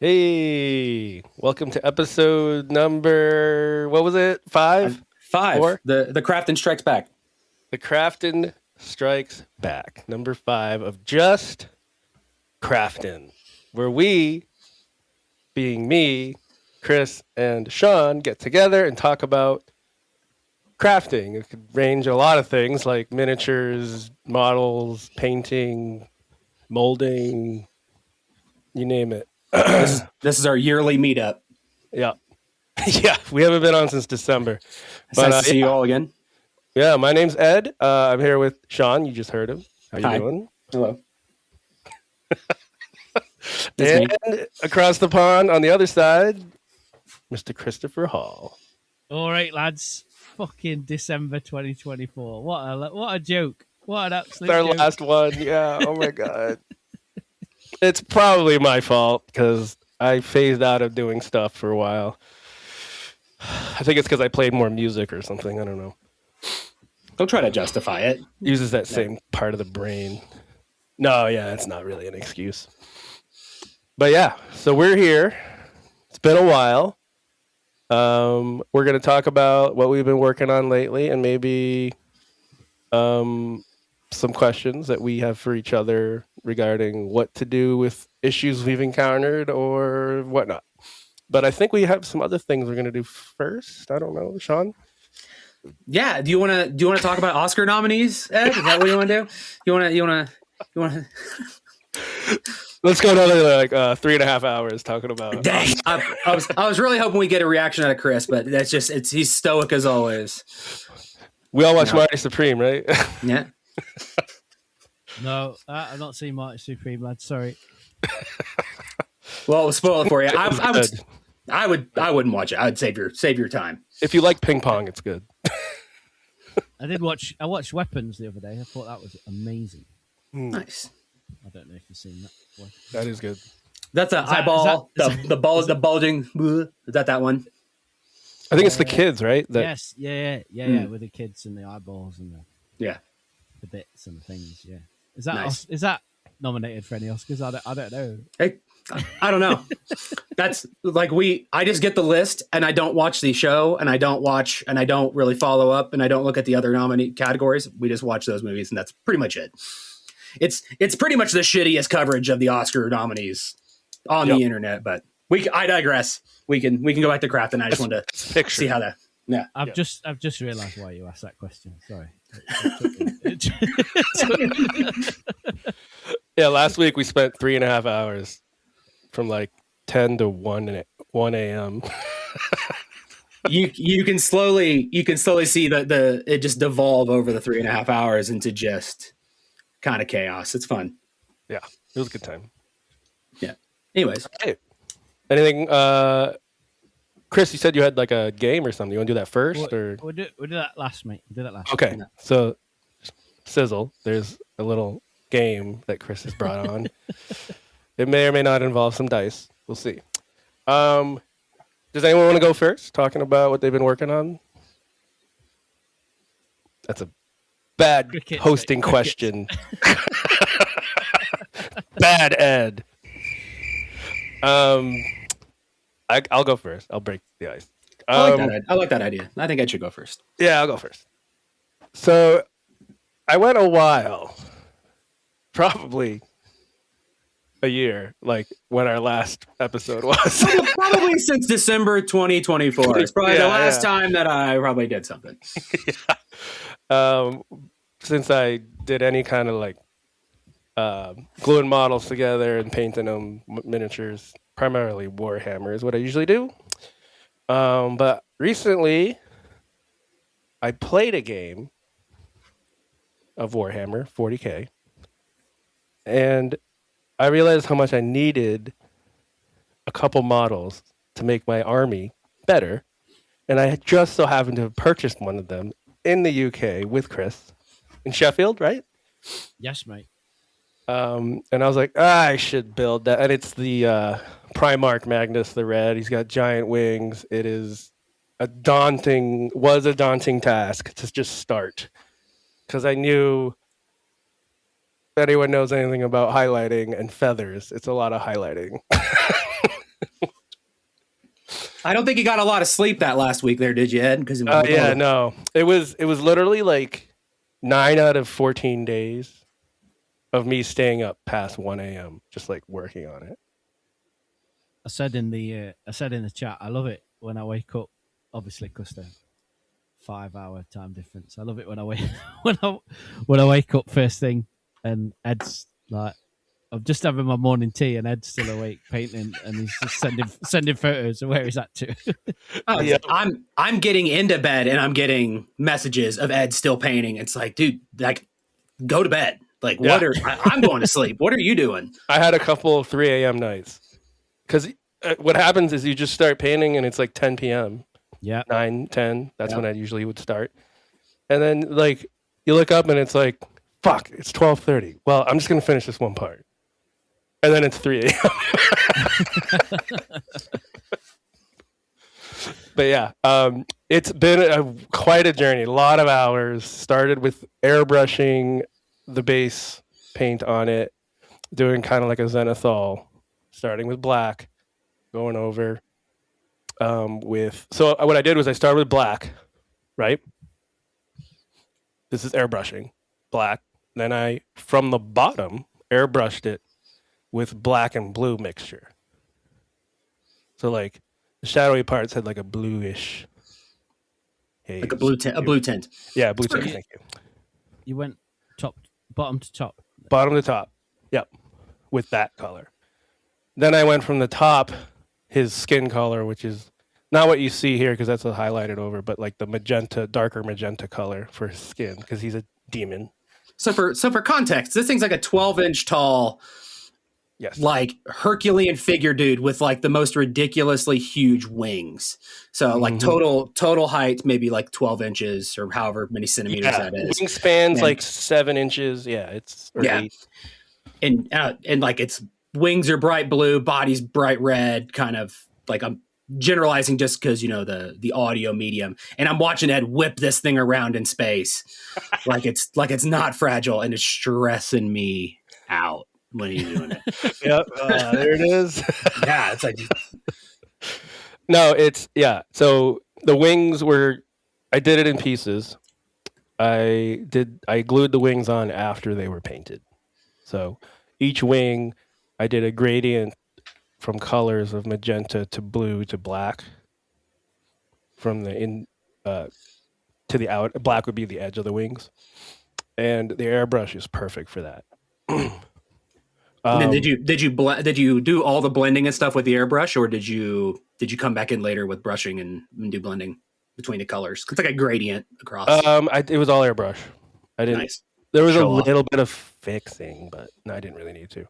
Hey, welcome to episode number, what was it? Five? Five. Four? The Craftin strikes back. The Craftin Strikes Back. Number 5 of just Craftin, where we, being me, Chris, and Shawn, get together and talk about crafting. It could range a lot of things like miniatures, models, painting, molding, you name it. This is our yearly meetup. Yeah. Yeah, we haven't been on since December. It's nice to see you all again. Yeah, my name's Ed. I'm here with Shawn. You just heard him. How you Hi. doing? Hello. And across the pond on the other side, Mr. Christopher Hall. All right, lads. Fucking December 2024. What a joke. What an absolute Our joke. last one. Yeah. Oh my god. It's probably my fault because I phased out of doing stuff for a while. I think it's because I played more music or something. I don't know. Don't try to justify it. Uses that same part of the brain. No, yeah, it's not really an excuse. But yeah, so we're here. It's been a while. We're going to talk about what we've been working on lately and maybe some questions that we have for each other regarding what to do with issues we've encountered or whatnot. But I think we have some other things we're going to do first. I don't know, Shawn? Yeah. Do you want to talk about Oscar nominees, Ed? Is that what you want to do? You want to? Let's go another 3.5 hours talking about. Dang. I was really hoping we get a reaction out of Chris, but that's just he's stoic as always. We all watch Marty Supreme, right? Yeah. No, I've not seen Marty Supreme, lad. Sorry. Well, we'll spoil it for you. I wouldn't watch it. I would save your time. If you like ping pong, it's good. I watched Weapons the other day. I thought that was amazing. Nice. I don't know if you've seen that before. That is good. That's an eyeball. The bulging. Is that one? I think it's the kids, right? Yes. Yeah. With the kids and the eyeballs and the bits and the things. Yeah. Is that Nice. Is that nominated for any Oscars? I don't know. Hey, I don't know. That's like I just get the list and I don't watch the show and I don't really follow up and I don't look at the other nominee categories. We just watch those movies and that's pretty much it. It's pretty much the shittiest coverage of the Oscar nominees on the internet, but I digress. We can go back to Craftin. I just wanted to see how that. Yeah. I've just realised why you asked that question. Sorry. Yeah, last week we spent 3.5 hours from like 10 to 1 a.m. You can slowly see the it just devolve over the 3.5 hours into just kind of chaos. It's fun. Yeah, it was a good time. Yeah. Anyways. Hey, anything? Chris, you said you had like a game or something. You want to do that first, or we'll do that last, mate. We'll do that last. Okay. So, Sizzle, there's a little game that Chris has brought on. It may or may not involve some dice. We'll see. Does anyone want to go first, talking about what they've been working on? That's a bad hosting question. Bad Ed. I'll go first. I'll break the ice. I like that idea. I think I should go first. Yeah, I'll go first. So I went a while, probably a year, like when our last episode was. Probably since December 2024. It's probably the last time that I probably did something. Since I did any kind of like gluing models together and painting them miniatures, primarily Warhammer is what I usually do. But recently, I played a game of Warhammer 40K, and I realized how much I needed a couple models to make my army better, and I just so happened to have purchased one of them in the UK with Chris in Sheffield, right? Yes, mate. And I was like, I should build that. And it's the Primarch Magnus the Red. He's got giant wings. It is a daunting task to just start. Because I knew if anyone knows anything about highlighting and feathers, it's a lot of highlighting. I don't think you got a lot of sleep that last week there, did you, Ed? Because yeah, no, it was literally like 9 out of 14 days of me staying up past 1 a.m. just like working on it. I said in the chat, I love it when I wake up. Obviously, because the 5-hour time difference. I love it when I wake when I wake up first thing, and Ed's like, I'm just having my morning tea, and Ed's still awake painting, and he's just sending photos of where he's at to. Oh, yeah. I'm getting into bed, and I'm getting messages of Ed still painting. It's like, dude, like, go to bed. Like, I'm going to sleep. What are you doing? I had a couple of 3 a.m. nights because what happens is you just start painting, and it's like 10 p.m. Yeah, 9, 10. That's when I usually would start. And then like you look up and it's like, fuck, it's 12:30. Well, I'm just gonna finish this one part. And then it's 3 a.m. But yeah, it's been quite a journey. A lot of hours. Started with airbrushing the base paint on it, doing kind of like a zenithal, starting with black, going over so what I did was I started with black, right? This is airbrushing, black. Then I, from the bottom, airbrushed it with black and blue mixture. So like the shadowy parts had like a bluish haze. Like a blue tint. Yeah, blue tint. Thank you. You went bottom to top. Bottom to top. Yep, with that color. Then I went from the top, his skin color, which is not what you see here because that's a highlighted over, but like the magenta, darker magenta color for his skin because he's a demon. So for context, this thing's like a 12-inch tall, yes, like Herculean figure dude with like the most ridiculously huge wings. So like total height maybe like 12 inches or however many centimeters that is. Wingspan's like 7 inches. Yeah, it's 8. And like its wings are bright blue, body's bright red. Kind of like I'm generalizing just because the audio medium, and I'm watching Ed whip this thing around in space like it's not fragile, and it's stressing me out when he's doing it. Yep, there it is. Yeah, it's like no, so the wings I did it in pieces. I glued the wings on after they were painted. So each wing I did a gradient from colors of magenta to blue to black. From the in to the out, black would be the edge of the wings, and the airbrush is perfect for that. And then did you do all the blending and stuff with the airbrush, or did you come back in later with brushing and do blending between the colors? It's like a gradient across. It was all airbrush. I didn't. Nice. There was a little bit of fixing, but no, I didn't really need to.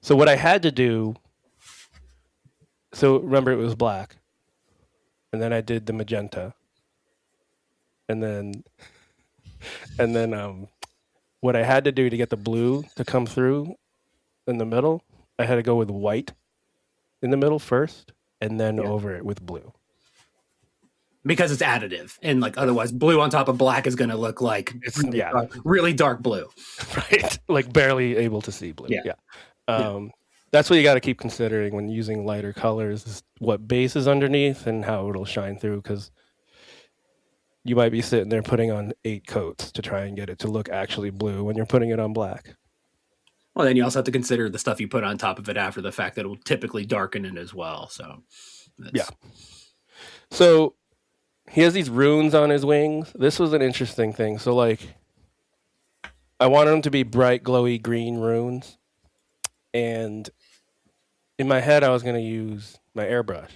So what I had to do. So remember, it was black, and then I did the magenta, and then what I had to do to get the blue to come through in the middle, I had to go with white in the middle first, and then over it with blue. Because it's additive, and like otherwise, blue on top of black is going to look like really dark blue, right? Like barely able to see blue. Yeah. That's what you got to keep considering when using lighter colors: is what base is underneath and how it'll shine through. Because you might be sitting there putting on 8 coats to try and get it to look actually blue when you're putting it on black. Well, then you also have to consider the stuff you put on top of it after the fact that it will typically darken it as well. So, So he has these runes on his wings. This was an interesting thing. So like, I wanted them to be bright, glowy green runes, and in my head, I was going to use my airbrush,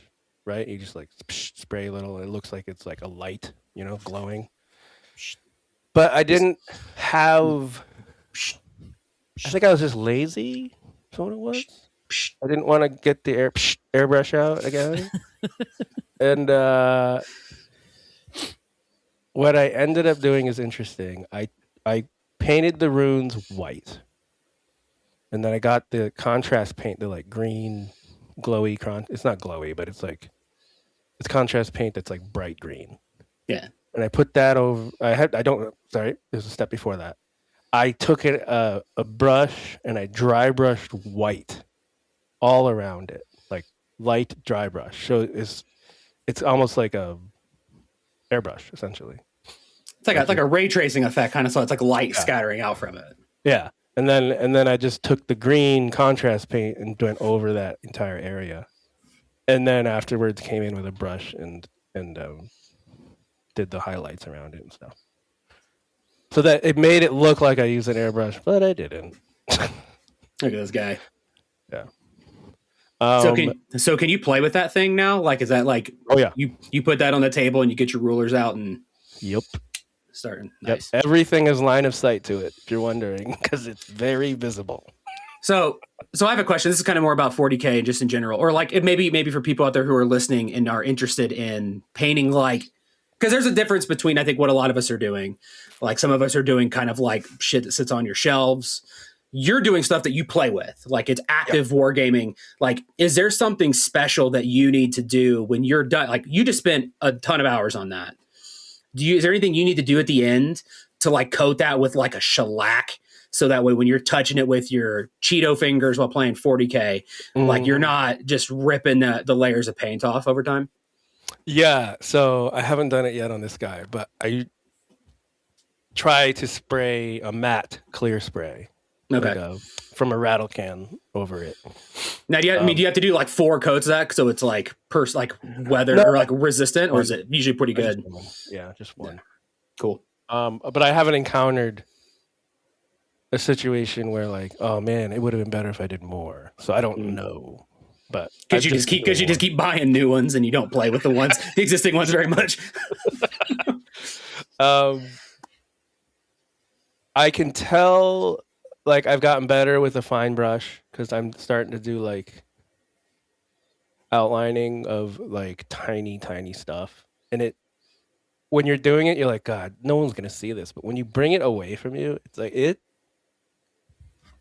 right? You just like spray a little, and it looks like it's like a light, glowing. But I didn't have. I think I was just lazy. That's what it was. I didn't want to get the airbrush out again. And what I ended up doing is interesting. I painted the runes white. And then I got the contrast paint, the like green, glowy it's not glowy, but it's contrast paint that's like bright green. Yeah. And I put that over. There's a step before that. I took a brush and I dry brushed white all around it, like light dry brush. So it's almost like a airbrush essentially. It's like a ray tracing effect, kind of. So it's like light scattering out from it. Yeah, and then I just took the green contrast paint and went over that entire area, and then afterwards came in with a brush and did the highlights around it and stuff. So that it made it look like I used an airbrush, but I didn't. Look at this guy. Yeah. So can you play with that thing now? Like, is that like? Oh yeah. You put that on the table and you get your rulers out and. Yep. Starting. Nice. Yep. Everything is line of sight to it, if you're wondering, because it's very visible. So I have a question. This is kind of more about 40K and just in general, or like it maybe for people out there who are listening and are interested in painting, like, because there's a difference between, I think, what a lot of us are doing. Like some of us are doing kind of like shit that sits on your shelves. You're doing stuff that you play with, like it's active wargaming. Like, is there something special that you need to do when you're done? Like, you just spent a ton of hours on that. Is there anything you need to do at the end to like coat that with like a shellac, so that way when you're touching it with your Cheeto fingers while playing 40K, like you're not just ripping the layers of paint off over time? Yeah, so I haven't done it yet on this guy, but I try to spray a matte clear spray. Okay. Like from a rattle can over it. Now, do you have to do like 4 coats of that so it's like weather or like resistant, or is it usually pretty good? Just one. Yeah. Cool. But I haven't encountered a situation where like, oh man, it would have been better if I did more. So I don't know. But because you just keep buying new ones and you don't play with the existing ones very much. I can tell. Like I've gotten better with a fine brush because I'm starting to do like outlining of like tiny stuff. And when you're doing it, you're like, God, no one's gonna see this. But when you bring it away from you, it's like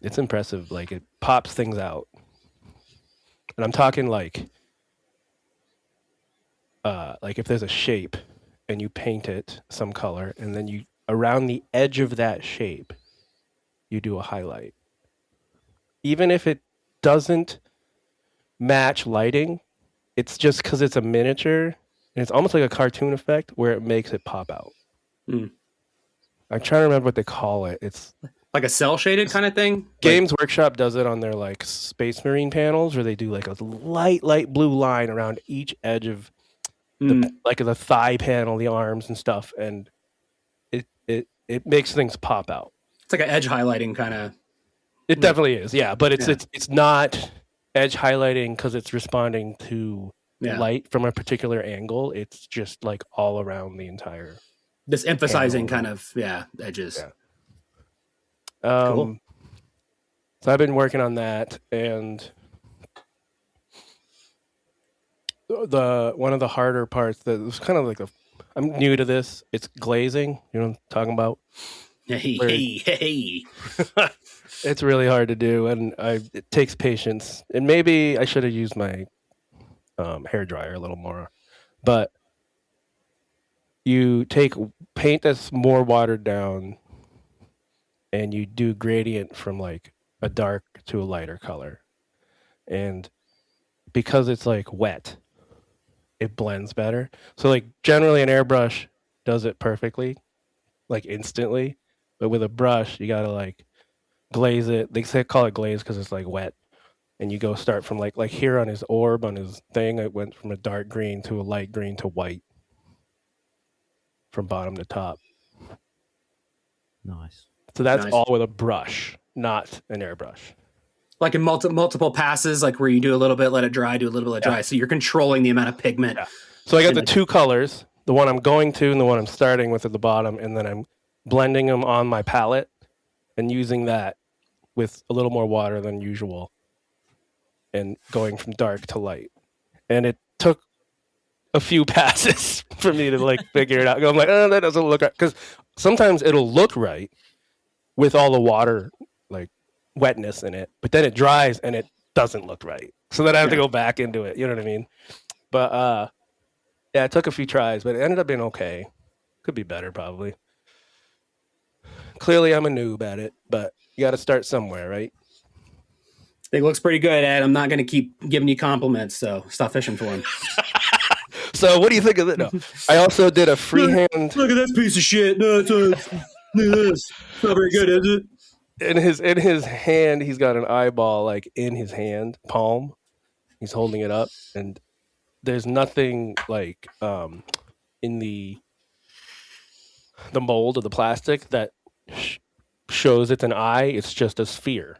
it's impressive. Like it pops things out. And I'm talking like if there's a shape and you paint it some color, and then you around the edge of that shape, you do a highlight. Even if it doesn't match lighting, it's just because it's a miniature and it's almost like a cartoon effect where it makes it pop out. I'm trying to remember what they call it. It's like a cell shaded kind of thing. Games Workshop does it on their like Space Marine panels where they do like a light blue line around each edge of the thigh panel, the arms and stuff, and it makes things pop out. It's like an edge highlighting kind of. It definitely is, yeah. But it's not edge highlighting because it's responding to light from a particular angle. It's just like all around the entire. This emphasizing kind of edges. Yeah. Cool. So I've been working on that, and one of the harder parts that was kind of like I'm new to this. It's glazing. You know what I'm talking about? Hey. It's really hard to do, and it takes patience. And maybe I should have used my hair dryer a little more. But you take paint that's more watered down, and you do gradient from like a dark to a lighter color. And because it's like wet, it blends better. So like generally an airbrush does it perfectly, like instantly. But with a brush, you gotta like glaze it. They call it glaze because it's like wet, and you go start from like here on his orb on his thing. It went from a dark green to a light green to white, from bottom to top. Nice. So that's all with a brush, not an airbrush. Like in multiple passes, like where you do a little bit, let it dry, do a little bit, let it dry. So you're controlling the amount of pigment. Yeah. So I got the 2 colors, the one I'm going to and the one I'm starting with at the bottom, and then I'm blending them on my palette and using that with a little more water than usual and going from dark to light. And it took a few passes for me to like figure it out. I'm like, oh, that doesn't look right. Because sometimes it'll look right with all the water, like wetness in it, but then it dries and it doesn't look right. So then I have to go back into it. You know what I mean? But it took a few tries, but it ended up being okay. Could be better, probably. Clearly, I'm a noob at it, but you got to start somewhere, right? It looks pretty good, Ed. I'm not going to keep giving you compliments, so stop fishing for them. So what do you think of it? No, I also did a freehand Look at this piece of shit. No, look at this. It's not very good, is it? in his hand. He's got an eyeball like in his hand palm. He's holding it up, and there's nothing like in the mold of the plastic that shows it's an eye. It's just a sphere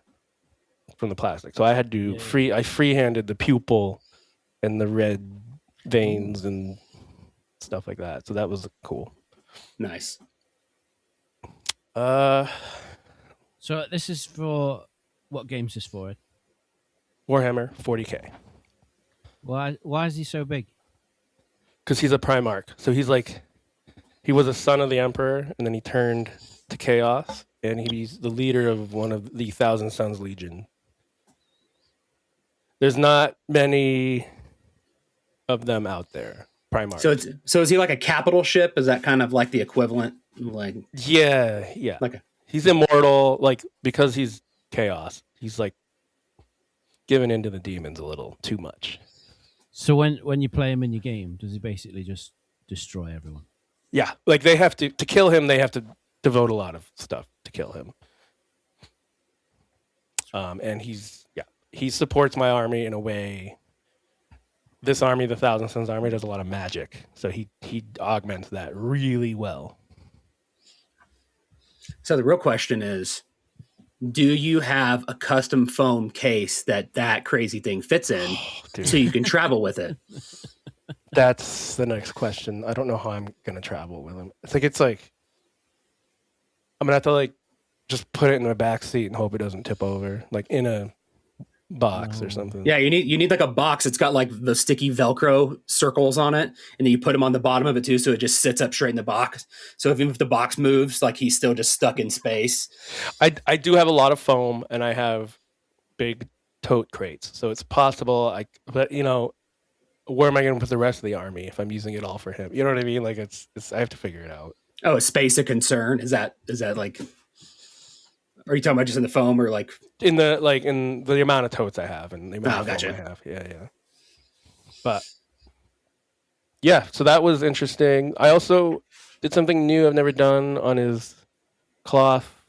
from the plastic. So I had to I freehanded the pupil and the red veins and stuff like that. So that was cool. Nice. So this is for what game's this for? Ed? Warhammer 40K. Why is he so big? Because he's a Primarch. So he's like, he was a son of the Emperor, and then he turned to Chaos, and he's the leader of one of the Thousand Sons Legion. There's not many of them out there. Primarch. So is he like a capital ship? Is that kind of like the equivalent? Like yeah. He's immortal, like because he's Chaos. He's like giving into the demons a little too much. So when you play him in your game, does he basically just destroy everyone? Yeah, like they have to kill him. They have to devote a lot of stuff to kill him. And he supports my army in a way. This army, the Thousand Sons army, does a lot of magic, so he augments that really well. So the real question is, do you have a custom foam case that crazy thing fits in so you can travel with it? That's the next question. I don't know how I'm going to travel with him. It's like I'm going to have to like just put it in the back seat and hope it doesn't tip over, like in a box or something. Yeah, you need like a box. It's got like the sticky Velcro circles on it, and then you put him on the bottom of it too, so it just sits up straight in the box. So even if the box moves, like he's still just stuck in space. I do have a lot of foam, and I have big tote crates, so it's possible. But you know, where am I going to put the rest of the army if I'm using it all for him? You know what I mean? Like it's I have to figure it out. Oh, is space a concern? Is that like? Are you talking about just in the foam or like in the amount of totes I have and the amount of foam I have? Yeah. But yeah, so that was interesting. I also did something new I've never done on his cloth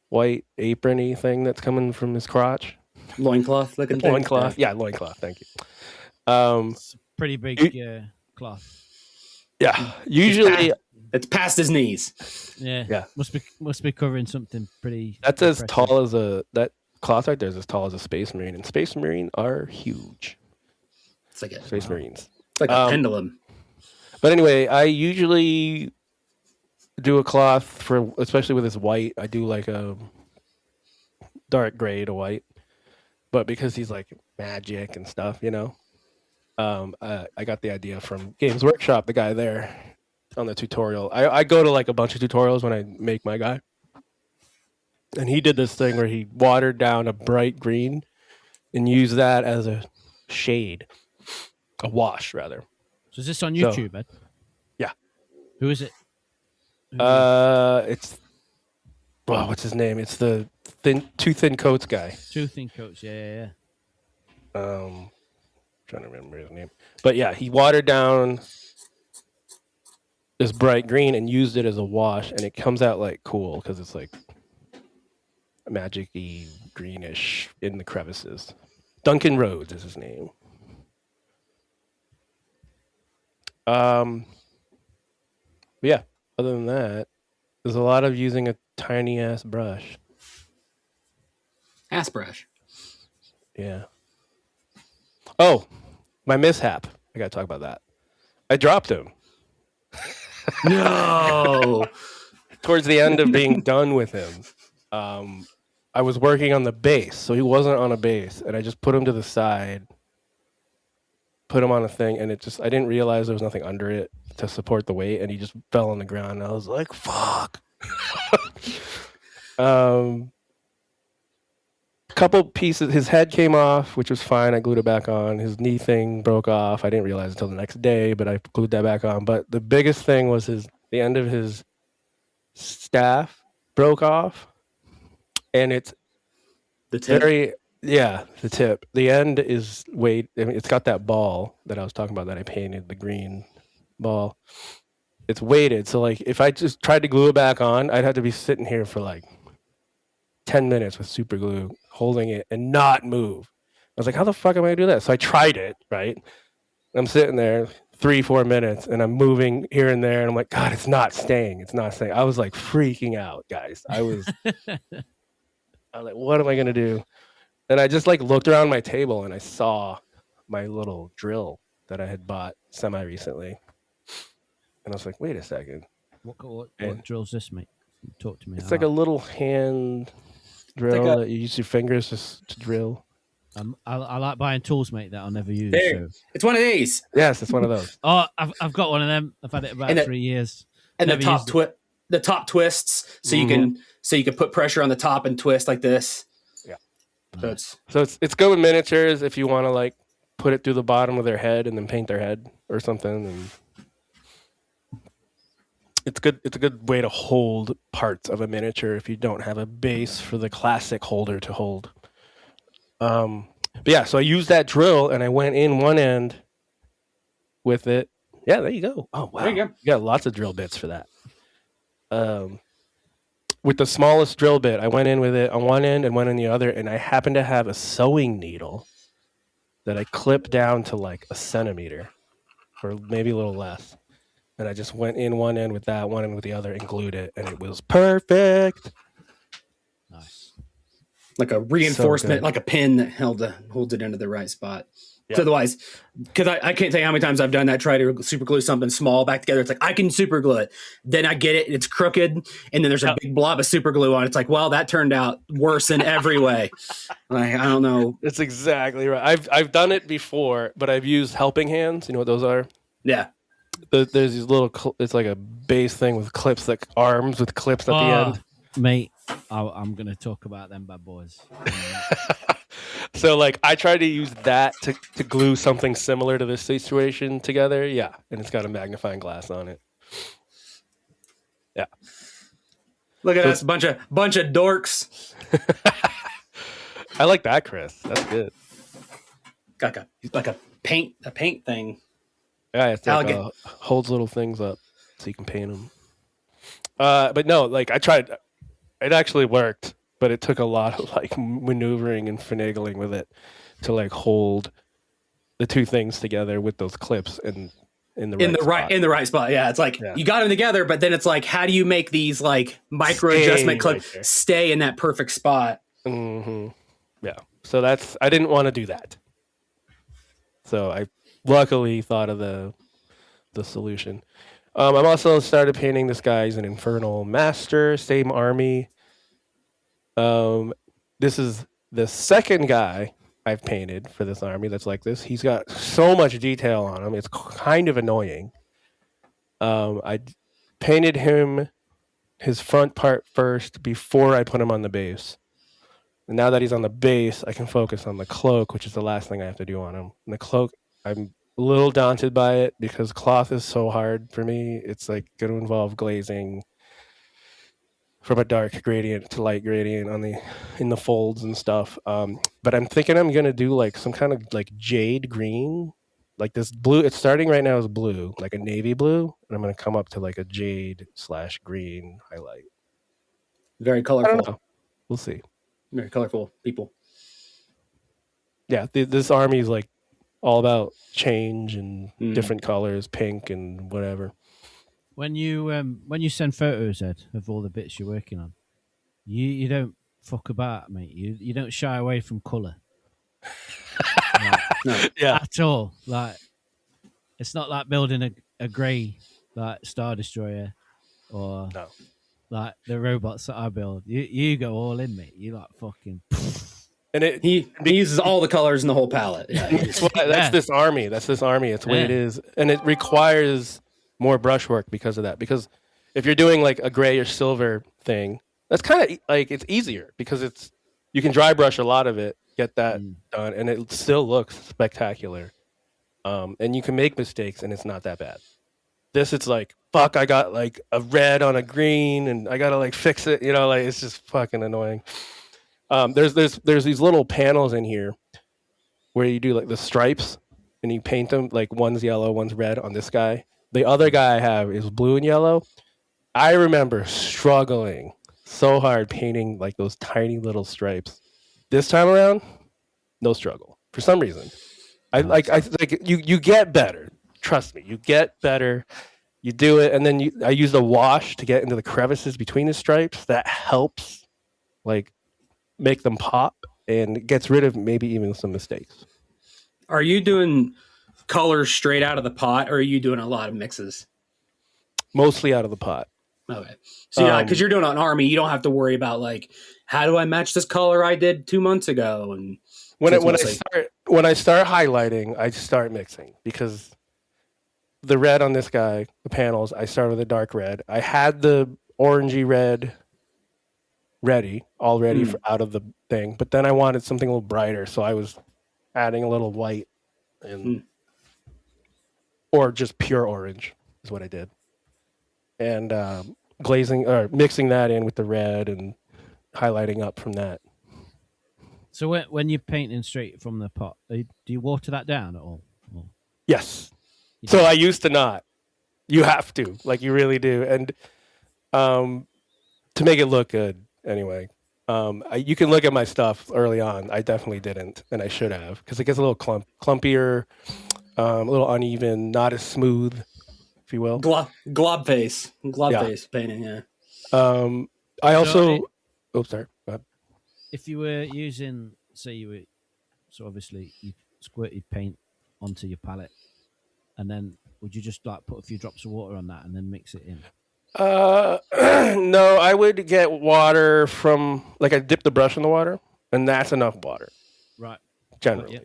white apron-y thing that's coming from his crotch. Loincloth looking thing. Loincloth. Yeah, loincloth. Thank you. It's a pretty big cloth. Yeah. Usually it's past his knees. Yeah. Must be covering something pretty. That's as tall as that cloth right there is as tall as a Space Marine, and Space Marine are huge. It's like Space Marines. It's like a pendulum. But anyway, I usually do a cloth for, especially with this white. I do like a dark gray to white, but because he's like magic and stuff, you know. I got the idea from Games Workshop, the guy there on the tutorial. I go to like a bunch of tutorials when I make my guy. And he did this thing where he watered down a bright green and used that as a shade. A wash, rather. So is this on YouTube, Ed? Yeah. Who is it? It's what's his name? It's the two thin coats guy. Two thin coats, yeah. Trying to remember his name. But yeah, he watered down this bright green and used it as a wash, and it comes out like cool because it's like magic-y greenish in the crevices. Duncan Rhodes is his name. Yeah, other than that, there's a lot of using a tiny ass brush. Ass brush. Yeah. Oh, my mishap. I gotta talk about that. I dropped him. No. Towards the end of being done with him, I was working on the base, so he wasn't on a base, and I just put him to the side, put him on a thing, and I didn't realize there was nothing under it to support the weight, and he just fell on the ground, and I was like, fuck. Couple pieces, his head came off, which was fine. I glued it back on. His knee thing broke off. I didn't realize until the next day, but I glued that back on. But the biggest thing was the end of his staff broke off, and it's the tip. Yeah, the tip. The end is weight. I mean, it's got that ball that I was talking about that I painted, the green ball. It's weighted, so like if I just tried to glue it back on, I'd have to be sitting here for like 10 minutes with super glue, holding it and not move. I was like, how the fuck am I gonna do that? So I tried it, right? I'm sitting there 3, 4 minutes and I'm moving here and there, and I'm like, God, it's not staying. It's not staying. I was like freaking out, guys. I was like, what am I gonna do? And I just like looked around my table and I saw my little drill that I had bought semi recently. And I was like, wait a second. What drill's this, mate? Talk to me. It's like a little hand drill that you use your fingers just to drill. I like buying tools, mate, that I'll never use. There. So. It's one of these. Yes, it's one of those. Oh, I've got one of them. I've had it about 3 years. And the top twists, so you can put pressure on the top and twist like this. Yeah. So it's good with miniatures if you want to like put it through the bottom of their head and then paint their head or something. And it's good. It's a good way to hold parts of a miniature if you don't have a base for the classic holder to hold. But yeah, so I used that drill and I went in one end with it. Yeah, there you go. Oh wow, there you go. You got lots of drill bits for that. With the smallest drill bit, I went in with it on one end and one on the other, and I happened to have a sewing needle that I clipped down to like a centimeter, or maybe a little less. And I just went in one end with that, one end with the other, and glued it, and it was perfect. Nice. Like a reinforcement, like a pin that holds it into the right spot. Yeah. So otherwise, because I can't tell you how many times I've done that, try to super glue something small back together. It's like, I can super glue it. Then I get it, it's crooked, and then there's a big blob of super glue on it. It's like, well, that turned out worse in every way. Like, I don't know. That's exactly right. I've done it before, but I've used helping hands. You know what those are? Yeah. There's these little, it's like a base thing with clips, like arms with clips at the end. Mate, I'm going to talk about them bad boys. So like I tried to use that to glue something similar to this situation together. Yeah. And it's got a magnifying glass on it. Yeah. Look at us, bunch of dorks. I like that, Chris. That's good. Like a paint thing. Yeah, it's like holds little things up so you can paint them. But no, like I tried. It actually worked, but it took a lot of like maneuvering and finagling with it to like hold the two things together with those clips in the right spot. Yeah, it's like you got them together, but then it's like, how do you make these like micro adjustment clips stay in that perfect spot? Mm-hmm. Yeah. So I didn't want to do that. So I luckily thought of the solution. I'm also started painting this guy. He's an Infernal Master, same army. This is the second guy I've painted for this army that's like this. He's got so much detail on him. It's kind of annoying. I painted his front part first before I put him on the base. And now that he's on the base, I can focus on the cloak, which is the last thing I have to do on him. And the cloak, I'm a little daunted by it because cloth is so hard for me. It's like going to involve glazing from a dark gradient to light gradient in the folds and stuff. But I'm thinking I'm going to do like some kind of like jade green, like this blue. It's starting right now as blue, like a navy blue. And I'm going to come up to like a jade/green highlight. Very colorful. We'll see. Very colorful people. Yeah, this army is like all about change and different colors, pink and whatever. When you send photos, Ed, of all the bits you're working on, you don't fuck about, mate. You don't shy away from colour. At all. Like, it's not like building a grey like Star Destroyer or like the robots that I build. You go all in, mate. You like fucking. And he uses all the colors in the whole palette. Yeah. That's this army. That's this army. It's the way it is, and it requires more brushwork because of that. Because if you're doing like a gray or silver thing, that's kind of like it's easier because you can dry brush a lot of it, get that done, and it still looks spectacular. And you can make mistakes, and it's not that bad. This, it's like, fuck, I got like a red on a green, and I gotta like fix it. You know, like it's just fucking annoying. There's these little panels in here where you do like the stripes and you paint them like one's yellow, one's red on this guy. The other guy I have is blue and yellow. I remember struggling so hard painting like those tiny little stripes. This time around, no struggle for some reason. I like you get better. Trust me, you get better. You do it, and then I use a wash to get into the crevices between the stripes. That helps, like, make them pop, and it gets rid of maybe even some mistakes. Are you doing colors straight out of the pot, or are you doing a lot of mixes? Mostly out of the pot. Okay. So because you're doing an army, you don't have to worry about like, how do I match this color I did 2 months ago? And when I start highlighting, I start mixing because the red on this guy, the panels, I start with a dark red. I had the orangey red already for out of the thing, but then I wanted something a little brighter, so I was adding a little white and or just pure orange is what I did. And glazing or mixing that in with the red and highlighting up from that. So when you're painting straight from the pot, do you water that down at all? Or Yes. So I used to not. You have to, like you really do, and to make it look good. Anyway, you can look at my stuff early on. I definitely didn't, and I should have, because it gets a little clumpier, a little uneven, not as smooth, if you will. Glob face painting. Yeah. I also. Sorry. Go ahead. If you were using, so obviously you squirted paint onto your palette, and then would you just like put a few drops of water on that and then mix it in? No, I would get water from like I dip the brush in the water, and that's enough water. Right. Generally.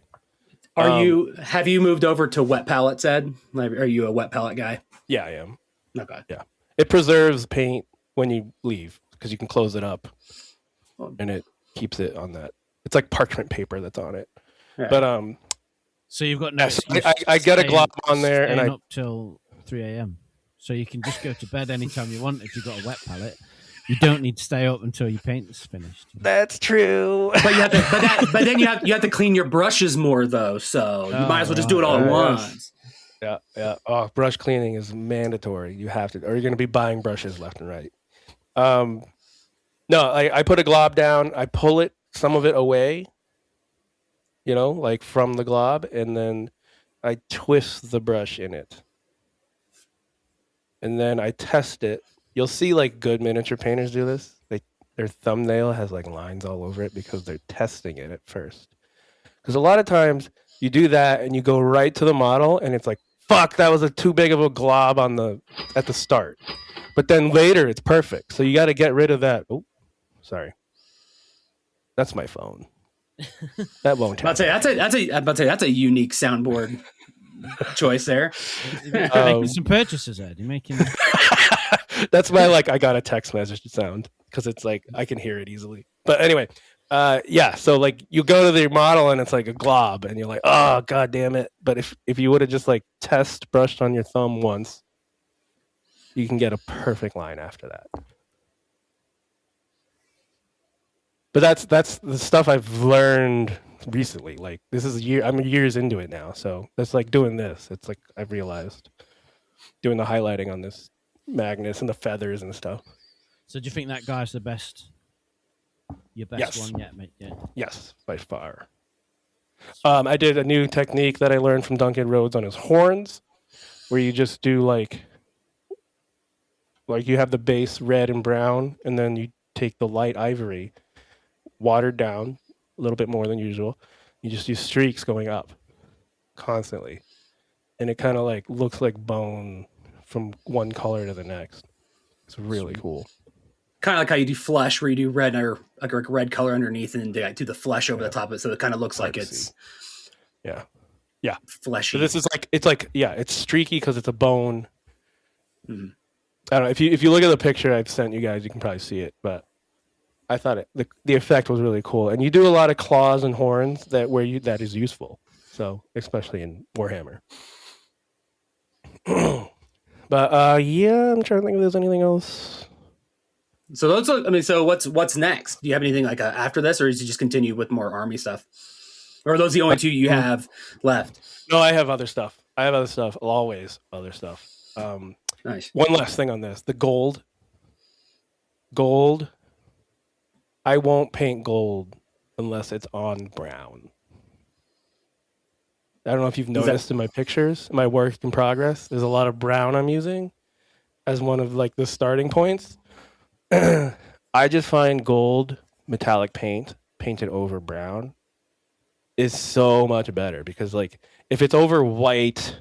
Yeah. Have you moved over to wet palettes, Ed? Like, are you a wet palette guy? Yeah, I am. Okay. Yeah. It preserves paint when you leave because you can close it up, and it keeps it on that. It's like parchment paper that's on it. Yeah. But so you've got no. I get a glob on there, and I up till 3 a.m. So you can just go to bed anytime you want if you've got a wet palette. You don't need to stay up until your paint's finished. That's true. But you have to, but then you have to clean your brushes more though. So you might as well just do it all at once. Yeah. Oh, brush cleaning is mandatory. You have to, or you're going to be buying brushes left and right. No, I put a glob down. I pull some of it away. Like from the glob, and then I twist the brush in it. And then I test it. You'll see like good miniature painters do this. Their thumbnail has like lines all over it because they're testing it at first. Because a lot of times you do that and you go right to the model and it's like, fuck, that was too big of a glob at the start. But then later it's perfect. So you got to get rid of that. Oh, sorry. That's my phone. That won't happen. That's a unique soundboard choice there. You're making some purchases, Ed. You're making. That's my I got a text message sound because it's like I can hear it easily. But anyway, yeah. So like you go to the model and it's like a glob, and you're like, oh god damn it. But if you would have just like test brushed on your thumb once, you can get a perfect line after that. But that's the stuff I've learned recently. Like this is I'm years into it now. So that's like doing this. It's like I've realized doing the highlighting on this Magnus and the feathers and stuff. So do you think that guy's your best one yet, mate? Yeah. Yes, by far. I did a new technique that I learned from Duncan Rhodes on his horns, where you just do like you have the base red and brown, and then you take the light ivory, watered down a little bit more than usual. You just use streaks going up constantly, and it kind of like looks like bone from one color to the next. It's really cool. Kind of like how you do flesh, where you do red or like a red color underneath, and then do the flesh over the top of it, so it kind of looks like it's fleshy. So this is it's streaky because it's a bone. Mm-hmm. I don't know if you look at the picture I've sent you guys, you can probably see it, but I thought the effect was really cool, and you do a lot of claws and horns that is useful. So especially in Warhammer. But I'm trying to think if there's anything else. So let's look, I mean, so what's next? Do you have anything like after this, or does you just continue with more army stuff? Or are those the only two you have left? No, I have other stuff. I have other stuff. Always other stuff. Nice. One last thing on this: the gold. Gold. I won't paint gold unless it's on brown. I don't know if you've noticed in my pictures, my work in progress. There's a lot of brown I'm using as one of like the starting points. I just find gold metallic paint painted over brown is so much better because like if it's over white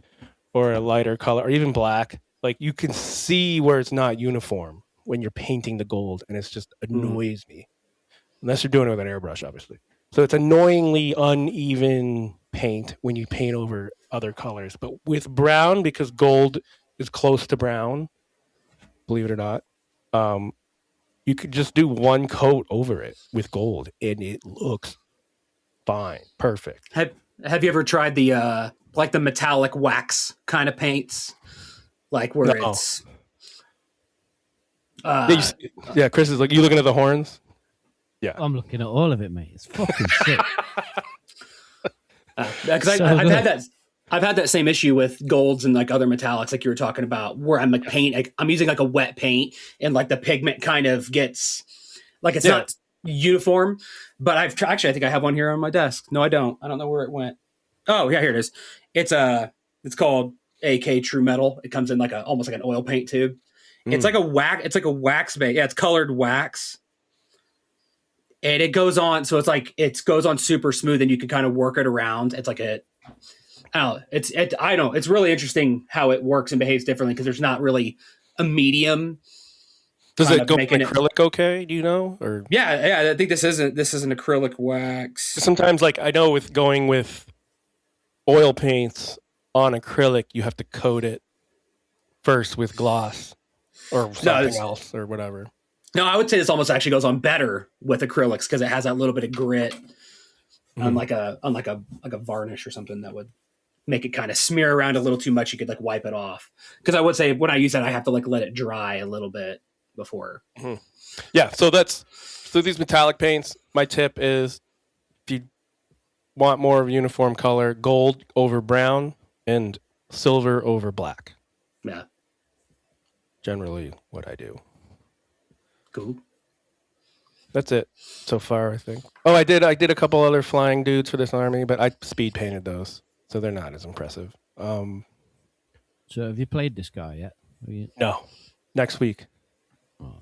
or a lighter color or even black, like you can see where it's not uniform when you're painting the gold and it's just annoys me. Unless you're doing it with an airbrush, obviously. So it's annoyingly uneven paint when you paint over other colors. But with brown, because gold is close to brown, believe it or not, you could just do one coat over it with gold and it looks fine. Perfect. Have you ever tried the like the metallic wax kind of paints? Like where it's yeah, Chris is like, you looking at the horns? Yeah. I'm looking at all of it, mate. It's fucking sick. Because I've had that same issue with golds and like other metallics, like you were talking about, where I'm like I'm using like a wet paint and like the pigment kind of gets like it's not uniform. But actually I think I have one here on my desk. No, I don't. I don't know where it went. Oh yeah, here it is. It's called AK True Metal. It comes in like almost like an oil paint tube. It's like a wax. It's like a wax bait. Yeah, it's colored wax. And it goes on, so it's like it goes on super smooth, and you can kind of work it around. It's like it's really interesting how it works and behaves differently because there's not really a medium. Does it go with acrylic? Okay, do you know? Or yeah, I think this is an acrylic wax. Sometimes, like I know, with going with oil paints on acrylic, you have to coat it first with gloss or something else or whatever. No, I would say this almost actually goes on better with acrylics because it has that little bit of grit on like a varnish or something that would make it kind of smear around a little too much. You could like wipe it off. Because I would say when I use that, I have to like let it dry a little bit before. Yeah, so these metallic paints, my tip is if you want more of a uniform color, gold over brown and silver over black. Yeah. Generally what I do. Cool. That's it so far, I think. Oh, I did a couple other flying dudes for this army, but I speed painted those, so they're not as impressive. So have you played this guy yet? No. Next week.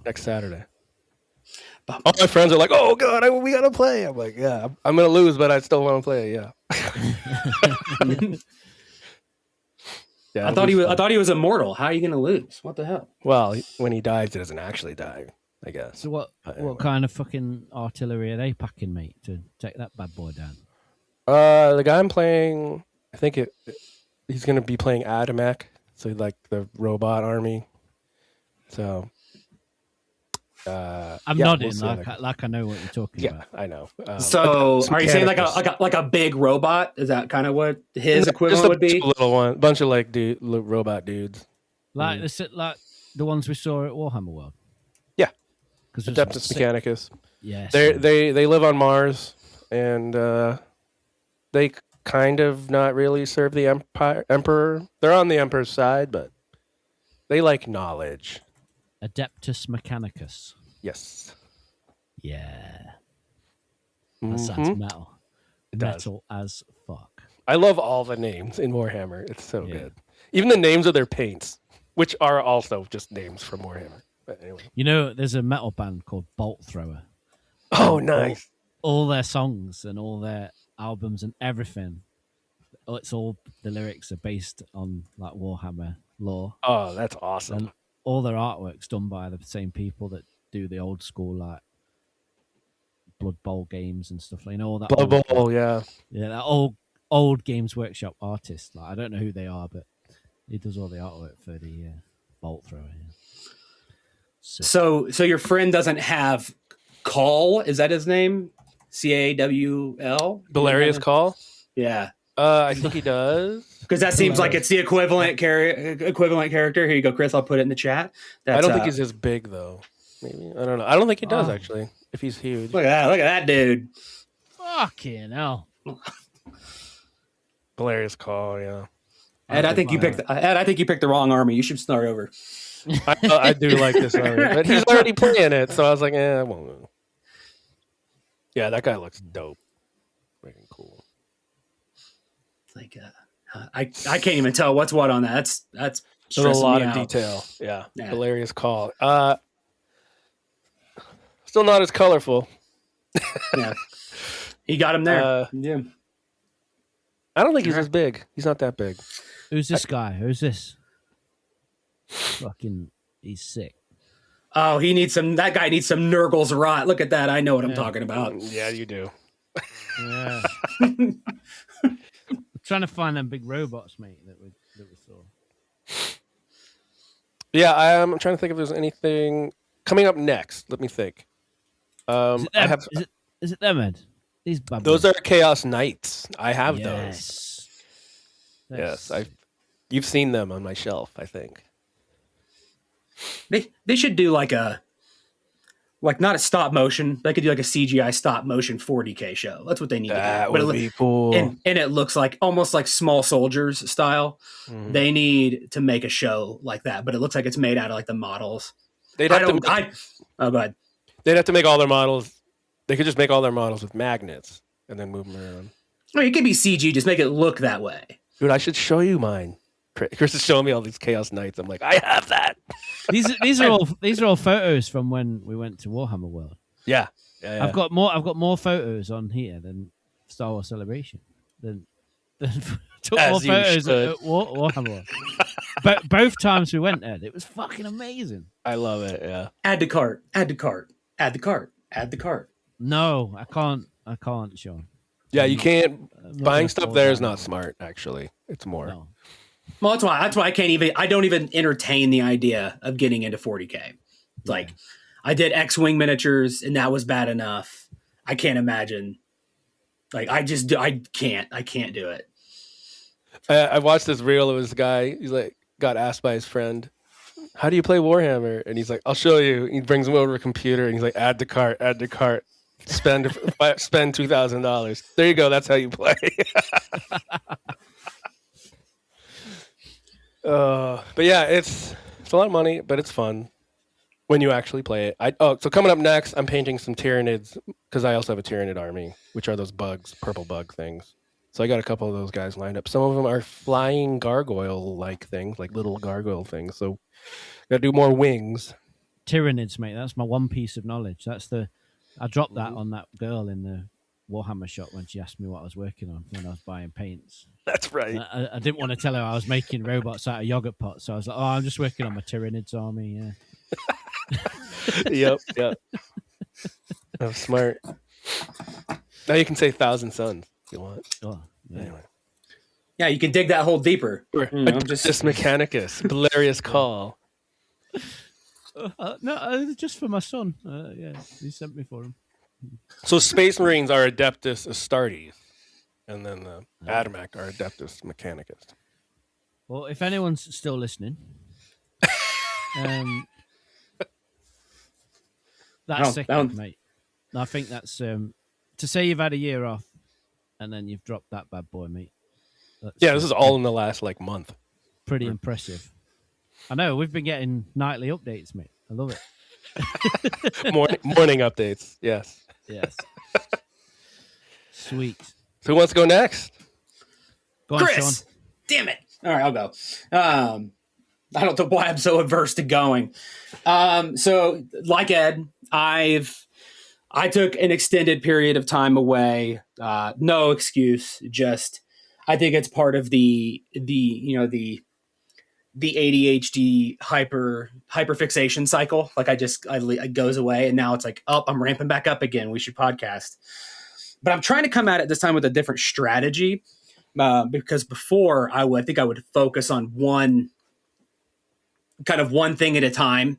Next Saturday. All my friends are like, "Oh God, we gotta play." I'm like, "Yeah, I'm gonna lose, but I still want to play." Yeah. I thought he was immortal. How are you gonna lose? What the hell? Well, when he dies, he doesn't actually die, I guess. So what kind of fucking artillery are they packing, mate, to take that bad boy down? The guy I'm playing, I think he's gonna be playing Adamek, so like the robot army. So. I'm nodding like I know what you're talking about. Yeah, I know. So, are you saying like a big robot? Is that kind of what his equivalent would be? Little one, bunch of like robot dudes, like the ones we saw at Warhammer World. Yeah, because Adeptus Mechanicus. Yes, they live on Mars, and they kind of not really serve the Emperor. They're on the Emperor's side, but they like knowledge. Adeptus Mechanicus. Yes. Yeah. That sounds metal. Metal as fuck. I love all the names in Warhammer. It's so good. Even the names of their paints, which are also just names from Warhammer. But anyway. You know, there's a metal band called Bolt Thrower. Oh, nice. All their songs and all their albums and everything, it's all the lyrics are based on like Warhammer lore. Oh, that's awesome. And all their artwork's done by the same people that do the old school like Blood Bowl games and stuff. Like, you know, all that Blood Bowl, yeah, that old Games Workshop artist. Like, I don't know who they are, but he does all the artwork for the Bolt Thrower. Yeah. So your friend doesn't have Call? Is that his name? Cawl? Valerius Call? Yeah. I think he does. Because that seems like it's the equivalent character. Here you go, Chris. I'll put it in the chat. I don't think he's as big though. maybe. I don't know. I don't think he does Oh. actually. If he's huge. Look at that! Look at that dude. Fucking hell. Hilarious call, yeah. Ed, I think you picked. Ed, I think you picked the wrong army. You should start over. I do like this army, but he's already playing it, so I was like, I won't. Yeah, that guy looks dope. Freaking cool. Like, I can't even tell what's what on that. That's There's a stressing lot me of out. detail. Yeah. Yeah. Hilarious call. Still not as colorful. Yeah, he got him there. Yeah. I don't think he's as big. He's not that big. Who's this guy? Who's this? Fucking, he's sick. Oh, he needs some. That guy needs some Nurgle's rot. Look at that. I know what I'm talking about. Yeah, you do. Yeah. I'm trying to find them big robots, mate, that we saw. Yeah, I'm trying to think if there's anything coming up next. Let me think. Is it I them? have Is it them, Ed? These bad those boys. are Chaos Knights. I have those. Yes. Yes, you've seen them on my shelf, I think. They should do like not a stop motion. They could do like a CGI stop motion 40K show. That's what they need That to do. would be cool. And it looks like almost like Small Soldiers style. Mhm. They need to make a show like that, but it looks like it's made out of like the models. They'd have to. Oh, go ahead. They'd have to make all their models. They could just make all their models with magnets and then move them around. Oh, it could be CG. Just make it look that way. Dude, I should show you mine. Chris is showing me all these Chaos Knights. I'm like, I have that. These are all photos from when we went to Warhammer World. Yeah. I've got more photos on here than Star Wars Celebration. Than took As more you photos should. at Warhammer World. But both times we went there, it was fucking amazing. I love it. Yeah. Add to cart. Add to cart. Add to cart. Add to cart. No, I can't, Shawn. Yeah, you can't. I'm not Buying gonna stuff fall there is down. not smart. Actually, it's more. No. Well, that's why I don't even entertain the idea of getting into 40K. Like, I did X-Wing miniatures and that was bad enough. I can't imagine. Like, I can't do it. I watched this reel of this guy. He's like, got asked by his friend, "How do you play Warhammer?" And he's like, "I'll show you." He brings him over to a computer and he's like, "Add to cart, add to cart." Spend $2,000. There you go. That's how you play. But yeah, it's a lot of money, but it's fun when you actually play it. So coming up next, I'm painting some Tyranids because I also have a Tyranid army, which are those bugs, purple bug things. So I got a couple of those guys lined up. Some of them are flying gargoyle-like things, like little gargoyle things. So got to do more wings. Tyranids, mate. That's my one piece of knowledge. I dropped that on that girl in the Warhammer shop when she asked me what I was working on when I was buying paints. That's right. I didn't want to tell her I was making robots out of yogurt pots, so I was like, "Oh, I'm just working on my Tyranids army." Yeah. Yep. I'm smart. Now you can say Thousand Suns if you want. Oh, yeah. Anyway. Yeah, you can dig that hole deeper. Just Mechanicus, hilarious call. No, just for my son. Yeah, he sent me for him. So Space Marines are Adeptus Astartes, and then the Adamac are Adeptus Mechanicus. Well, if anyone's still listening, that's sick, mate. I think that's to say you've had a year off and then you've dropped that bad boy, mate. This is all in the last month. Pretty impressive. I know we've been getting nightly updates, mate. I love it. Morning updates. Yes. Sweet. So who wants to go next? Go on, Chris, Shawn. damn it. All right, I'll go. I don't know why I'm so averse to going. So like Ed, I took an extended period of time away. No excuse. Just, I think it's part of the ADHD hyperfixation cycle. Like it goes away and now it's like, oh, I'm ramping back up again. We should podcast. But I'm trying to come at it this time with a different strategy. Because before I think I would focus on one thing at a time.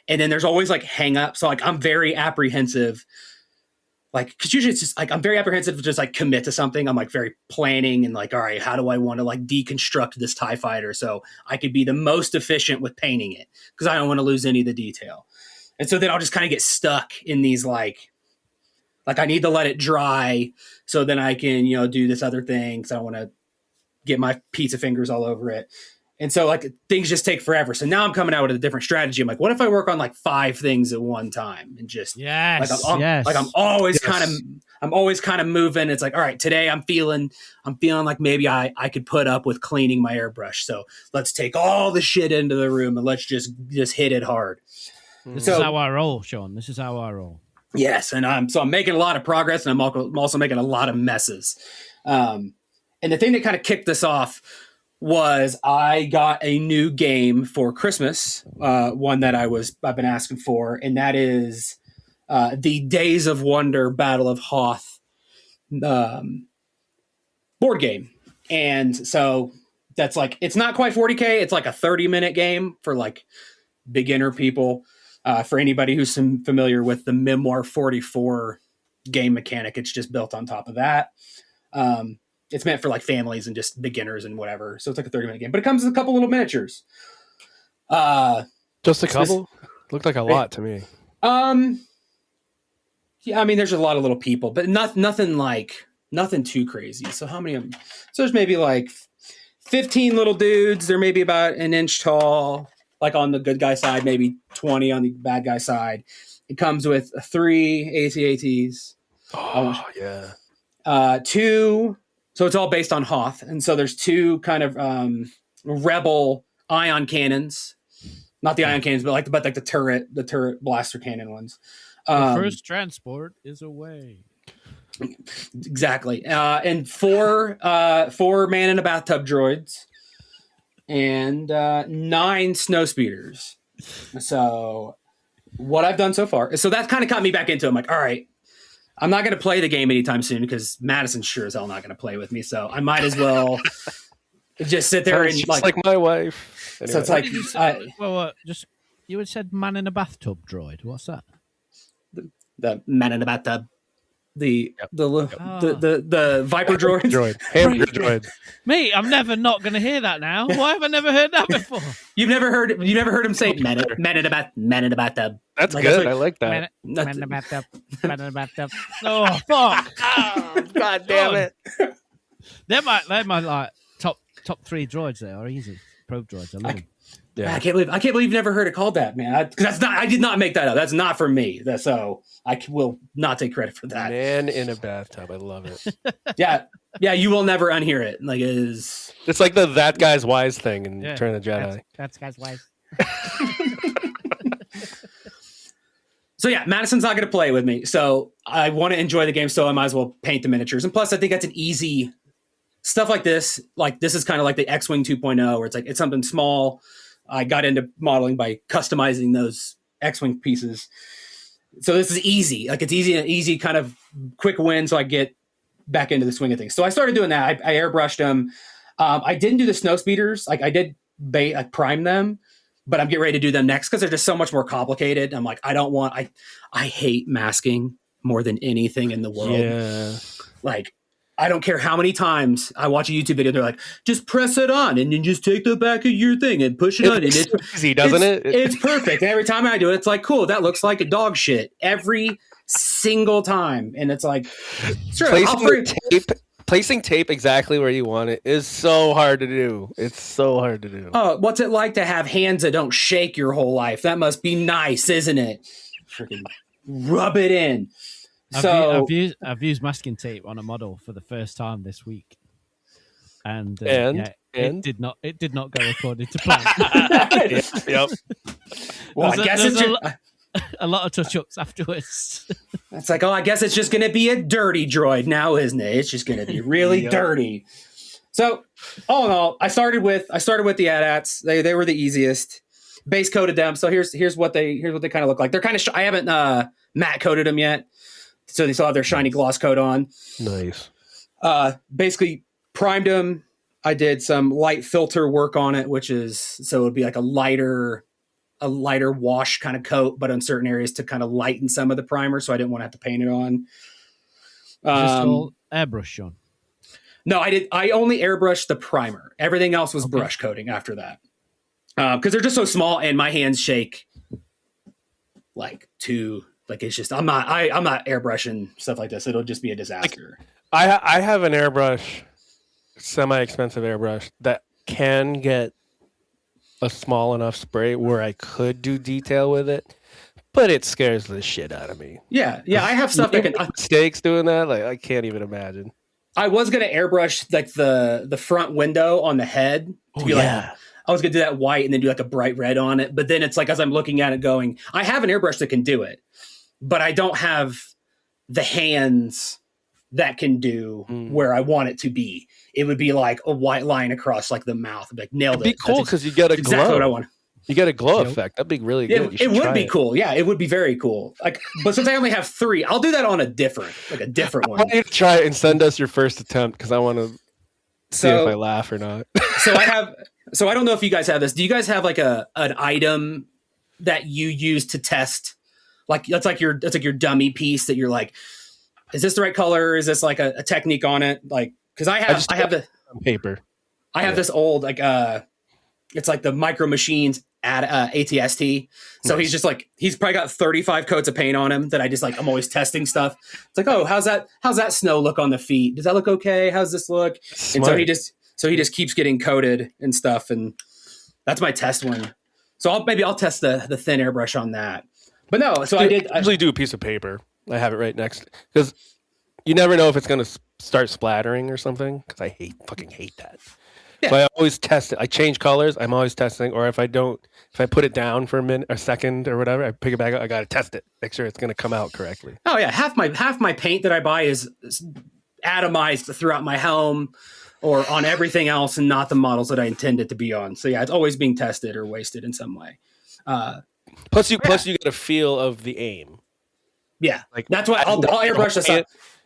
And then there's always like hang up. So like, I'm very apprehensive. Like, cause usually it's just like, I'm very apprehensive to just like commit to something. I'm like very planning and like, all right, how do I want to like deconstruct this TIE fighter so I could be the most efficient with painting it? Cause I don't want to lose any of the detail. And so then I'll just kind of get stuck in these like I need to let it dry so then I can, do this other thing because I don't want to get my pizza fingers all over it. And so like things just take forever. So now I'm coming out with a different strategy. I'm like, what if I work on like 5 things at one time and just I'm always kind of moving. It's like, all right, today I'm feeling like maybe I could put up with cleaning my airbrush. So let's take all the shit into the room and let's just hit it hard. This is how I roll, Shawn. This is how I roll. Yes, and I'm making a lot of progress, and I'm also making a lot of messes. And the thing that kind of kicked this off was I got a new game for Christmas, one that I've been asking for, and that is the Days of Wonder Battle of Hoth board game. And so that's like, it's not quite 40K. It's like a 30-minute game for like beginner people. For anybody who's familiar with the Memoir 44 game mechanic, it's just built on top of that. It's meant for like families and just beginners and whatever. So it's like a 30-minute game, but it comes with a couple little miniatures. Just a couple? Looked like a lot to me. Yeah, I mean, there's a lot of little people, but nothing too crazy. So how many of them? So there's maybe like 15 little dudes. They're maybe about an inch tall. Like on the good guy side, maybe 20 on the bad guy side. It comes with 3 AT-ATs. Oh, yeah. 2. So it's all based on Hoth. And so there's 2 kind of rebel ion cannons. Not the ion cannons, but like the turret blaster cannon ones. The first transport is away. Exactly. And 4 man in a bathtub droids. And 9 snow speeders. So what I've done so far. So that kind of got me back into it. I'm like, all right, I'm not going to play the game anytime soon because Madison's sure as hell not going to play with me. So I might as well just sit there and like my wife. Anyway. So it's like, you had said man in a bathtub droid. What's that? The man in a bathtub. The Viper droid. Hammer droid. Me, I'm never not going to hear that now. Why have I never heard that before? You've never heard him say man in a bathtub. That's like, good. I like that. Man in a bathtub. Man in a bathtub. Oh fuck! Oh, God damn it! They're my like top 3 droids. They are easy probe droids. I love them. Yeah, I can't believe you've never heard it called that, man. I did not make that up. That's not from me. So I will not take credit for that. Man in a bathtub. I love it. Yeah, you will never unhear it. Like it's like that guy's wise thing in Return of the Jedi. That's guy's wise. So yeah, Madison's not going to play with me. So I want to enjoy the game, so I might as well paint the miniatures. And plus, I think that's an easy stuff like this. Like this is kind of like the X-Wing 2.0, where it's something small. I got into modeling by customizing those X-Wing pieces. So this is easy. Like it's easy kind of quick win. So I get back into the swing of things. So I started doing that. I airbrushed them. I didn't do the snow speeders. Like I did prime them, but I'm getting ready to do them next because they're just so much more complicated. I'm like, I hate masking more than anything in the world. Yeah. Like, I don't care how many times I watch a YouTube video. They're like, just press it on and then just take the back of your thing and push it on. And it's easy, doesn't it? It's perfect. And every time I do it, it's like, cool. That looks like a dog shit every single time. And it's like, sure, placing tape exactly where you want it is so hard to do. It's so hard to do. Oh, what's it like to have hands that don't shake your whole life? That must be nice, isn't it? Freaking rub it in. I've used masking tape on a model for the first time this week, and it did not go according to plan. Yep. Well, I guess it's a lot of touch-ups afterwards. It's like, I guess it's just going to be a dirty droid now, isn't it? It's just going to be really dirty. So, all in all, I started with the AT-ATs. They were the easiest. Base coated them. So here's what they kind of look like. They're kind of I haven't matte coated them yet. So they still have their shiny gloss coat on. Nice. Basically primed them. I did some light filter work on it, so it would be like a lighter wash kind of coat, but on certain areas to kind of lighten some of the primer. So I didn't want to have to paint it on. Just all airbrush, Shawn? No, I only airbrushed the primer. Everything else was brush coating after that. Because they're just so small and my hands shake like too like it's just I'm not airbrushing stuff like this. It'll just be a disaster. I have an airbrush, semi-expensive airbrush that can get a small enough spray where I could do detail with it, but it scares the shit out of me. Yeah, I have stuff that can. Mistakes doing that, like I can't even imagine. I was gonna airbrush like the front window on the head to be like. I was gonna do that white and then do like a bright red on it, but then it's like as I'm looking at it, going, I have an airbrush that can do it, but I don't have the hands that can do where I want it to be. It would be like a white line across like the mouth. I'd be like, nailed it. It'd be cool because you get a glow. Exactly what I want. You get a glow effect. That'd be really good. It would be cool. Yeah, it would be very cool. Like, but since I only have 3, I'll do that on a different one. I want you to try it and send us your first attempt because I want to see if I laugh or not. So I don't know if you guys have this. Do you guys have like an item that you use to test? Like that's like your dummy piece that you're like, is this the right color? Is this like a technique on it? Like, because I have the paper. I have this old like it's like the Micro Machines at ATST. So he's just like he's probably got 35 coats of paint on him that I just like I'm always testing stuff. It's like, oh, how's that snow look on the feet? Does that look okay? How's this look? Smart. And so he just keeps getting coated and stuff, and that's my test one. So I'll test the thin airbrush on that. But no, so I usually do a piece of paper. I have it right next because you never know if it's going to start splattering or something. Because I fucking hate that. Yeah. So I always test it. I change colors. I'm always testing. Or if I put it down for a second or whatever, I pick it back up. I got to test it. Make sure it's going to come out correctly. Oh yeah, half my paint that I buy is atomized throughout my home or on everything else, and not the models that I intend it to be on. So yeah, it's always being tested or wasted in some way. Plus you get a feel of the aim. Yeah, like that's why I'll airbrush this up.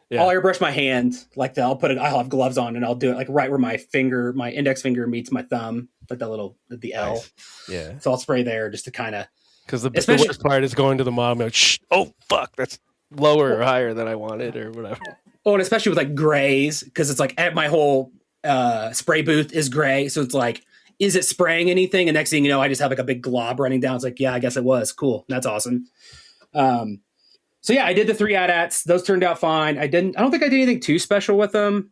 Yeah. I'll airbrush my hand I'll have gloves on and I'll do it like right where my index finger meets my thumb, like the L. Nice. Yeah. So I'll spray there just to kind of. Because the worst part is going to the mom and shh, oh fuck, that's lower or higher than I wanted or whatever. Oh, and especially with like grays, because it's like my whole spray booth is gray, so it's like, is it spraying anything? And next thing you know, I just have like a big glob running down. It's like, yeah, I guess it was. Cool. That's awesome. So yeah, I did the 3 AT-ATs. Those turned out fine. I don't think I did anything too special with them.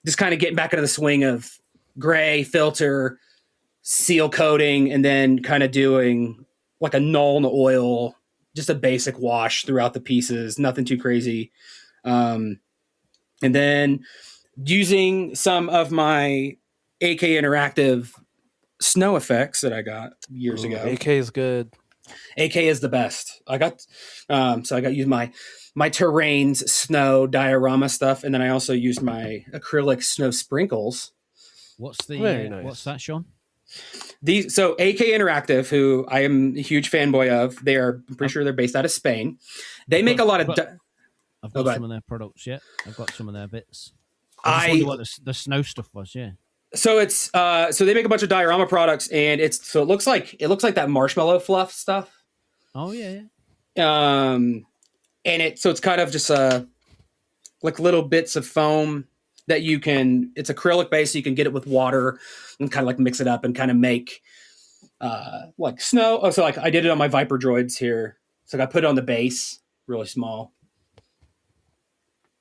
Just kind of getting back into the swing of gray, filter, seal coating, and then kind of doing like a Nuln oil, just a basic wash throughout the pieces. Nothing too crazy. And then using some of my AK Interactive snow effects that I got years ago. AK is good. AK is the best. I got used my terrains snow diorama stuff, and then I also used my acrylic snow sprinkles. What's that, Shawn? So AK Interactive, who I am a huge fanboy of, I'm pretty sure they're based out of Spain. They make a lot of. I've got some of their products. Yeah, I've got some of their bits. I wonder what the snow stuff was. Yeah. So it's so they make a bunch of diorama products, and it looks like that marshmallow fluff stuff. Oh yeah. And it's kind of just like little bits of foam that it's acrylic based, so you can get it with water and kind of like mix it up and kind of make like snow. Oh, so like I did it on my Viper droids here. So I put it on the base, really small.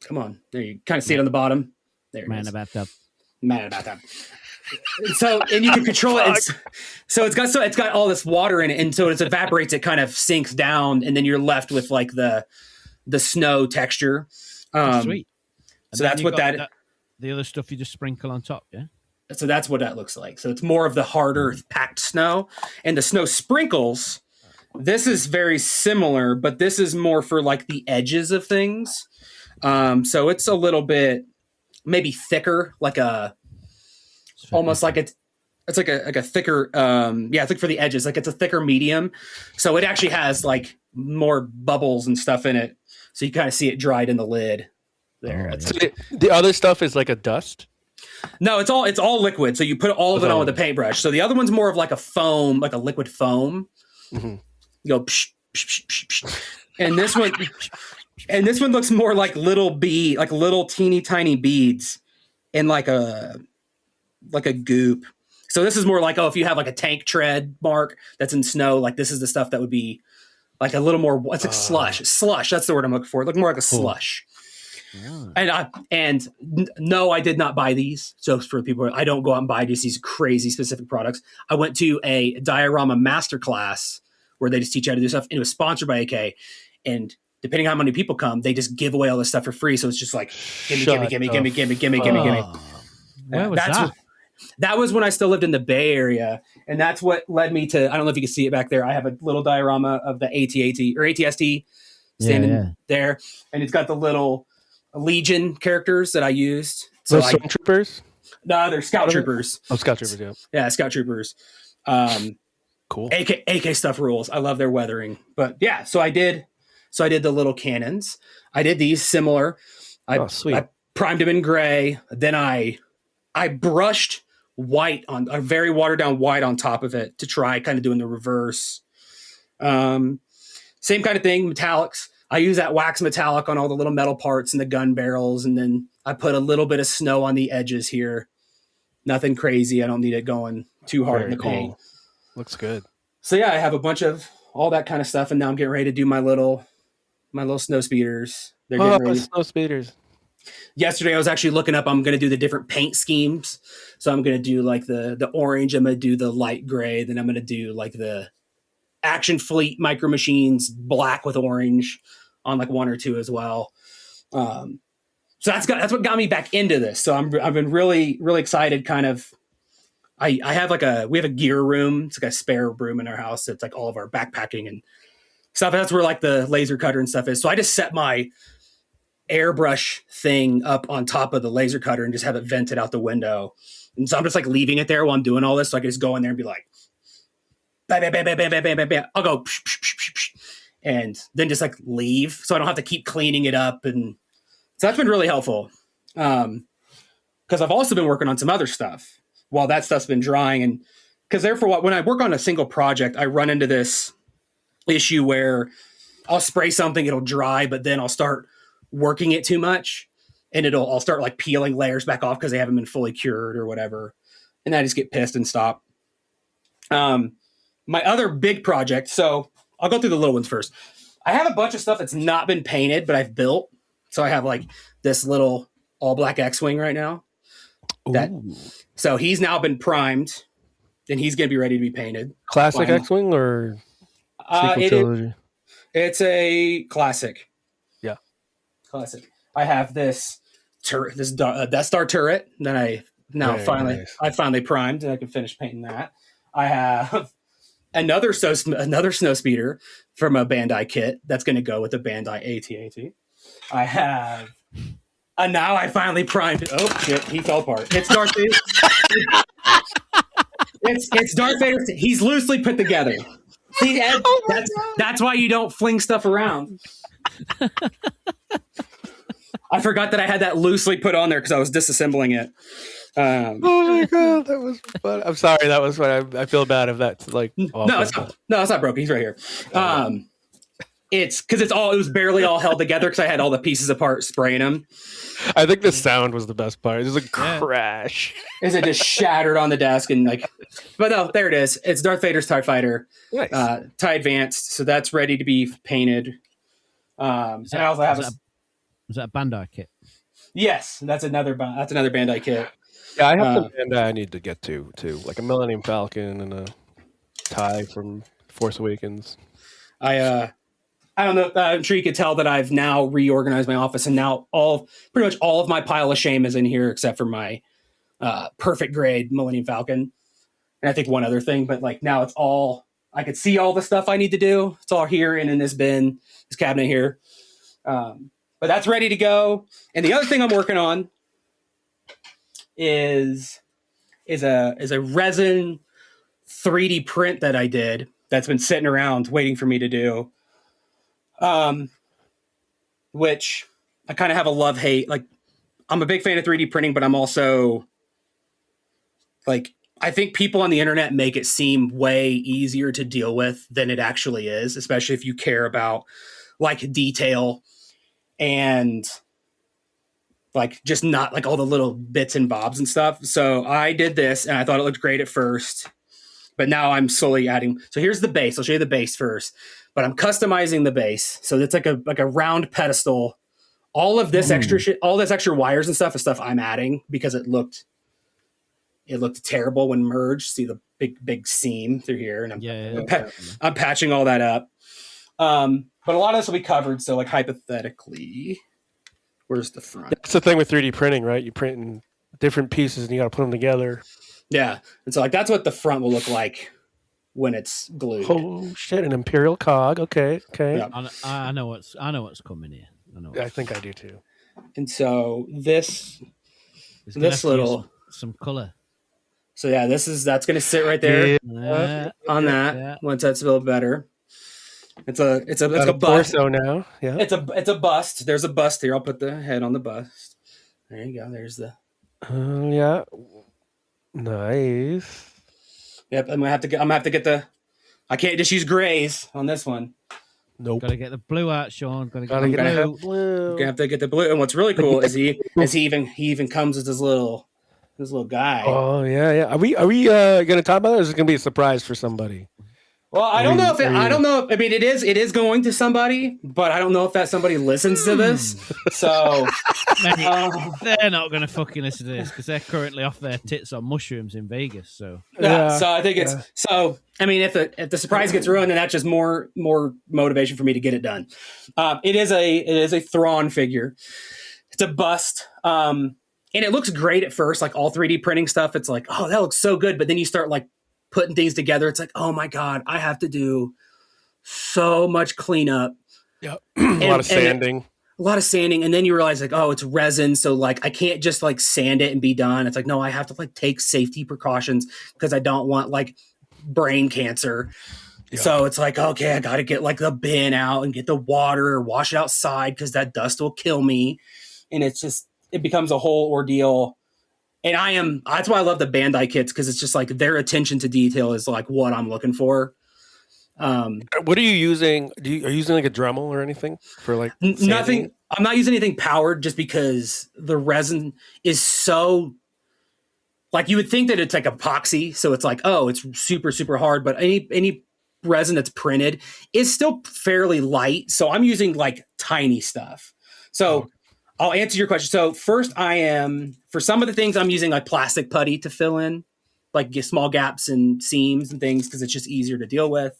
Come on, there you kind of see it on the bottom. There, man about that. So and you can control it. So it's got all this water in it, and so as it evaporates, it kind of sinks down, and then you're left with like the snow texture. Sweet. So that's what the other stuff you just sprinkle on top, yeah. So that's what that looks like. So it's more of the harder packed snow, and the snow sprinkles. This is very similar, but this is more for like the edges of things. So it's a little bit maybe thicker, like almost like it's like a thicker, it's like for the edges, like it's a thicker medium. So it actually has like more bubbles and stuff in it. So you kind of see it dried in the lid there. Oh, so the other stuff is like a dust? No, it's all liquid. So you put all of it on with a paintbrush. So the other one's more of like a foam, like a liquid foam. Mm-hmm. You go, psh, psh, psh, psh, psh. And this one looks more like little teeny tiny beads in like a goop. So this is more like, if you have like a tank tread mark that's in snow, like this is the stuff that would be like a little more, it's like slush. That's the word I'm looking for. It looked more like a slush. And no, I did not buy these. So for people, I don't go out and buy just these crazy specific products. I went to a diorama masterclass where they just teach you how to do stuff. And it was sponsored by AK. And depending on how many people come, they just give away all this stuff for free. So it's just like, gimme. Where was that? That was when I still lived in the Bay Area. And that's what led me to, I don't know if you can see it back there. I have a little diorama of the AT-AT or ATST standing there. And it's got the little Legion characters that I used. So those stormtroopers? No, they're scout troopers. Oh, scout troopers, yeah. Yeah, scout troopers. Cool. AK stuff rules. I love their weathering. But yeah, so I did the little cannons. I did these similar. Sweet. I primed them in gray. Then I brushed white on a very watered down white on top of it to try kind of doing the reverse. Same kind of thing, metallics. I use that wax metallic on all the little metal parts and the gun barrels. And then I put a little bit of snow on the edges here. Nothing crazy. I don't need it going too hard in the paint. Looks good. So yeah, I have a bunch of all that kind of stuff. And now I'm getting ready to do my little snow speeders. They're getting ready. Snow speeders. Yesterday I was actually looking up, I'm going to do the different paint schemes. So I'm going to do like the orange. I'm going to do the light gray. Then I'm going to do like the Action Fleet Micro Machines black with orange on like one or two as well. So that's what got me back into this. So I've been really, really excited. Kind of, we have a gear room. It's like a spare room in our house. It's like all of our backpacking and stuff. That's where like the laser cutter and stuff is. So I just set my airbrush thing up on top of the laser cutter and just have it vented out the window. And so I'm just like leaving it there while I'm doing all this. So I can just go in there and be like, bam, bam, bam, bam, bam, bam, bam, bam, bam. I'll go psh, psh, psh, psh, psh, and then just like leave. So I don't have to keep cleaning it up. And so that's been really helpful. Because I've also been working on some other stuff while that stuff's been drying. And because therefore, when I work on a single project, I run into this issue where I'll spray something, it'll dry, but then I'll start working it too much and I'll start like peeling layers back off because they haven't been fully cured or whatever. And I just get pissed and stop. My other big project, so I'll go through the little ones first. I have a bunch of stuff that's not been painted, but I've built. So I have like this little all black X-Wing right now. So he's now been primed and he's going to be ready to be painted. Classic X-Wing or sequel trilogy? It's a classic. Yeah. Classic. I have this turret, this Death Star turret that I finally primed and I can finish painting that. I have another snow speeder from a Bandai kit that's going to go with the Bandai AT-AT. I have, and now I finally primed. Oh shit, he fell apart. It's Darth Vader. it's Darth Vader. He's loosely put together. See, Ed, that's why you don't fling stuff around. I forgot that I had that loosely put on there because I was disassembling it. Oh my god, that was fun. I'm sorry, that was what I feel bad if that's like awful. No, it's not broken. He's right here. It's because it was barely all held together because I had all the pieces apart spraying them. I think the sound was the best part. It was a crash. Is it just shattered on the desk and like? But no, there it is. It's Darth Vader's TIE Fighter, nice. TIE Advanced. So that's ready to be painted. And I also have is that a Bandai kit? Yes, that's another Bandai kit. Yeah, I have some Bandai I need to get to too, like a Millennium Falcon and a TIE from Force Awakens. I don't know. I'm sure you could tell that I've now reorganized my office, and now pretty much all of my pile of shame is in here, except for my perfect grade Millennium Falcon, and I think one other thing. But like now, it's all I could see all the stuff I need to do. It's all here and in this bin, this cabinet here. But that's ready to go. And the other thing I'm working on is a resin 3D print that I did that's been sitting around waiting for me to do. Which I kind of have a love-hate. Like, I'm a big fan of 3D printing, but I'm also like, I think people on the internet make it seem way easier to deal with than it actually is, especially if you care about like detail and like just not like all the little bits and bobs and stuff. So I did this and I thought it looked great at first, but now I'm slowly adding. So here's the base. I'll show you the base first, but I'm customizing the base. So it's like a round pedestal. All of this extra shit, all this extra wires and stuff is stuff I'm adding because it looked terrible when merged. See the big seam through here, and I'm patching all that up. But a lot of this will be covered. So like hypothetically, where's the front? That's the thing with 3D printing, right? You print in different pieces and you got to put them together. Yeah, and so like that's what the front will look like when it's glued. Oh shit! An imperial cog. Okay. Yeah. I know what's coming here. I think I do too. And so this little some color. So yeah, that's going to sit right there on that. Yeah. Once that's a little better. It's a bust. Torso now. Yeah. It's a bust. There's a bust here. I'll put the head on the bust. There you go. There's the. Yeah. Nice. Yep. I'm gonna have to get the. I can't just use grays on this one. Nope. Got to get the blue out, Shawn. Gotta get the blue. Gonna have to get the blue. And what's really cool is he even comes with this little guy. Oh yeah. Are we gonna talk about it, or is it gonna be a surprise for somebody? Well, I don't know. I mean, it is going to somebody, but I don't know if that somebody listens to this. So they're not going to fucking listen to this because they're currently off their tits on mushrooms in Vegas. So yeah. So I think it's so. I mean, if the surprise gets ruined, then that's just more motivation for me to get it done. It is a Thrawn figure. It's a bust. And it looks great at first, like all 3D printing stuff. It's like, oh, that looks so good. But then you start like putting things together. It's like, oh my God, I have to do so much cleanup. Yep. A lot of sanding. And then you realize like, oh, it's resin. So like, I can't just like sand it and be done. It's like, no, I have to like take safety precautions because I don't want like brain cancer. Yep. So it's like, okay, I got to get like the bin out and get the water or wash it outside because that dust will kill me. And it becomes a whole ordeal. And that's why I love the Bandai kits, because it's just like their attention to detail is like what I'm looking for. What are you using? Are you using like a Dremel or anything for like sanding? Nothing? I'm not using anything powered just because the resin is so like, you would think that it's like epoxy. So it's like, oh, it's super, super hard. But any resin that's printed is still fairly light. So I'm using like tiny stuff. So I'll answer your question. So first for some of the things I'm using like plastic putty to fill in, like small gaps and seams and things, because it's just easier to deal with.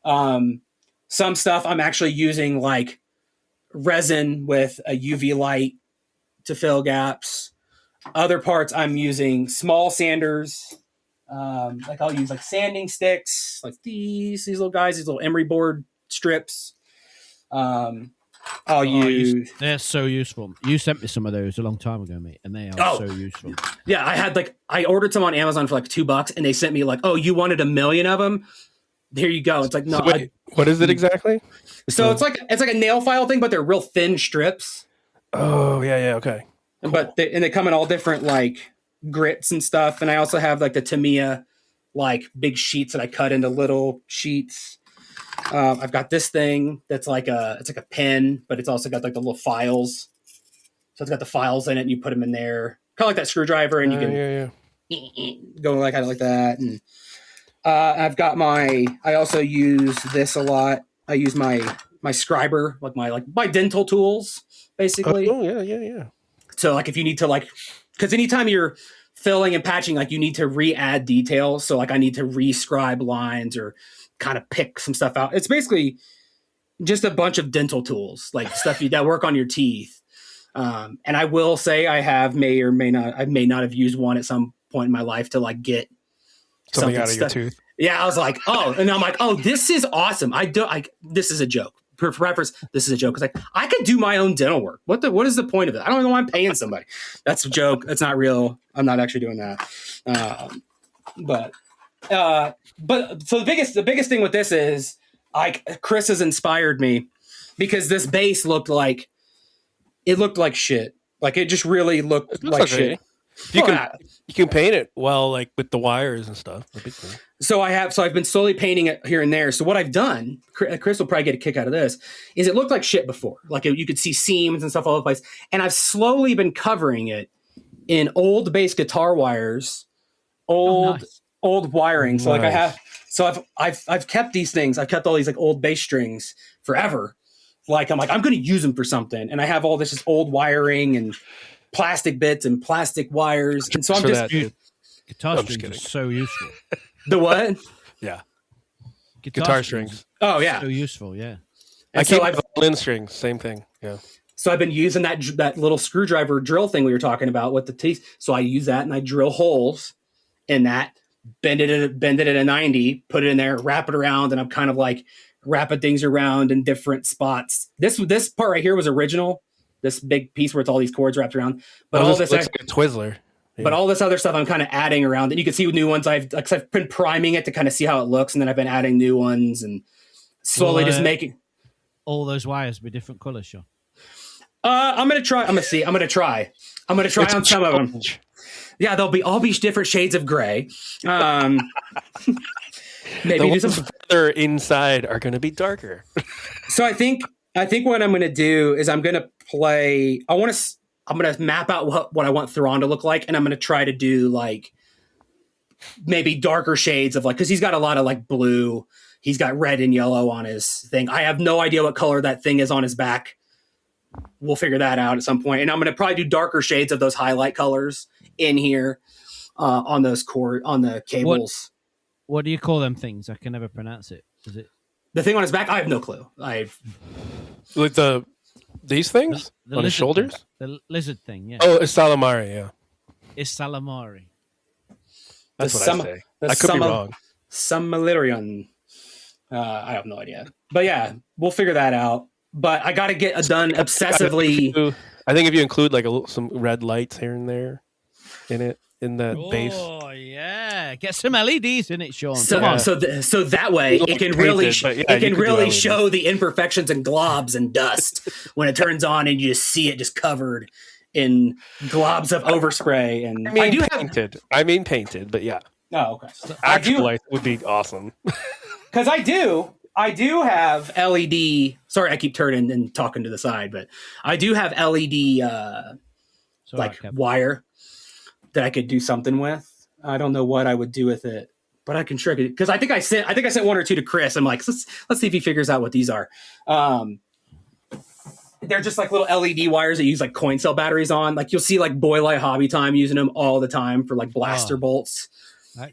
Some stuff I'm actually using like resin with a UV light to fill gaps. Other parts I'm using small sanders. Like I'll use like sanding sticks, like these little guys, these little emery board strips. They're so useful. You sent me some of those a long time ago, mate, and they are so useful. Yeah, I ordered some on Amazon for like $2, and they sent me like, oh, you wanted 1 million of them? Here you go. It's like, no. So wait, what is it exactly? So it's like a nail file thing, but they're real thin strips. Oh yeah, okay. Cool. But they come in all different like grits and stuff, and I also have like the Tamiya like big sheets that I cut into little sheets. I've got this thing that's like it's like a pen, but it's also got like the little files. So it's got the files in it, and you put them in there, kind of like that screwdriver, and you can go like kind of like that. And I've got I also use this a lot. I use my scriber, like my dental tools, basically. Oh yeah. So like if you need to like, because anytime you're filling and patching, like you need to re-add details. So like I need to re-scribe lines or kind of pick some stuff out. It's basically just a bunch of dental tools, like stuff that work on your teeth. And I will say I may not have used one at some point in my life to like get something out of your tooth. Yeah, I was like, oh, and I'm like, oh, this is awesome. This is a joke. For reference, this is a joke. It's like I could do my own dental work. What is the point of it? I don't know why I'm paying somebody. That's a joke. That's not real. I'm not actually doing that. But so the biggest thing with this is Chris has inspired me, because this base looked like shit. Like it just really looked like shit. You Well, can yeah. you can paint it well, like with the wires and stuff. That'd be cool. So I've been slowly painting it here and there. So what I've done, Chris will probably get a kick out of this, is it looked like shit before. Like you could see seams and stuff all over the place. And I've slowly been covering it in old bass guitar wires, old wiring. So like I have, so I've kept these things. I've kept all these like old bass strings forever. Like I'm going to use them for something. And I have all this just old wiring and plastic bits and plastic wires. And so I'm just guitar strings are so useful. The what? Yeah. Guitar strings. Oh yeah. So useful, yeah. I keep violin strings, same thing. Yeah. So I've been using that little screwdriver drill thing we were talking about with the teeth. So I use that and I drill holes in that, bend it at a 90, put it in there, wrap it around, and I'm kind of like wrapping things around in different spots. This part right here was original. This big piece where it's all these cords wrapped around. But all this looks like a Twizzler. Yeah. But all this other stuff I'm kind of adding around, and you can see new ones. I've been priming it to kind of see how it looks, and then I've been adding new ones and slowly just making all those wires be different colors, Shawn. I'm gonna try. I'm gonna try on some of them. Yeah, they'll all be different shades of gray. Maybe the ones further inside are going to be darker. So I think what I'm going to do is I'm going to play. I'm going to map out what I want Theron to look like, and I'm going to try to do like maybe darker shades of like, because he's got a lot of like blue. He's got red and yellow on his thing. I have no idea what color that thing is on his back. We'll figure that out at some point. And I'm going to probably do darker shades of those highlight colors in here on those on the cables. What do you call them things? I can never pronounce it. Is it the thing on his back? I have no clue. Like these things on his shoulders? The lizard thing, yeah. Oh, it's Salamari, yeah. It's Salamari. That's what I say. I could be wrong. Samilarion. I have no idea. But yeah, we'll figure that out. But I got to get done obsessively. I think if you include like some red lights here and there in that base. Oh yeah, get some LEDs in it, Shawn. So that way it can really show the imperfections and globs and dust when it turns on, and you just see it just covered in globs of overspray. And I mean painted, but yeah. Oh, okay. Actual light would be awesome. Because I do have LED. Sorry, I keep turning and talking to the side, but I do have LED wire that I could do something with. I don't know what I would do with it, but I can trick it because I think I sent one or two to Chris. I'm like, let's see if he figures out what these are. They're just like little LED wires that use like coin cell batteries on. Like you'll see like Boy Hobby Time using them all the time for like blaster bolts,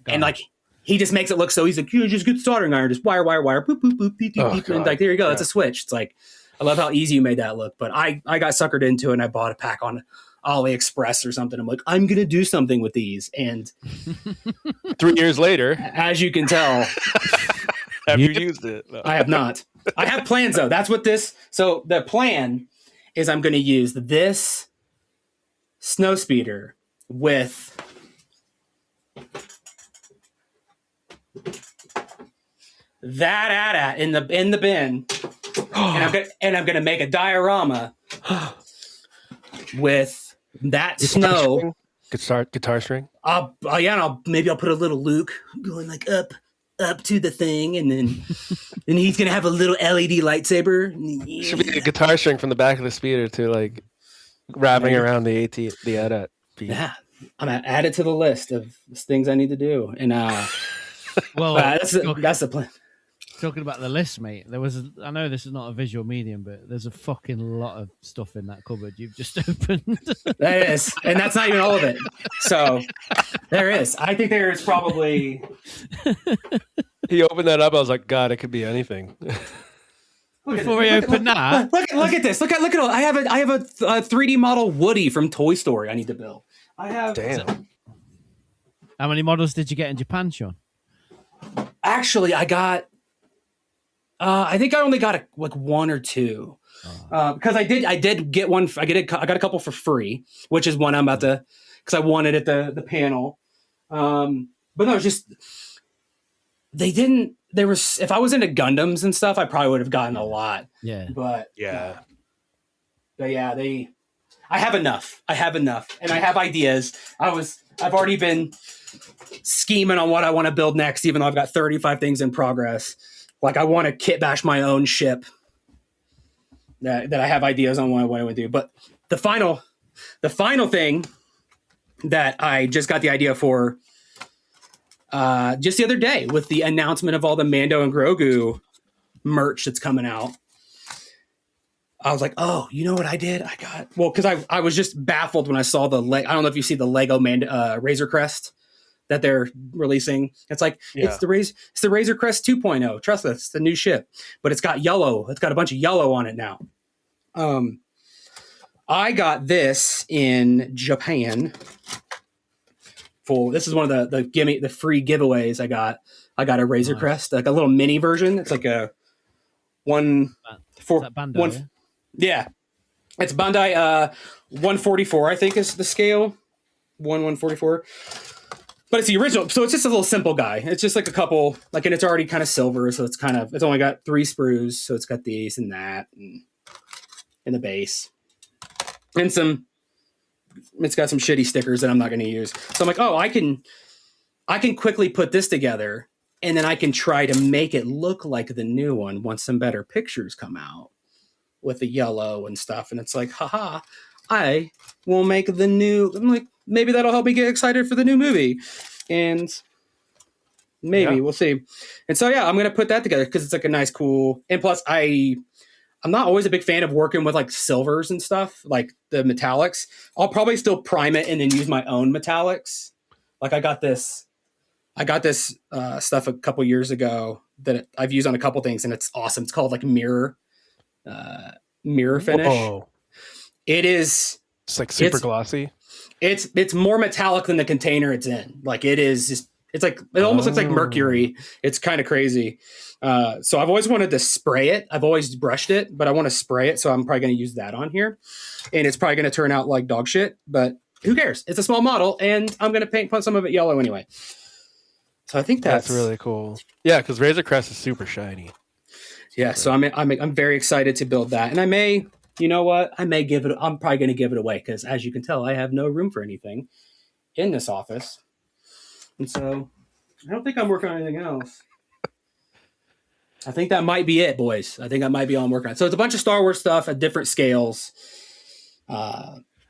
and like. He just makes it look so easy. Like, you just get soldering iron, just wire, boop, boop, boop, beep, beep, and like there you go. It's a switch. It's like I love how easy you made that look. But I got suckered into it, and I bought a pack on AliExpress or something. I'm like, I'm gonna do something with these. And 3 years later, as you can tell, have you used it? No. I have not. I have plans though. That's what this. So the plan is I'm gonna use this snow speeder with. That in the bin, and I'm gonna make a diorama with that snow guitar string. Maybe I'll put a little Luke going like up to the thing, and then he's gonna have a little LED lightsaber. Should be a guitar string from the back of the speeder to like wrapping around the AT. Yeah, I'm gonna add it to the list of things I need to do, and well, that's the plan. Talking about the list, mate, I know this is not a visual medium, but there's a fucking lot of stuff in that cupboard you've just opened. That is, and that's not even all of it. So there is. I think there is probably. He opened that up. I was like, God, it could be anything. Before we open that, look at this. Look at all. I have a 3D model Woody from Toy Story. I need to build. I have. Damn. How many models did you get in Japan, Shawn? Actually, I got. I think I only got like one or two, because I did get one. I got a couple for free, which is one I'm about to, because I wanted at the panel. But no, it's just they didn't. There was, if I was into Gundams and stuff, I probably would have gotten a lot. Yeah, but yeah, they. I have enough. And I have ideas. I've already been scheming on what I want to build next, even though I've got 35 things in progress. Like I want to kit bash my own ship that I have ideas on what I want to do. But the final thing that I just got the idea for just the other day with the announcement of all the Mando and Grogu merch that's coming out. I was like, oh, you know what I did? Because I was just baffled when I saw I don't know if you see the Lego Razor Crest that they're releasing. It's like, it's the Razor Crest 2.0. Trust us, it's the new ship. But it's got yellow. It's got a bunch of yellow on it now. I got this in Japan. This is one of the free giveaways I got. I got a Razor Crest, like a little mini version. It's like a Bandai, yeah. It's Bandai 144, I think is the scale. 144. But it's the original, so it's just a little simple guy. It's just like a couple, and it's already kind of silver, so it's only got 3 sprues, so it's got these and that, and the base. And it's got some shitty stickers that I'm not going to use. So I'm like, oh, I can quickly put this together, and then I can try to make it look like the new one once some better pictures come out with the yellow and stuff. And it's like, haha, I will make the new. I'm like, maybe that'll help me get excited for the new movie, and maybe we'll see. And so I'm going to put that together because it's like a nice, cool. And plus, I'm not always a big fan of working with like silvers and stuff, like the metallics. I'll probably still prime it and then use my own metallics. Like I got this stuff a couple years ago that I've used on a couple things, and it's awesome. It's called like mirror finish. Whoa. It is. It's like super glossy. It's more metallic than the container it's in. Like it is just. It's like it almost looks like mercury. It's kind of crazy. So I've always wanted to spray it. I've always brushed it, but I want to spray it. So I'm probably going to use that on here, and it's probably going to turn out like dog shit. But who cares? It's a small model, and I'm going to put some of it yellow anyway. So I think that's really cool. Yeah, because Razor Crest is super shiny. Yeah, so I'm very excited to build that, and I may, you know what? I'm probably going to give it away because, as you can tell, I have no room for anything in this office. And so I don't think I'm working on anything else. I think that might be it, boys. I think that might be all I'm working on. So it's a bunch of Star Wars stuff at different scales.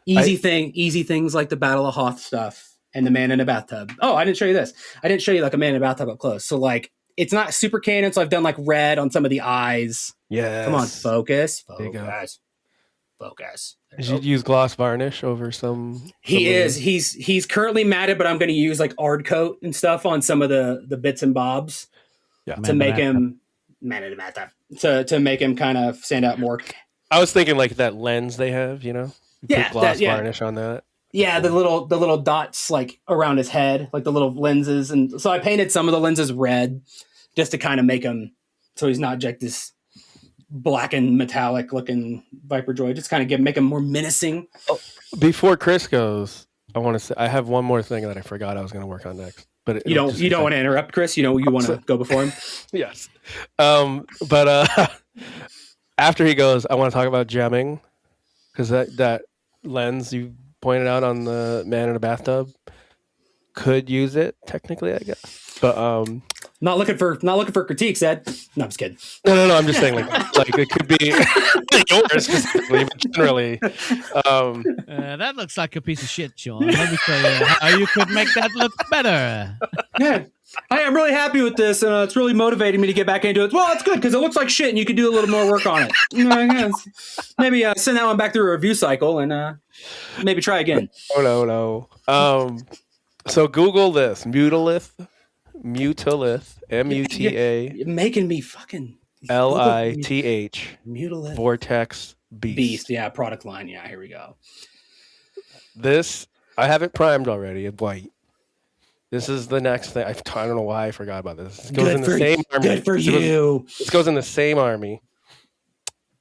Easy things like the Battle of Hoth stuff and the man in a bathtub. Oh, I didn't show you this. I didn't show you like a man in a bathtub up close. So like it's not super canon. So I've done like red on some of the eyes. Yeah. Come on, focus. Did you use gloss varnish over some? He's currently matted, but I'm going to use like Ard coat and stuff on some of the bits and bobs to make him to make him kind of stand out more. I was thinking like that lens they have, put gloss varnish on that. Yeah, the little dots like around his head, like the little lenses, and so I painted some of the lenses red just to kind of make him so he's not just this black and metallic looking Viper droid, just kind of make him more menacing. Oh, before Chris goes, I want to say I have one more thing that I forgot I was going to work on next. But you don't want to interrupt, Chris. You want to go before him. Yes, but after he goes, I want to talk about gemming because that lens you pointed out on the man in a bathtub could use it technically, I guess. But not looking for critiques, Ed. No, I'm just kidding. No. I'm just saying, like it could be yours specifically, but generally. That looks like a piece of shit, Shawn. Let me tell you how you could make that look better. Yeah, I'm really happy with this, and it's really motivating me to get back into it. Well, it's good because it looks like shit, and you can do a little more work on it. Maybe send that one back through a review cycle, and maybe try again. Oh no. So Google this Mutalith, MUTA. You're making me fucking LITH Mutalith Vortex Beast. Yeah, product line. Yeah, here we go. This I have it primed already in white. This is the next thing. I don't know why I forgot about this. It goes in the same army. Good for you. This goes in the same army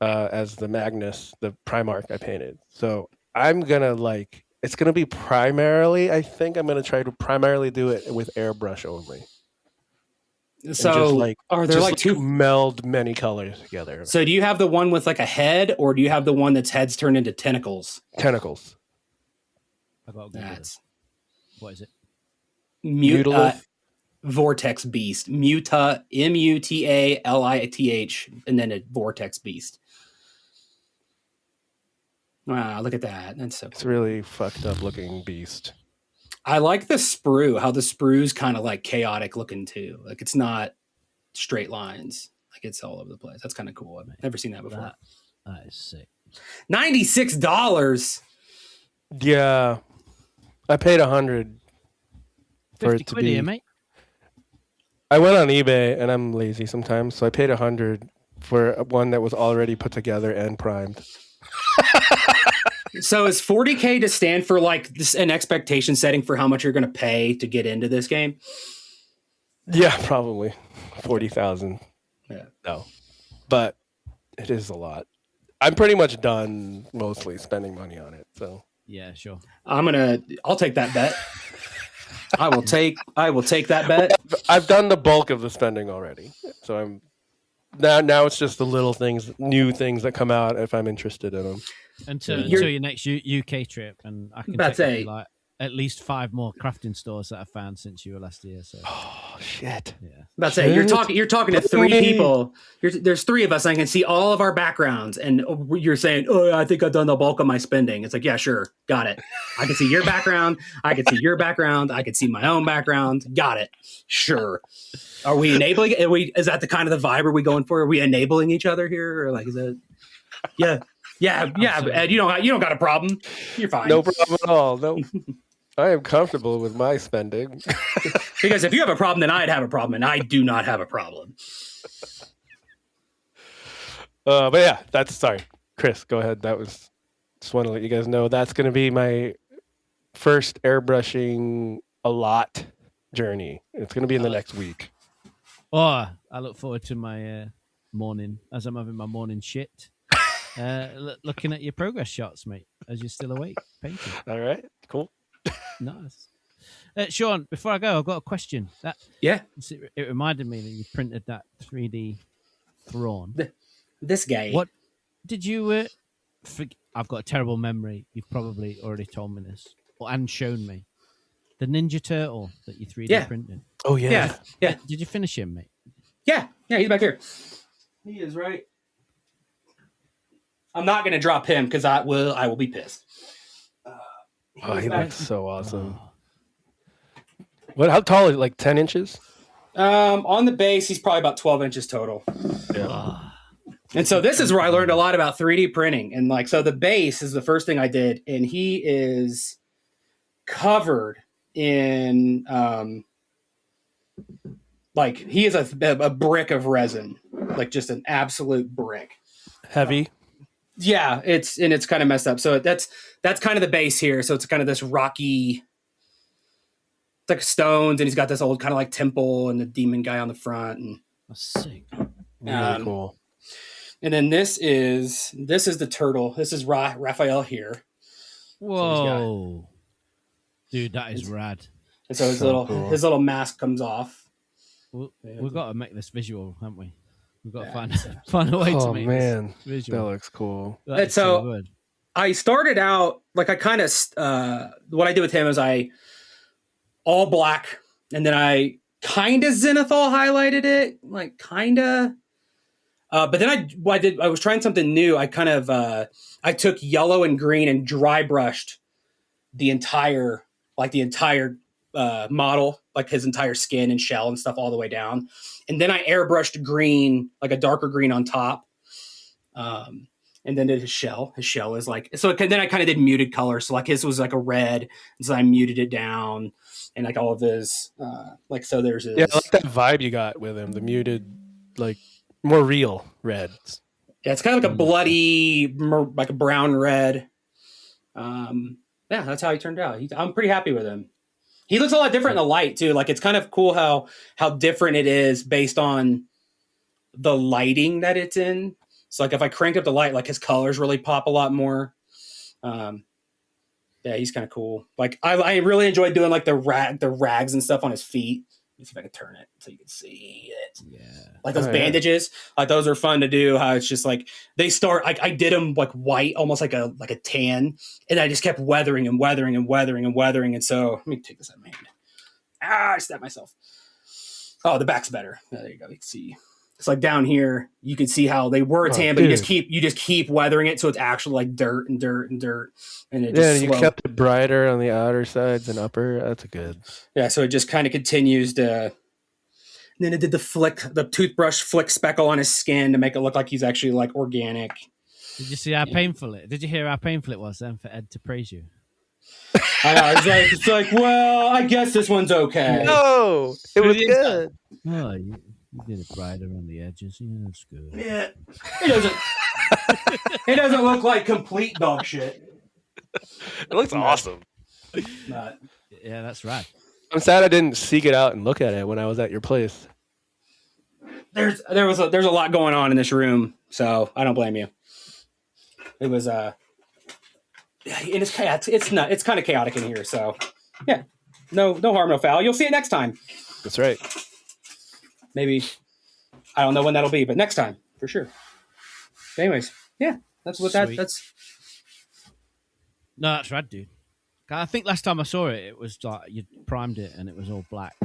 as the Magnus, the Primarch I painted. So I'm gonna it's gonna be primarily. I think I'm gonna try to primarily do it with airbrush only. So are there just like two? meld many colors together? So do you have the one with like a head, or do you have the one that's heads turned into tentacles? Tentacles. I got a Google That's this. What is it? Mutalith. Vortex Beast. Mutalith, and then a Vortex Beast. Wow, look at that. That's so It's cool. really fucked up looking beast. I like the sprue, how the sprue's kind of like chaotic looking too. Like it's not straight lines. Like it's all over the place. That's kind of cool. I've never seen that before. That is sick. $96. Yeah, I paid $100 for 50 it to quid be. here, mate. I went on eBay, and I'm lazy sometimes, so I paid $100 for one that was already put together and primed. So is 40K to stand for like this, an expectation setting for how much you're going to pay to get into this game? Yeah, probably 40,000. Yeah. No, but it is a lot. I'm pretty much done mostly spending money on it. So Yeah, sure. I'll take that bet. I will take that bet. I've done the bulk of the spending already. So I'm now it's just the little things, new things that come out if I'm interested in them. Until You're- your next UK trip, and I can About to take you say- to, like at least 5 more crafting stores that I found since you were last year. So Oh shit! yeah, About to say you're talking to 3 people. There's 3 of us. And I can see all of our backgrounds, and you're saying, "Oh, I think I've done the bulk of my spending." It's like, yeah, sure, got it. I can see your background. I can see your background. I can see my own background. Got it. Sure. Are we enabling? Is that the kind of the vibe are we going for? Are we enabling each other here, or like is that? Yeah. Ed, you don't got a problem. You're fine. No problem at all. No, I am comfortable with my spending. Because if you have a problem, then I'd have a problem, and I do not have a problem. But yeah, sorry, Chris. Go ahead. Just want to let you guys know that's going to be my first airbrushing a lot journey. It's going to be in the next week. oh, I look forward to my morning as I'm having my morning shit. Looking at your progress shots, mate, as you're still awake painting. All right, cool. Nice. Shawn, before I go, I've got a question. Yeah, It reminded me that you printed that 3D Thrawn. this guy. What did you? I've got a terrible memory. You've probably already told me this and shown me the Ninja Turtle that you 3D printed. Oh yeah. Yeah. Did you finish him, mate? Yeah, he's back here. He is right. I'm not going to drop him because I will be pissed. Oh, he looks so awesome. How tall is he? Like 10 inches? On the base, he's probably about 12 inches total. Yeah. And so this is where I learned a lot about 3D printing. And like, so the base is the first thing I did, and he is covered in, like he is a brick of resin, like just an absolute brick. Heavy. Yeah, it's kind of messed up. So that's kind of the base here. So it's kind of this rocky, it's like stones, and he's got this old kind of like temple and the demon guy on the front, and That's sick. Really cool. and then this is the turtle. This is Raphael here. Whoa, dude, that is rad. And so his So cool. his little mask comes off. We've got to make this visual, haven't we? We've got to find a way to Oh make man, this visual. that looks cool. That And is so- good. I started out like I kind of what I did with him is I all black, and then I kind of zenithal highlighted it, like kind of. But then I was trying something new. I kind of I took yellow and green and dry brushed the entire model, like his entire skin and shell and stuff all the way down, and then I airbrushed green, like a darker green on top. And then did his shell. His shell is like, so then I kind of did muted color. So like his was like a red. And so I muted it down, and like all of his, like, so there's his. Yeah, I like that vibe you got with him. The muted, like more real reds. Yeah, it's kind of like a bloody, like a brown red. Yeah, that's how he turned out. I'm pretty happy with him. He looks a lot different in the light too. Like it's kind of cool how different it is based on the lighting that it's in. So like if I cranked up the light, like his colors really pop a lot more. Yeah, he's kind of cool. Like I really enjoyed doing like the rags and stuff on his feet. Let me see if I can turn it so you can see it. Yeah. Like those Oh, yeah. bandages, like those are fun to do. How it's just like they start. Like I did them like white, almost like a tan, and I just kept weathering and weathering and weathering and weathering. And so let me take this out of my hand. I stabbed myself. Oh, the back's better. There you go. You can see. It's like down here. You can see how they were tan, but you just keep weathering it, so it's actually like dirt and dirt and dirt, and it just you kept it brighter on the outer sides and upper. That's good. Yeah, so it just kind of continues to. And then it did the toothbrush flick speckle on his skin to make it look like he's actually like organic. Did you see how painful it? Did you hear how painful it was then for Ed to praise you? I know, it's like, well, I guess this one's okay. No, it was good. Oh, you did it brighter on the edges. Yeah, that's good. Yeah, it doesn't look like complete dog shit. It looks awesome. But Yeah, that's right. I'm sad I didn't seek it out and look at it when I was at your place. there's a lot going on in this room, so I don't blame you. It was and it's kind of chaotic in here, so yeah, no harm, no foul. You'll see it next time. That's right. Maybe I don't know when that'll be, but next time for sure. But anyways, yeah, that's what Sweet. that's. No, that's rad, dude. I think last time I saw it, it was like you primed it and it was all black.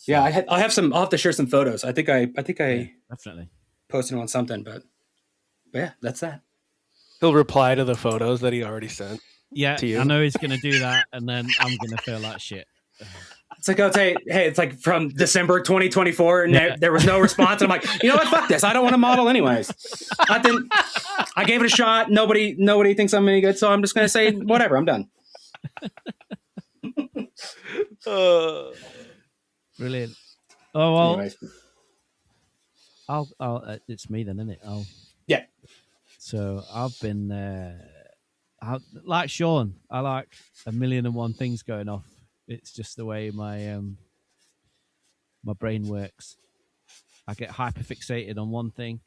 Yeah, I'll have to share some photos. I think I Definitely posted them on something, but yeah, that's that. He'll reply to the photos that he already sent. Yeah, to you. I know he's gonna do that, and then I'm gonna feel like shit. It's like I'll say, hey, it's like from December 2024, and there was no response. And I'm like, you know what? Fuck this. I don't want to model anyways. I gave it a shot. Nobody thinks I'm any good, so I'm just gonna say whatever. I'm done. Brilliant. Oh well, Anyways. I'll it's me then, isn't it? Yeah. So I've been like Shawn. I like 1,000,001 things going off. It's just the way my my brain works. I get hyperfixated on one thing,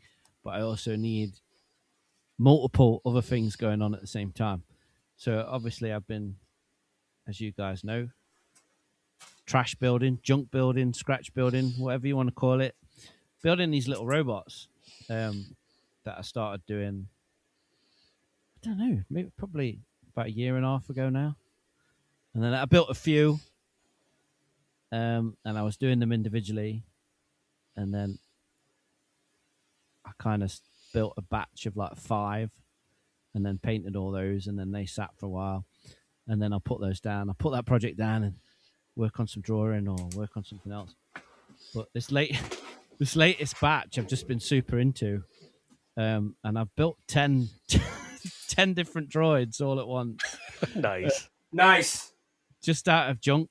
but I also need multiple other things going on at the same time. So obviously I've been, as you guys know, trash building, junk building, scratch building, whatever you want to call it, building these little robots that I started doing, I don't know, maybe probably about 1.5 years ago now. And then I built a few, and I was doing them individually, and then I kind of built a batch of like 5, and then painted all those, and then they sat for a while, and then I'll put those down. I put that project down and work on some drawing or work on something else. But this latest batch I've just been super into, and I've built 10 different droids all at once. Nice. Just out of junk.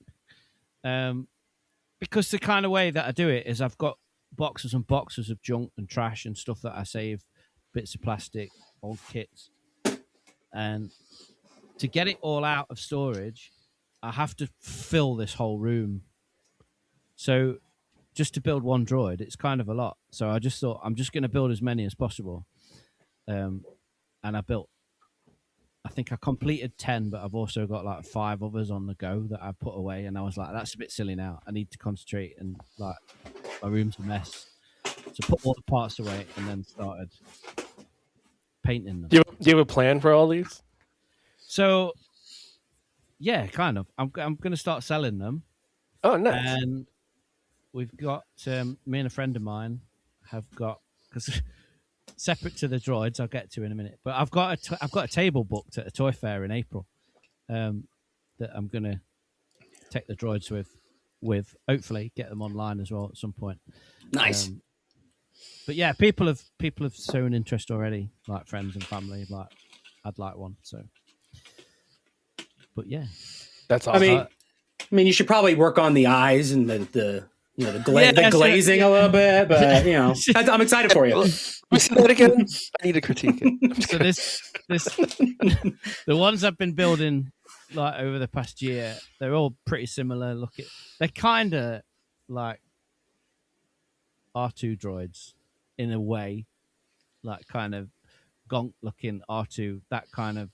Because the kind of way that I do it is I've got boxes and boxes of junk and trash and stuff that I save, bits of plastic, old kits. And to get it all out of storage, I have to fill this whole room. So just to build one droid, it's kind of a lot. So I just thought I'm just going to build as many as possible. And I think I completed 10, but I've also got like 5 others on the go that I've put away. And I was like, that's a bit silly now. I need to concentrate, and like my room's a mess. So put all the parts away and then started painting them. Do you have a plan for all these? So yeah, kind of. I'm going to start selling them. Oh, nice. And we've got me and a friend of mine have got, because separate to the droids, I'll get to in a minute. But I've got a table booked at a toy fair in April that I'm going to take the droids with. Hopefully, get them online as well at some point. Nice. But yeah, people have shown interest already, like friends and family. Like, I'd like one. So, but yeah, That's awesome. I mean, you should probably work on the eyes and the glazing a little bit, but you know, I'm excited for you. Say that again. I need to critique it. So this the ones I've been building like over the past year, they're all pretty similar. They're kind of like R2 droids in a way, like kind of gonk looking R2, that kind of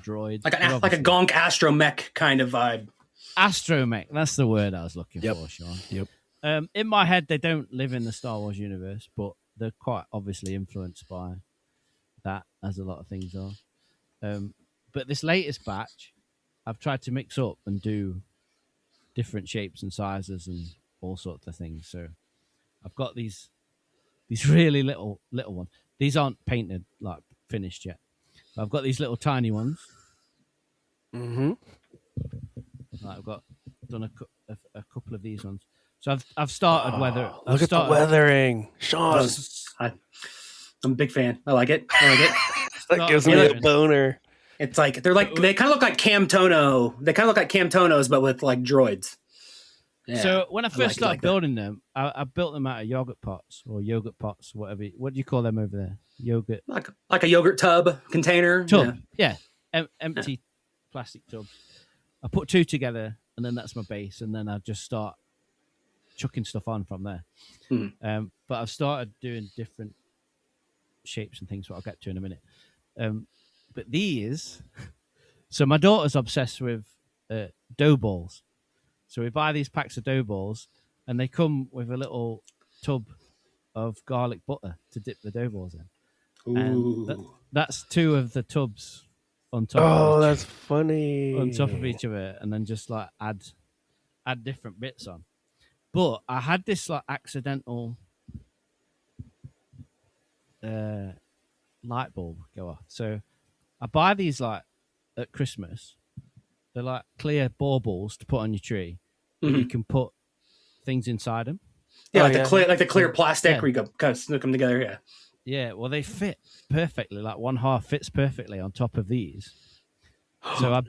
droid, like a gonk astromech kind of vibe. Astromech. That's the word I was looking Yep. for, Sean. Yep. In my head, they don't live in the Star Wars universe, but they're quite obviously influenced by that, as a lot of things are. But this latest batch, I've tried to mix up and do different shapes and sizes and all sorts of things. So I've got these really little ones. These aren't painted, like finished yet. I've got these little tiny ones. Mm-hmm. Like I've done a couple of these ones. So I've started weather. Look at the weathering, Shawn. I'm a big fan. I like it. That gives me a boner. It's like they kind of look like Camtono. They kind of look like Camtonos, but with like droids. Yeah, so when I first started building them, I built them out of yogurt pots, whatever. What do you call them over there? Yogurt. Like a yogurt tub container. Tub. Yeah. Empty plastic tubs. I put 2 together, and then that's my base, and then I just start chucking stuff on from there. But I've started doing different shapes and things, what I'll get to in a minute. But these, so my daughter's obsessed with dough balls. So we buy these packs of dough balls, and they come with a little tub of garlic butter to dip the dough balls in. Ooh. And that's 2 of the tubs on top. Oh, that's funny. On top of each other, and then just like add different bits on. But I had this like accidental light bulb go off. So I buy these like at Christmas. They're like clear baubles to put on your tree. Mm-hmm. You can put things inside them. Yeah, the clear plastic where you go kind of snook them together. Yeah. Yeah, well, they fit perfectly. Like one half fits perfectly on top of these. So I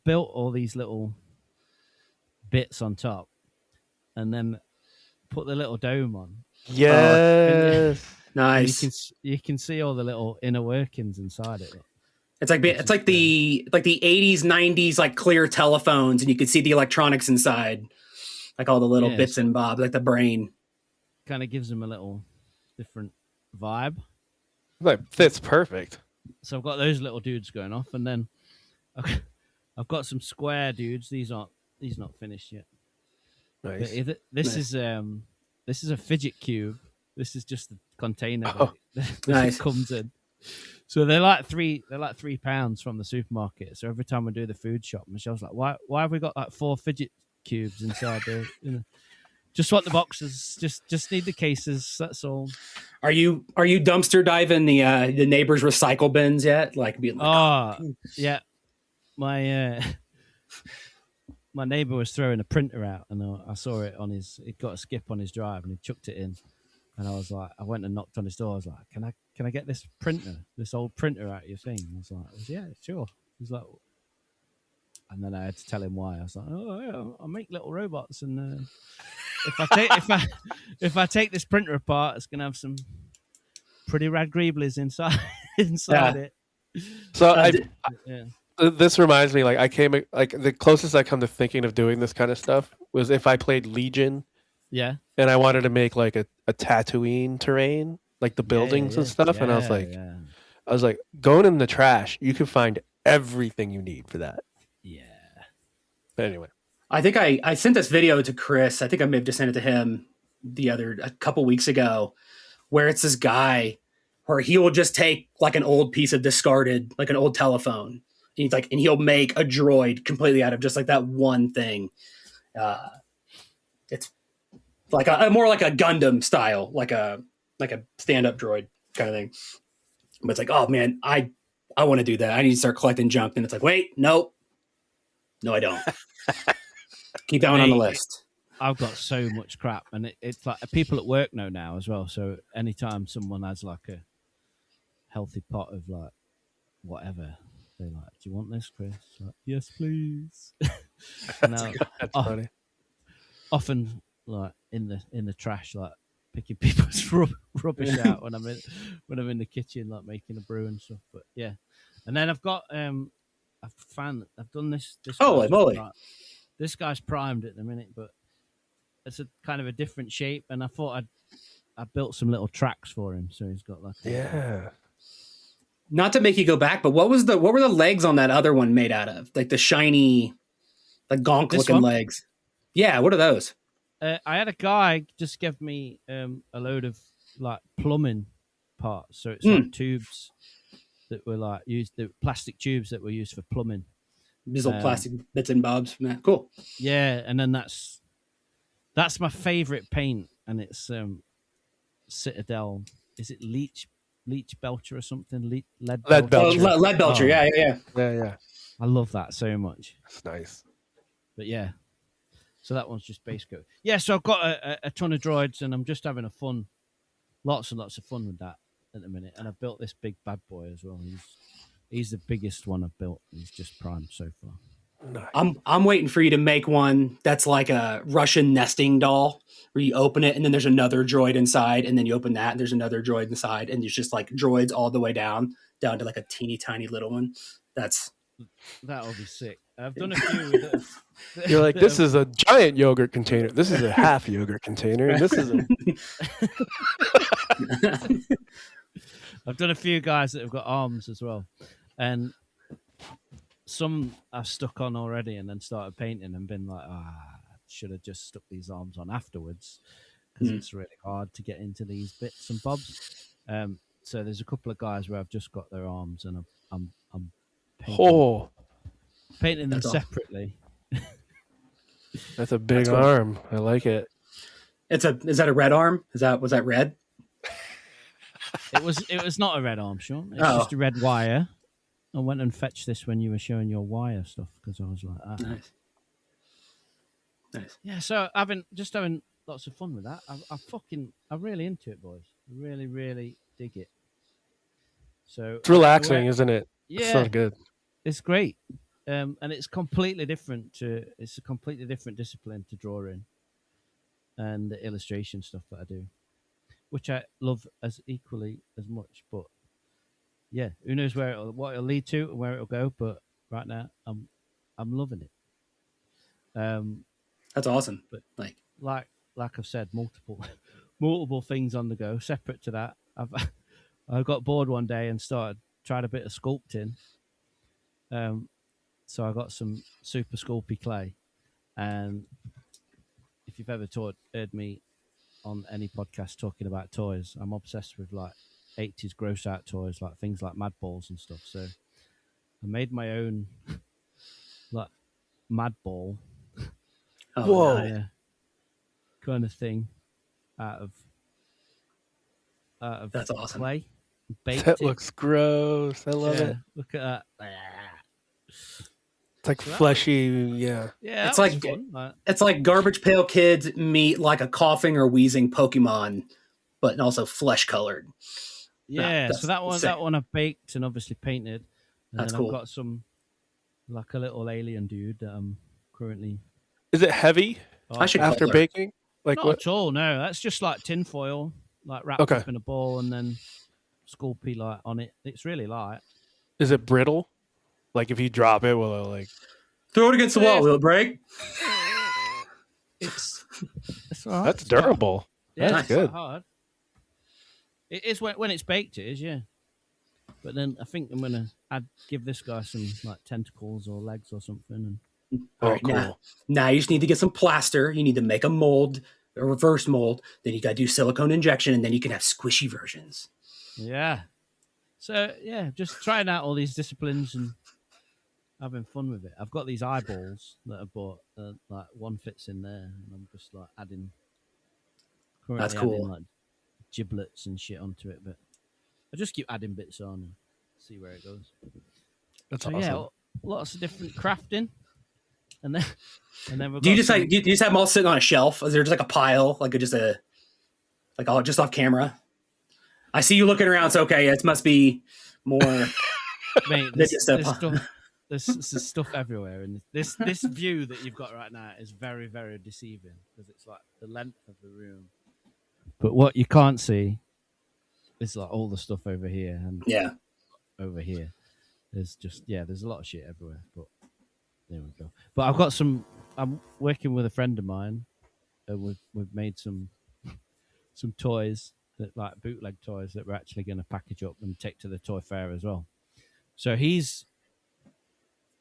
built all these little bits on top, and then put the little dome on. Yes, nice. You can see all the little inner workings inside it. It's like the 80s, 90s like clear telephones, and you could see the electronics inside, like all the little bits and bobs, like the brain. Kind of gives them a little different vibe. Like fits perfect. So I've got those little dudes going off, and then I've got some square dudes. These not finished yet. Nice. This is a fidget cube. This is just the container that nice. It comes in. So they're like £3 from the supermarket. So every time we do the food shop, Michelle's like, "Why have we got like 4 fidget cubes inside there?" Just want the boxes. Just need the cases. That's all. Are you dumpster diving the neighbors' recycle bins yet? Like being like, yeah. My my neighbor was throwing a printer out, and I saw it on his. It got a skip on his drive, and he chucked it in. And I was like, I went and knocked on his door. I was like, can I get this old printer out of your thing? And I was like, yeah, sure. He's like, and then I had to tell him why. I was like, oh, yeah, I make little robots, and if I take this printer apart, it's gonna have some pretty rad greeblies inside it. So this reminds me, like the closest I come to thinking of doing this kind of stuff was if I played Legion. Yeah. And I wanted to make like a Tatooine terrain, like the buildings and stuff. And I was like, going in the trash, you can find everything you need for that. Yeah. But anyway. I think I sent this video to Chris. I think I may have just sent it to him a couple weeks ago, where it's this guy where he will just take like an old piece of discarded, like an old telephone. And he'll make a droid completely out of just like that one thing. It's like more like a Gundam style, like a stand-up droid kind of thing. But it's like, oh man, I want to do that. I need to start collecting junk. And it's like, wait, nope. No, I don't. Keep that one on the list. I've got so much crap, and it's like people at work know now as well. So anytime someone has like a healthy pot of like whatever, they're like, "Do you want this, Chris?" Like, yes, please. That's funny. Often, like in the trash, like picking people's rubbish out when I'm in the kitchen, like making a brew and stuff. But yeah, and then I've got I've done this. Holy moly! This guy's primed at the minute, but it's a kind of a different shape. And I thought I built some little tracks for him, so he's got like Not to make you go back, but what were the legs on that other one made out of? Like the shiny, Like gonk This looking one? legs. Yeah, what are those? I had a guy just give me a load of like plumbing parts. So it's like Mm. tubes that were like used, the plastic tubes that were used for plumbing. These little plastic bits and bobs. Man, cool. Yeah, and then that's my favorite paint, and it's Citadel. Is it Leech Belcher or something? Lead Lead Belcher. Belcher. Lead Belcher. Oh, Yeah. Yeah. I love that so much. That's nice. But yeah, so that one's just base coat. Yeah, so I've got a ton of droids, and I'm just having lots and lots of fun with that at the minute. And I've built this big bad boy as well. He's the biggest one I've built. He's just prime so far. Nice. I'm waiting for you to make one that's like a Russian nesting doll where you open it and then there's another droid inside, and then you open that and there's another droid inside, and there's just like droids all the way down to like a teeny tiny little one. That'll be sick. I've done a few. You're like, this is a giant yogurt container. This is a half yogurt container. And this is a... I've done a few guys that have got arms as well, and some I've stuck on already, and then started painting and been like, should have just stuck these arms on afterwards because it's really hard to get into these bits and bobs. So there's a couple of guys where I've just got their arms, and I'm painting them separately. That's a big arm. I like it. Is that a red arm? Was that red? It was not a red arm, Shawn. It's just a red wire. I went and fetched this when you were showing your wire stuff because I was like, Nice. Yeah, so having lots of fun with that. I'm really into it, boys. I really, really dig it. So it's relaxing, isn't it? Yeah, it's so good. It's great, and it's completely different. It's a completely different discipline to drawing and the illustration stuff that I do, which I love as equally as much. But yeah, who knows what it'll lead to and where it'll go. But right now, I'm loving it. That's awesome. But like I've said, multiple things on the go. Separate to that, I got bored one day and tried a bit of sculpting. So I got some super sculpey clay, and if you've ever heard me on any podcast talking about toys, I'm obsessed with like 80s gross out toys, like things like Mad Balls and stuff. So I made my own like Mad Ball. Whoa. Kind of thing out of that's awesome. clay. That looks gross. I love it. Look at that. It's like fleshy, yeah. Yeah, it's like fun. It's like Garbage Pail Kids meet like a coughing or wheezing Pokemon, but also flesh colored. Yeah, so that one I've baked and obviously painted. And that's then cool. I've got some like a little alien dude that I'm currently. Is it heavy after baking? Like Not at all. No, that's just like tin foil, like wrapped up in a ball, and then Sculpey light on it. It's really light. Is it brittle? Like if you drop it, will it like throw it against the wall? Will it break? It's all right. That's durable. Yeah, that's good. Hard. It is when it's baked. It is, yeah. But then I think I'm gonna give this guy some like tentacles or legs or something. And all right, cool. Now you just need to get some plaster. You need to make a mold, a reverse mold. Then you got to do silicone injection, and then you can have squishy versions. Yeah. So yeah, just trying out all these disciplines and having fun with it. I've got these eyeballs that I bought. Like one fits in there, and I'm just like adding. That's cool. Adding, like giblets and shit onto it, but I just keep adding bits on and see where it goes. That's awesome. Yeah, lots of different crafting, and then we've do you just do you just have them all sitting on a shelf? Is there just like a pile, like all just off camera? I see you looking around. So okay, it must be more. Mate, there's stuff everywhere, and this view that you've got right now is very, very deceiving because it's like the length of the room. But what you can't see is like all the stuff over here and over here. There's a lot of shit everywhere. But there we go. But I've got some. I'm working with a friend of mine, and we've made some toys that like bootleg toys that we're actually going to package up and take to the toy fair as well. So he's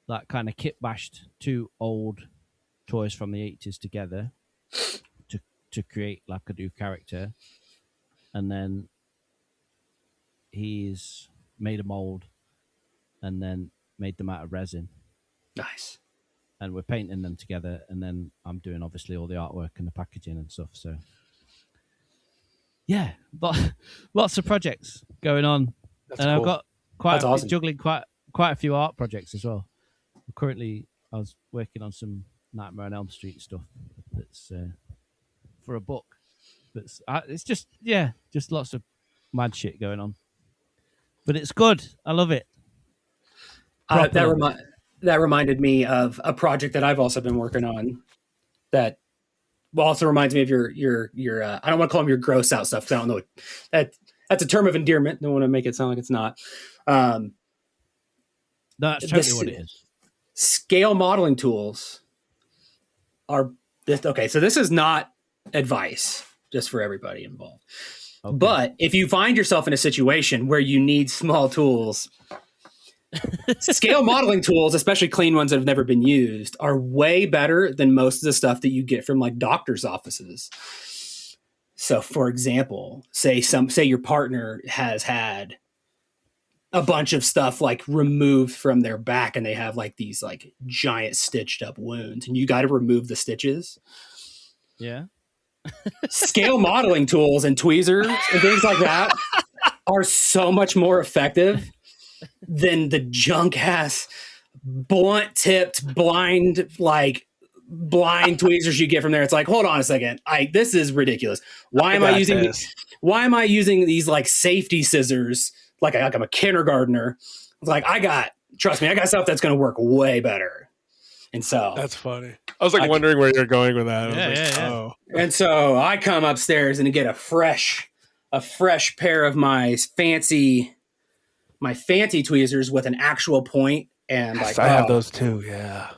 like kind of kit bashed 2 old toys from the 80s together to create like a new character, and then he's made a mold and then made them out of resin, Nice. and we're painting them together, and then I'm doing obviously all the artwork and the packaging and stuff. So yeah, but lots of projects going on. That's And cool. I've got quite That's awesome. juggling quite a few art projects as well. Currently, I was working on some Nightmare on Elm Street stuff that's for a book. It's just lots of mad shit going on. But it's good. I love it. That reminded me of a project that I've also been working on. That also reminds me of your I don't want to call them your gross out stuff because I don't know that's a term of endearment. Don't want to make it sound like it's not. No, that's totally what it is. Scale modeling tools are this. Okay, so this is not advice just for everybody involved. Okay. But if you find yourself in a situation where you need small tools, scale modeling tools, especially clean ones that have never been used, are way better than most of the stuff that you get from like doctor's offices. So, for example, say your partner has had a bunch of stuff like removed from their back, and they have like these like giant stitched up wounds, and you got to remove the stitches. Yeah. Scale modeling tools and tweezers and things like that are so much more effective than the junk ass blunt tipped blind tweezers you get from there. It's like, hold on a second. This is ridiculous. Why am I using these like safety scissors? Like I'm a kindergartner. It's like, trust me, I got stuff that's going to work way better. And so that's funny. I was like wondering where you're going with that. Yeah. And so I come upstairs and get a fresh pair of my fancy tweezers with an actual point. And yes, I have those too. Yeah.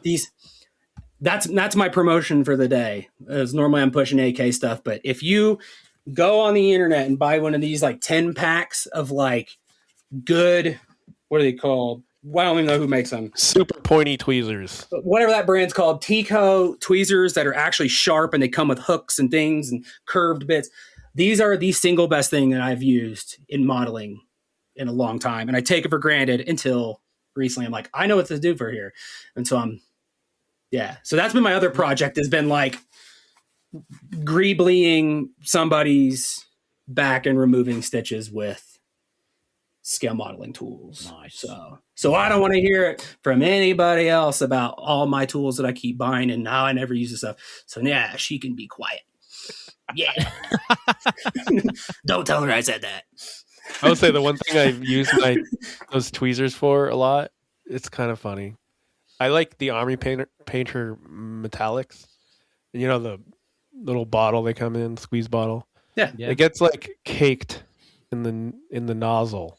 That's my promotion for the day. As normally I'm pushing AK stuff, but if you go on the internet and buy one of these like 10 packs of like good, what are they called? I don't even know who makes them. Super pointy tweezers. But whatever that brand's called, Tico tweezers that are actually sharp and they come with hooks and things and curved bits. These are the single best thing that I've used in modeling in a long time. And I take it for granted until recently. I'm like, I know what to do for here. And so so that's been my other project, has been like greeblying somebody's back and removing stitches with scale modeling tools. Nice. So I don't want to hear it from anybody else about all my tools that I keep buying and now I never use this stuff. So yeah, she can be quiet. Yeah. Don't tell her I said that. I would say the one thing I've used those tweezers for a lot, it's kind of funny. I like the Army Painter metallics. You know, the little bottle they come in, squeeze bottle. Yeah. It gets like caked in the nozzle.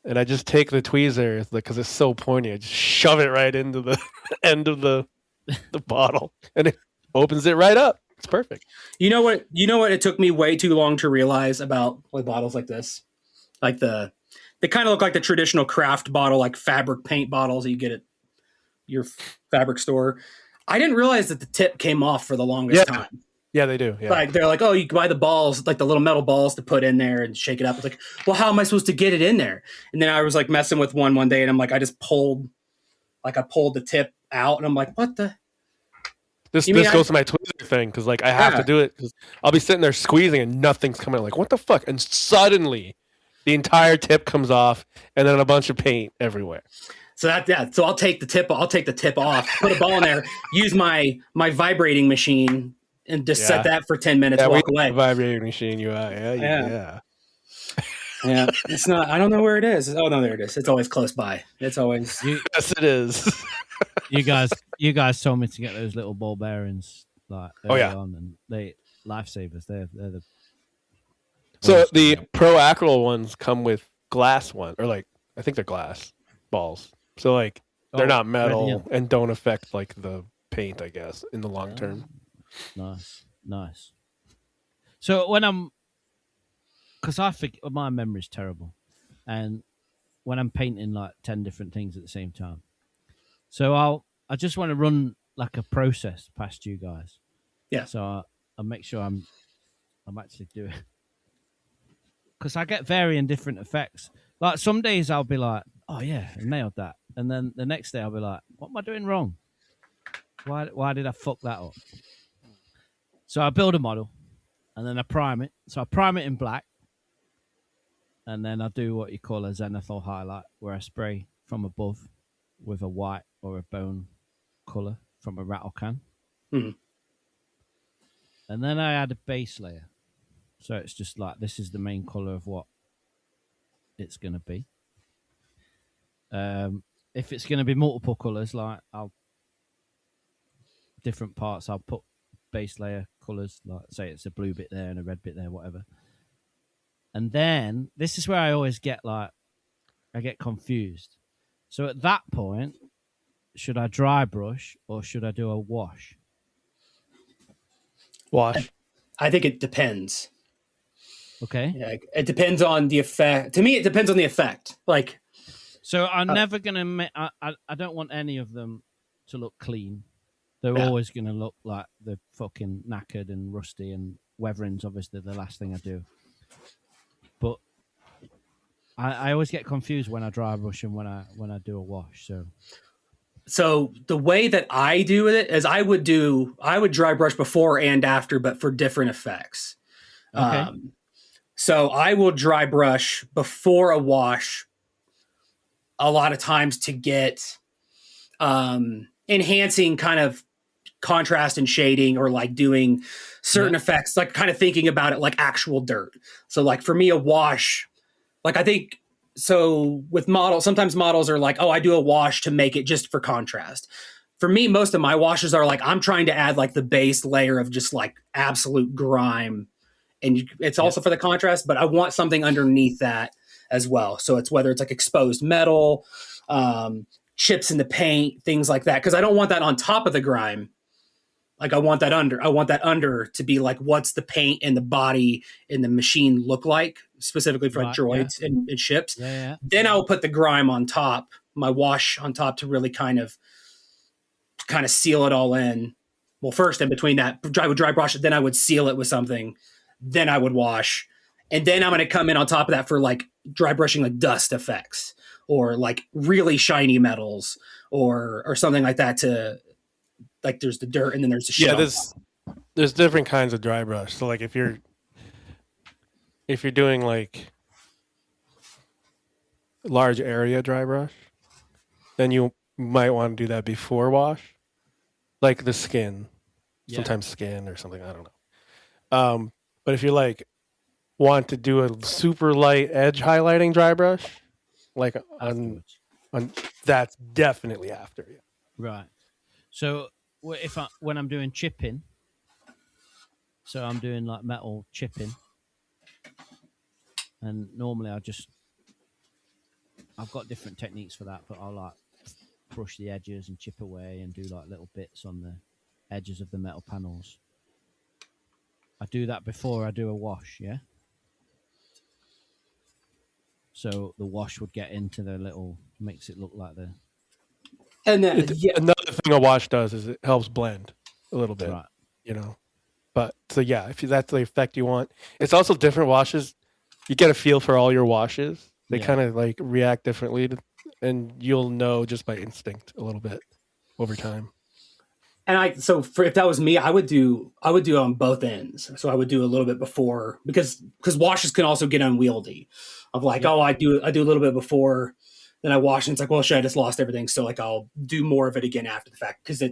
And I just take the tweezer because it's so pointy. I just shove it right into the end of the bottle, and it opens it right up. It's perfect. You know what? It took me way too long to realize about like bottles like this, like they kind of look like the traditional craft bottle, like fabric paint bottles that you get at your fabric store. I didn't realize that the tip came off for the longest time. Yeah, they do. Yeah. Like they're like, oh, you can buy the balls, like the little metal balls to put in there and shake it up. It's like, well, how am I supposed to get it in there? And then I was like messing with one day, and I'm like, I pulled the tip out, and I'm like, what the? This goes to my tweezer thing because like I have to do it because I'll be sitting there squeezing and nothing's coming out. Like, what the fuck? And suddenly, the entire tip comes off, and then a bunch of paint everywhere. So so I'll take the tip off, put a ball in there, use my vibrating machine. And just set that for 10 minutes, walk away. Vibrating machine, yeah. It's not. I don't know where it is. Oh no, there it is. It's always close by. It's always. Yes, it is. you guys told me to get those little ball bearings like early on, and they lifesavers. They're the. So the Pro Acryl ones come with glass one, or like I think they're glass balls. So like they're not metal and don't affect like the paint, I guess, in the long term. Nice. So when because I think my memory's terrible, and when I'm painting like 10 different things at the same time, so I just want to run like a process past you guys. Yeah. So I make sure I'm actually doing, because I get varying different effects. Like some days I'll be like, oh yeah, I nailed that, and then the next day I'll be like, what am I doing wrong? Why did I fuck that up? So I build a model, and then I prime it. So I prime it in black, and then I do what you call a zenithal highlight, where I spray from above with a white or a bone color from a rattle can. Mhm. And then I add a base layer. So it's just like, this is the main color of what it's going to be. If it's going to be multiple colors, like different parts, I'll put base layer colors, like say it's a blue bit there and a red bit there, whatever. And then this is where I always get I get confused. So at that point, should I dry brush or should I do a wash? Wash. I think it depends. Okay. Yeah, it depends on the effect. To me, it depends on the effect. Like, so I'm never gonna. I don't want any of them to look clean. They're Yeah. always gonna look like they're fucking knackered and rusty. And weathering's obviously the last thing I do. But I always get confused when I dry brush and when I do a wash. So the way that I do it is I would dry brush before and after, but for different effects. Okay. So I will dry brush before a wash a lot of times to get enhancing kind of contrast and shading, or like doing certain effects, like kind of thinking about it like actual dirt. So like for me, a wash, like I think, so with models, sometimes models are like, oh, I do a wash to make it just for contrast. For me, most of my washes are like, I'm trying to add like the base layer of just like absolute grime. And it's also for the contrast, but I want something underneath that as well. So it's whether it's like exposed metal, chips in the paint, things like that. Cause I don't want that on top of the grime. Like I want that under to be like, what's the paint and the body and the machine look like, specifically for like droids and ships. Yeah. Then I'll put the grime on top, my wash on top, to really kind of seal it all in. Well, first in between that, I would dry brush it, then I would seal it with something, then I would wash. And then I'm going to come in on top of that for like dry brushing, like dust effects or like really shiny metals or something like that, to like, there's the dirt and then there's the shit. Yeah, there's different kinds of dry brush. So like if you're doing like large area dry brush, then you might want to do that before wash, like the skin, sometimes skin or something. I don't know. But if you like want to do a super light edge highlighting dry brush, like on that's definitely after. Yeah. Right. So when I'm doing chipping, so I'm doing like metal chipping, and normally I've got different techniques for that, but I'll like brush the edges and chip away and do like little bits on the edges of the metal panels. I do that before I do a wash, yeah? So the wash would get into the little, makes it look like the... And then another thing a wash does is it helps blend a little bit, right. You know. But so yeah, if that's the effect you want, it's also different washes. You get a feel for all your washes. They kind of like react differently, and you'll know just by instinct a little bit over time. And if that was me, I would do on both ends. So I would do a little bit before, because washes can also get unwieldy. Of like, oh, I do a little bit before, then I wash, and it's like, well, shit, I just lost everything. So like, I'll do more of it again after the fact, because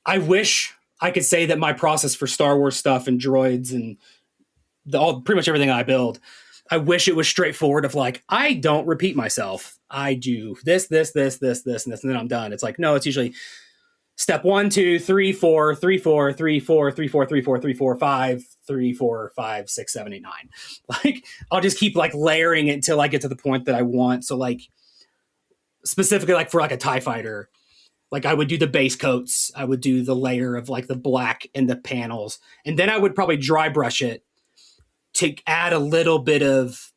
I wish I could say that my process for Star Wars stuff and droids and pretty much everything I build, I wish it was straightforward of like, I don't repeat myself. I do this, and then I'm done. It's like, no, it's usually step 1, 2, 3, 4, 3, 4, 3, 4, 3, 4, 3, 4, 3, 4, 5, 3, 4, 5, 6, 7, 8, 9. Like, I'll just keep like layering it until I get to the point that I want. So like, specifically like for like a TIE fighter, like I would do the base coats. I would do the layer of like the black in the panels. And then I would probably dry brush it to add a little bit of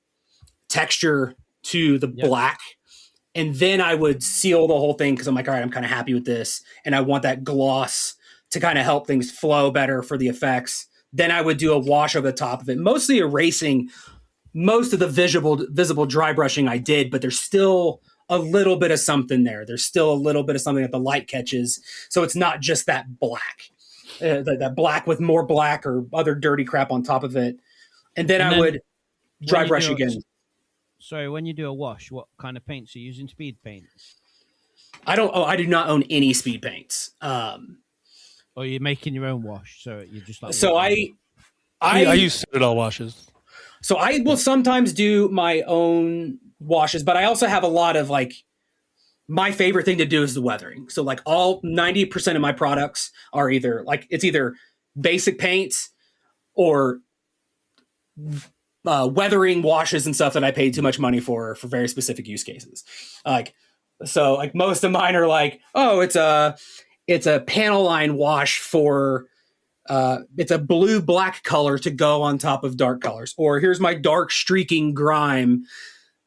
texture to the black. and then I would seal the whole thing because I'm like, all right, I'm kind of happy with this, and I want that gloss to kind of help things flow better for the effects. Then I would do a wash over the top of it, mostly erasing most of the visible dry brushing I did, but there's still a little bit of something there. There's still a little bit of something that the light catches, so it's not just that black, that black with more black or other dirty crap on top of it. And then I would dry brush again. Sorry, when you do a wash, what kind of paints are you using? Speed paints? I do not own any speed paints. Or you're making your own wash, so you're just like. So I use Citadel washes. So I will sometimes do my own washes, but I also have a lot of like, my favorite thing to do is the weathering. So like all 90% of my products are either basic paints or weathering washes and stuff that I paid too much money for very specific use cases. Like most of mine are like, oh, it's a panel line wash for it's a blue black color to go on top of dark colors, or here's my dark streaking grime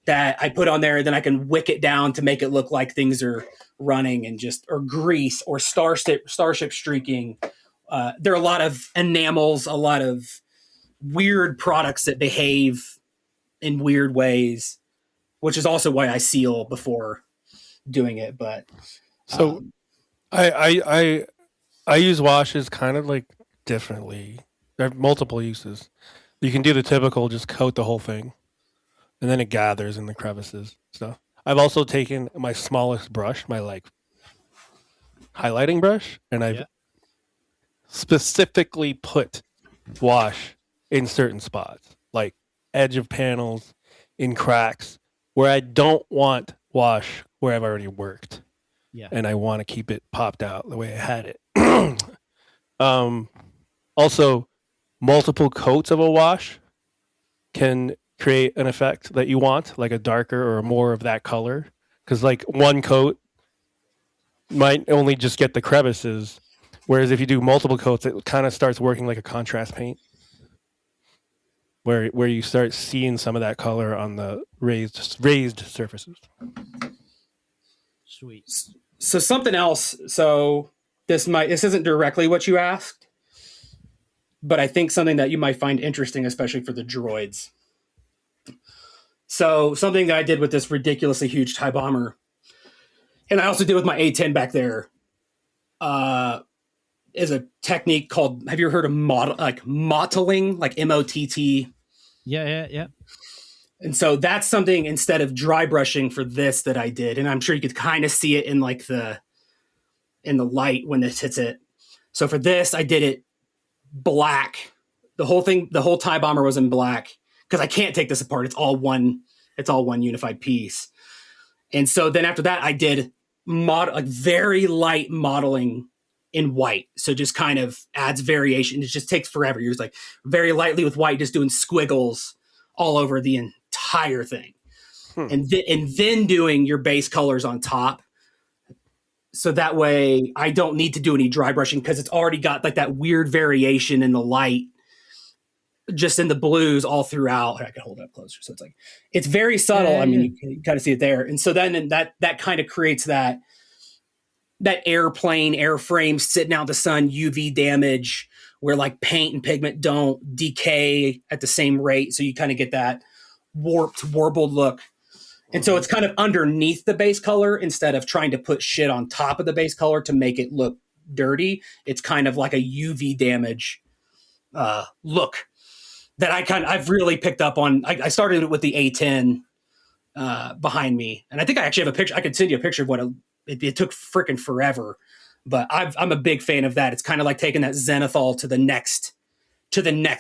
that I put on there, then I can wick it down to make it look like things are running, and or grease or starship streaking. There are a lot of enamels, a lot of weird products that behave in weird ways, which is also why I seal before doing it. But so I use washes kind of like differently. There are multiple uses. You can do the typical, just coat the whole thing, and then it gathers in the crevices stuff. I've also taken my smallest brush, my like highlighting brush, and I've specifically put wash in certain spots, like edge of panels, in cracks, where I don't want wash where I've already worked. Yeah. And I want to keep it popped out the way I had it. Also, multiple coats of a wash can create an effect that you want, like a darker or more of that color. Because like one coat might only just get the crevices, whereas if you do multiple coats, it kind of starts working like a contrast paint, where you start seeing some of that color on the raised surfaces. Sweet. So something else. So this isn't directly what you asked, but I think something that you might find interesting, especially for the droids. So something that I did with this ridiculously huge TIE bomber, and I also did with my A10 back there, is a technique called, have you ever heard of mottling, like MOTT? Yeah. And so that's something, instead of dry brushing for this, that I did. And I'm sure you could kind of see it in like in the light when this hits it. So for this, I did it black. The whole TIE bomber was in black, because I can't take this apart. It's all one unified piece. And so then after that, I did very light modeling in white. So just kind of adds variation. It just takes forever. You're just like very lightly with white, just doing squiggles all over the entire thing. And then doing your base colors on top. So that way I don't need to do any dry brushing, because it's already got like that weird variation in the light, just in the blues all throughout. I can hold it up closer. So it's very subtle. I mean, you can kind of see it there. And so then that kind of creates that airframe sitting out in the sun, UV damage, where like paint and pigment don't decay at the same rate. So you kind of get that warbled look. And so it's kind of underneath the base color, instead of trying to put shit on top of the base color to make it look dirty. It's kind of like a UV damage look that I've really picked up on. I started it with the A10 behind me, and I think I actually have a picture. I could send you a picture of what it took freaking forever, but I'm a big fan of that. It's kind of like taking that zenithal to the next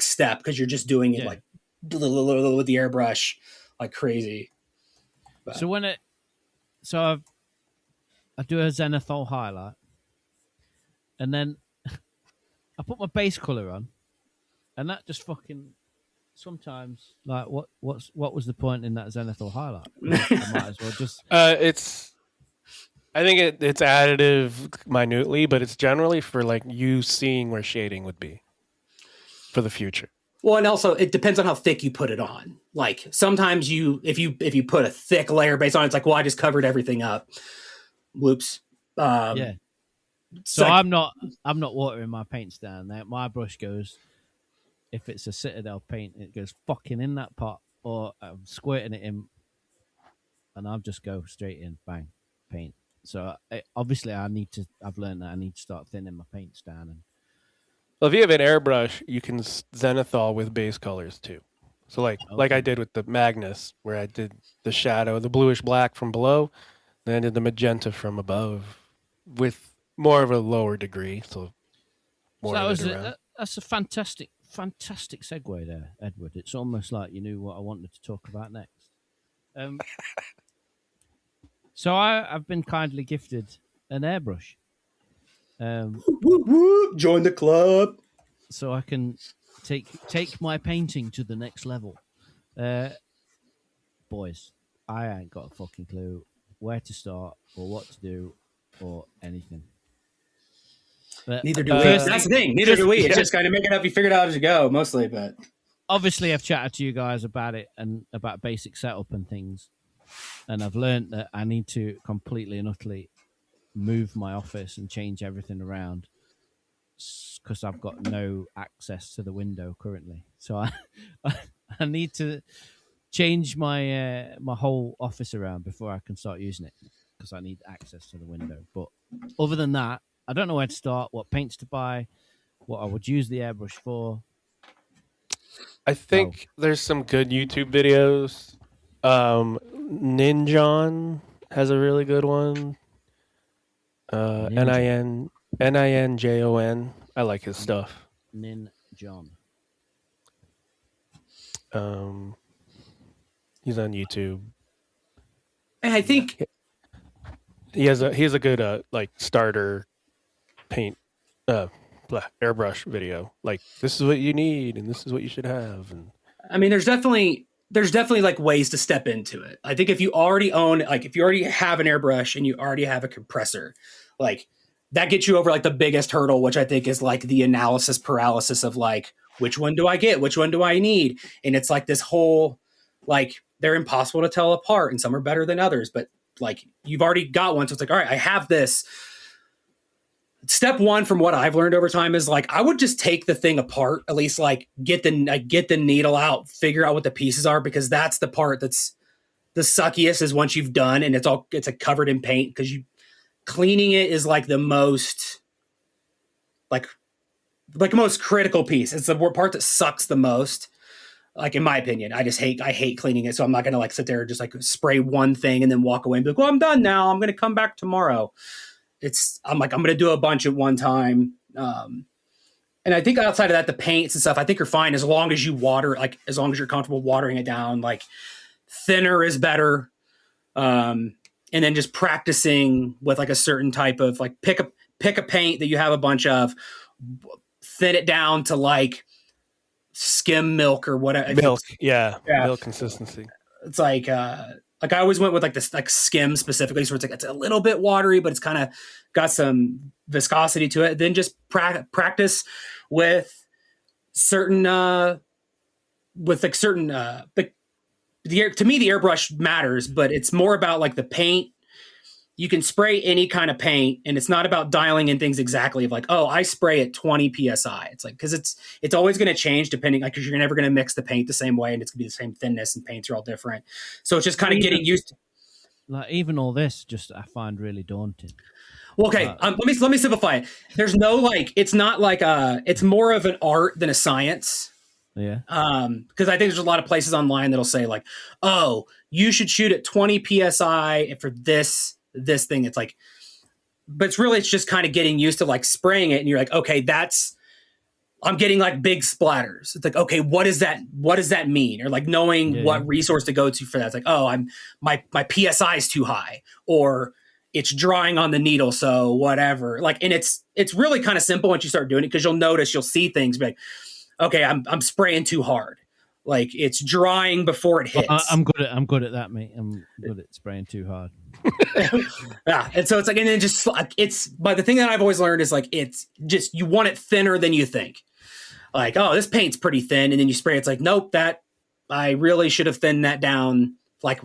step, because you're just doing it like with the airbrush like crazy. But. So I do a zenithal highlight, and then I put my base color on, and that just fucking sometimes like what was the point in that zenithal highlight? I might as well just. I think it's additive minutely, but it's generally for like you seeing where shading would be for the future. Well, and also it depends on how thick you put it on. Like sometimes if you put a thick layer base on, it's like, well, I just covered everything up. Whoops. Yeah. So I'm not watering my paints down there. My brush goes, if it's a Citadel paint, it goes fucking in that pot, or I'm squirting it in, and I'll just go straight in, bang, paint. So obviously I've learned that I need to start thinning my paints down. And Well, if you have an airbrush, you can zenithal with base colors too. So like I did with the Magnus, where I did the shadow, the bluish black from below, then I did the magenta from above, with more of a lower degree. So more so of it around. that's a fantastic segue there, Edward. It's almost like you knew what I wanted to talk about next. So I've been kindly gifted an airbrush. Whoop, whoop, join the club. So I can take my painting to the next level. Boys, I ain't got a fucking clue where to start or what to do or anything. But Neither do we. That's the thing. Neither do we. It's just kind of making up. You figure it out as you go, mostly. But obviously, I've chatted to you guys about it and about basic setup and things, and I've learned that I need to completely and utterly move my office and change everything around because I've got no access to the window currently. So I need to change my my whole office around before I can start using it because I need access to the window. But other than that, I don't know where to start, what paints to buy, what I would use the airbrush for. I think there's some good YouTube videos. Ninjon has a really good one. Ninjon. I like his stuff. Ninjon. He's on YouTube. and I think He has a good like starter paint airbrush video. Like, this is what you need and this is what you should have. And I mean, there's definitely like ways to step into it. I think if you already have an airbrush and you already have a compressor, like that gets you over like the biggest hurdle, which I think is like the analysis paralysis of like, which one do I get? Which one do I need? And it's like this whole, like, they're impossible to tell apart and some are better than others, but like you've already got one. So it's like, all right, I have this. Step one from what I've learned over time is like, I would just take the thing apart, at least like get the needle out, figure out what the pieces are, because that's the part that's the suckiest is once you've done and it's covered in paint, because cleaning it is like the most like most critical piece. It's the part that sucks the most. Like, in my opinion, I hate cleaning it. So I'm not going to like sit there and just like spray one thing and then walk away and be like, well, I'm done now. I'm going to come back tomorrow. I'm going to do a bunch at one time. And I think outside of that, the paints and stuff, I think you're fine as long as you water, like as long as you're comfortable watering it down. Like, thinner is better. And then just practicing with like a certain type of like pick a paint that you have a bunch of, thin it down to like skim milk or whatever. Milk consistency. It's like I always went with like this like skim specifically, so it's a little bit watery, but it's kind of got some viscosity to it. Then just practice with certain to me the airbrush matters, but it's more about like the paint. You can spray any kind of paint, and it's not about dialing in things exactly of like, oh, I spray at 20 psi. It's like, because it's always going to change depending, like, because you're never going to mix the paint the same way, and it's going to be the same thinness, and paints are all different. So it's just kind of getting used to. Like, even all this, just I find really daunting. Well, okay, let me simplify it. There's no like, it's not like it's more of an art than a science. Yeah. Because I think there's a lot of places online that'll say like, oh, you should shoot at 20 psi for this thing. It's like, but it's just kind of getting used to like spraying it, and you're like, okay, I'm getting like big splatters. It's like, okay, what does that mean? Or like knowing what resource to go to for that. It's like, oh, my PSI is too high, or it's drying on the needle, so whatever. Like, and it's really kind of simple once you start doing it, because you'll see things like, okay, I'm spraying too hard. Like, it's drying before it hits. Well, I'm good at that, mate. I'm good at spraying too hard. Yeah, and so it's like, and then just like but the thing that I've always learned is like, it's just, you want it thinner than you think. like, oh, this paint's pretty thin, and then you spray it, it's like, nope, that I really should have thinned that down like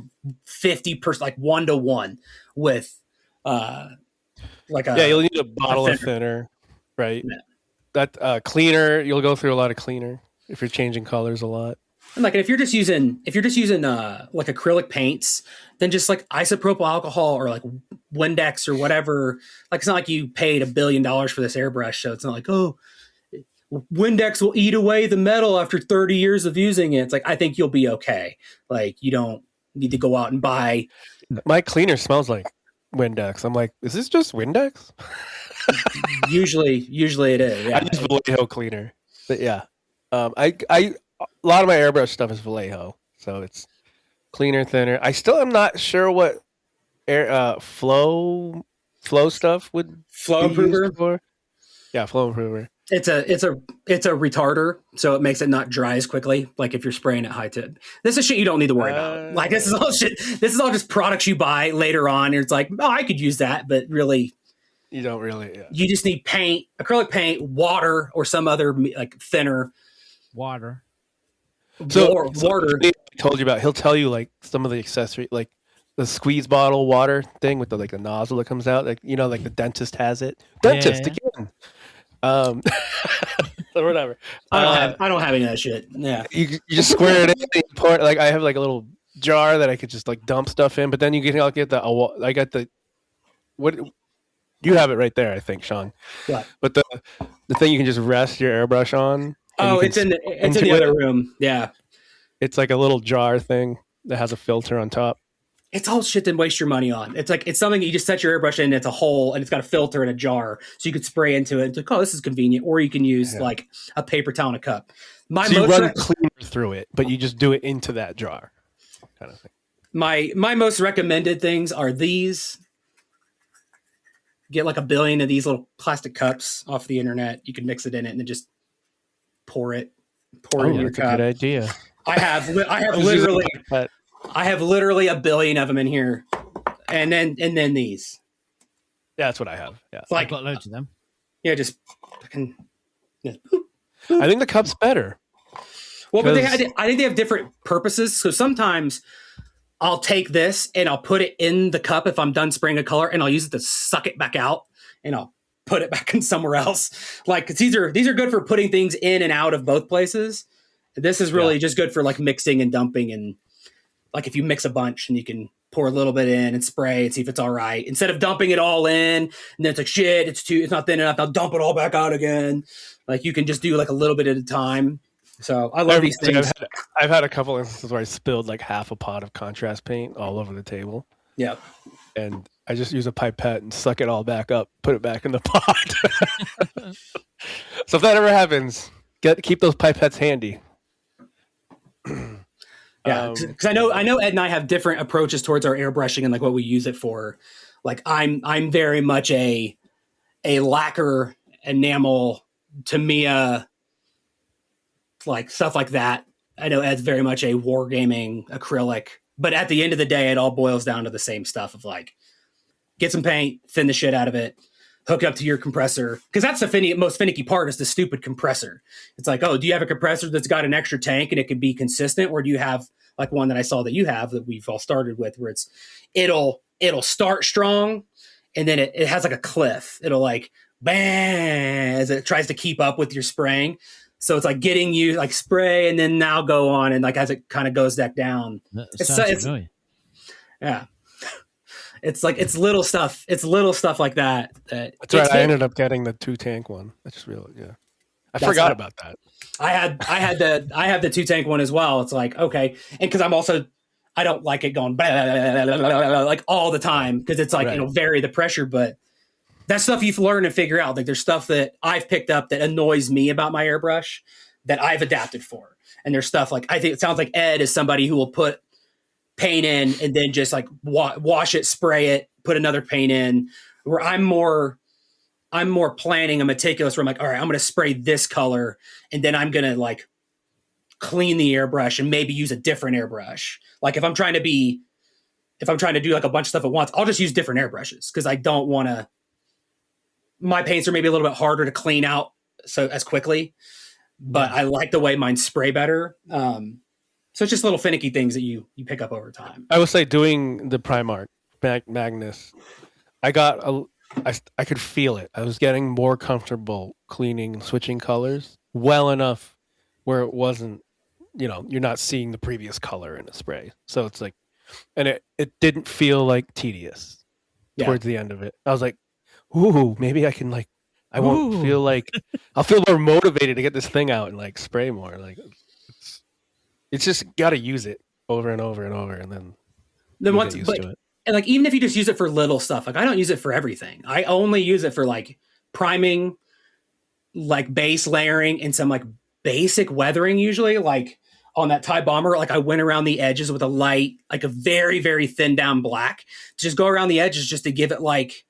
50%, like 1-to-1 with like Yeah, you'll need a bottle of thinner. thinner, right? Yeah. That cleaner, you'll go through a lot of cleaner if you're changing colors a lot. And like if you're just using like acrylic paints, then just like isopropyl alcohol or like Windex or whatever. Like it's not like you paid $1 billion for this airbrush, so it's not like, oh, Windex will eat away the metal after 30 years of using it. It's like, I think you'll be okay. Like you don't need to go out and buy. My cleaner smells like Windex. I'm like, is this just Windex? Usually it is. Yeah. I use Vallejo cleaner, but yeah, I a lot of my airbrush stuff is Vallejo, so it's cleaner, thinner. I still am not sure what flow stuff would Flow be improver. used for. Yeah, flow improver. It's a retarder, so it makes it not dry as quickly. Like if you're spraying at high tip, this is shit you don't need to worry about. Like this is all shit. This is all just products you buy later on. And it's like, oh, I could use that, but really, you don't really. Yeah. You just need paint, acrylic paint, water, or some other like thinner. Water. So water. I told you about. He'll tell you like some of the accessory, like the squeeze bottle water thing with the like the nozzle that comes out. Like like the dentist has it. Dentist again. Or whatever. I don't have any of that shit. Yeah. You just square it in. And pour it, like I have like a little jar that I could just like dump stuff in. But then you can get the. I got the. What. You have it right there, I think, Shawn. What? But the thing you can just rest your airbrush on. Oh, it's in the other room. Yeah. It's like a little jar thing that has a filter on top. It's all shit to waste your money on. It's like it's something you just set your airbrush in. It's a hole and it's got a filter in a jar, so you could spray into it. It's like, oh, this is convenient. Or you can use like a paper towel and a cup. So you run cleaner through it, but you just do it into that jar, kind of thing. My most recommended things are these. Get like 1 billion of these little plastic cups off the internet. You can mix it in it and then just pour it in your cup. A good idea. I have literally 1 billion of them in here, and then these. Yeah, that's what I have. Yeah, I've got loads of them. Yeah, just fucking. Yeah. I think the cup's better. Well, but I think they have different purposes. So sometimes I'll take this and I'll put it in the cup if I'm done spraying a color, and I'll use it to suck it back out, and I'll put it back in somewhere else. Like, 'cause these are good for putting things in and out of both places. This is really just good for like mixing and dumping, and like if you mix a bunch and you can pour a little bit in and spray and see if it's all right, instead of dumping it all in and then it's like, shit, it's not thin enough, I'll dump it all back out again. Like you can just do like a little bit at a time. So I love these things. I've had a couple instances where I spilled like half a pot of contrast paint all over the table. Yeah. And I just use a pipette and suck it all back up, put it back in the pot. So if that ever happens, keep those pipettes handy. Yeah, because I know Ed and I have different approaches towards our airbrushing and like what we use it for. Like I'm very much a lacquer, enamel, Tamiya, like stuff like that. I know Ed's very much a wargaming acrylic, but at the end of the day, it all boils down to the same stuff of like, get some paint, thin the shit out of it, hook up to your compressor. Because that's the most finicky part is the stupid compressor. It's like, oh, do you have a compressor that's got an extra tank and it can be consistent? Or do you have like one that I saw that you have that we've all started with where it'll start strong and then it has like a cliff. It'll like, bang, as it tries to keep up with your spraying. So it's like getting you like spray and then now go on and like as it kind of goes back down. Yeah. It's like it's little stuff like that. That's right. I ended up getting the 2-tank one. I just realized, I forgot about that. I had the 2-tank one as well. It's like, okay. And cause I don't like it going blah, blah, blah, blah, blah, like all the time. Cause it's like, it'll vary the pressure, but that's stuff you've learned and figure out. Like there's stuff that I've picked up that annoys me about my airbrush that I've adapted for. And there's stuff like, I think it sounds like Ed is somebody who will put paint in and then just like wash it, spray it, put another paint in, where I'm more planning and meticulous where I'm like, all right, I'm going to spray this color and then I'm going to like clean the airbrush and maybe use a different airbrush. Like if I'm trying to do like a bunch of stuff at once, I'll just use different airbrushes because I don't want to, my paints are maybe a little bit harder to clean out so as quickly. but Yeah. I like the way mine spray better. So it's just little finicky things that you pick up over time. I would say doing the Primark Magnus, I got I could feel it. I was getting more comfortable cleaning and switching colors well enough where it wasn't, you're not seeing the previous color in a spray. So it's like, and it didn't feel like tedious Yeah. towards the end of it. I was like, ooh, maybe I can like, I won't Ooh. feel like, I'll feel more motivated to get this thing out and like spray more. Like it's just got to use it over and over and over, and then you Once, get used but to it. and like even if you just use it for little stuff, like I don't use it for everything. I only use it for like priming, like base layering, and some like basic weathering. Usually, like on that Tie Bomber, like I went around the edges with a light, like a very very thin down black, just go around the edges just to give it like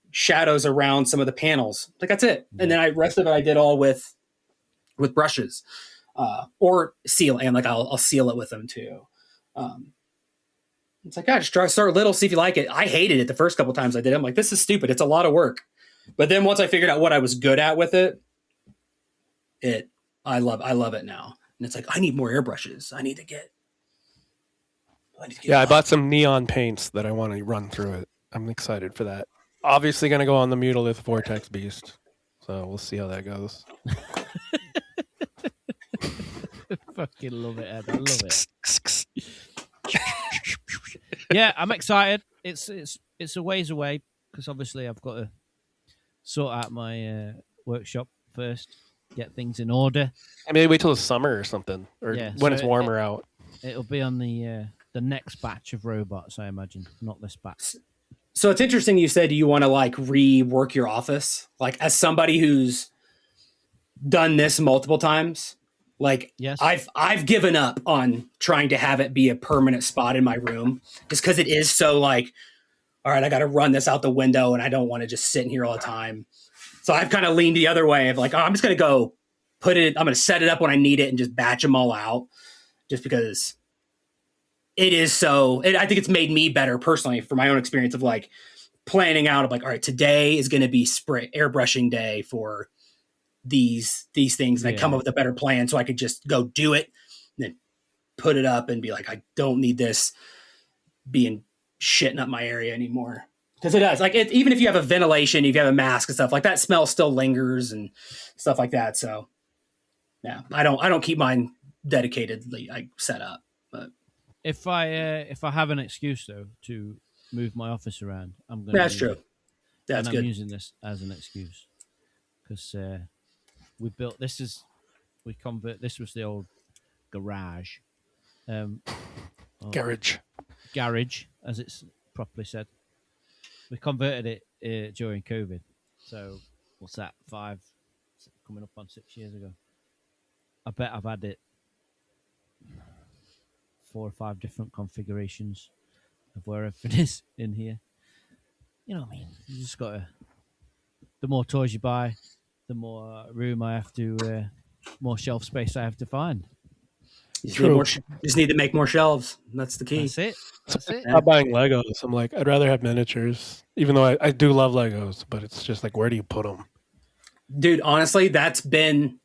shadows around some of the panels. Like that's it. And then rest of it I did all with brushes, or seal, and like I'll seal it with them too. It's like, God, just start little, see if you like it. I hated it the first couple times I did it. I'm like, this is stupid. It's a lot of work. But then once I figured out what I was good at with it, I love it now. And it's like, I need more airbrushes. I need to get. Yeah, I bought some neon paints that I want to run through it. I'm excited for that. Obviously, going to go on the Mutalith Vortex Beast. So we'll see how that goes. Fucking love it, Ed. I love it. Yeah, I'm excited. It's a ways away because obviously I've got to sort out my workshop first, get things in order. I mean, wait till the summer or something, or when it's warmer out. It'll be on the next batch of robots, I imagine, not this batch. So it's interesting you said you want to like rework your office. Like as somebody who's done this multiple times, like yes. I've given up on trying to have it be a permanent spot in my room just because it is so like, all right, I got to run this out the window and I don't want to just sit in here all the time. So I've kind of leaned the other way of like, oh, I'm just going to go I'm going to set it up when I need it and just batch them all out just because it is so, I think it's made me better personally for my own experience of like planning out of like, all right, today is going to be airbrushing day for these things. And I come up with a better plan so I could just go do it and then put it up and be like, I don't need this being shitting up my area anymore. Because it does. Like even if you have a ventilation, if you have a mask and stuff like that, smell still lingers and stuff like that. So yeah, I don't keep mine dedicatedly like set up. But if I have an excuse though to move my office around, I'm going. That's true. That's good. I'm using this as an excuse because we built this is we convert. This was the old garage. Garage, as it's properly said. We converted it during COVID. So what's that? Coming up on 6 years ago. I bet I've had it 4 or 5 different configurations of where everything is in here. You know what I mean? You just got to. The more toys you buy, the more room I have to, more shelf space I have to find. You just need to make more shelves. That's the key. That's it. I'm not buying Legos. I'm like, I'd rather have miniatures, even though I do love Legos, but it's just like, where do you put them? Dude, honestly, that's been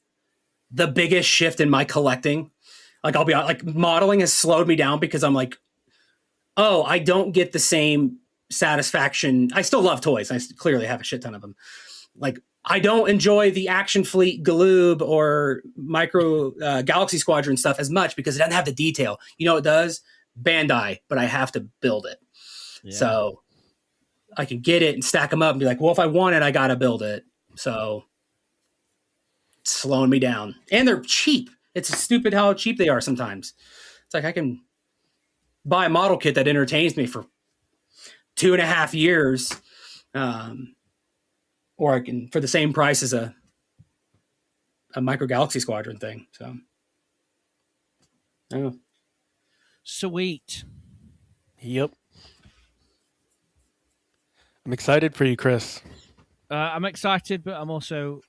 the biggest shift in my collecting. Like, I'll be like, modeling has slowed me down because I'm like, oh, I don't get the same satisfaction. I still love toys. I clearly have a shit ton of them. Like, I don't enjoy the Action Fleet Galoob or Micro Galaxy Squadron stuff as much because it doesn't have the detail. You know, it does Bandai, but I have to build it. Yeah. So I can get it and stack them up and be like, well, if I want it, I got to build it. So it's slowing me down. And they're cheap. It's stupid how cheap they are sometimes. It's like I can buy a model kit that entertains me for 2.5 years. Or I can, for the same price as a Micro Galaxy Squadron thing. So, I don't know. Sweet. Yep. I'm excited for you, Chris. I'm excited, but I'm also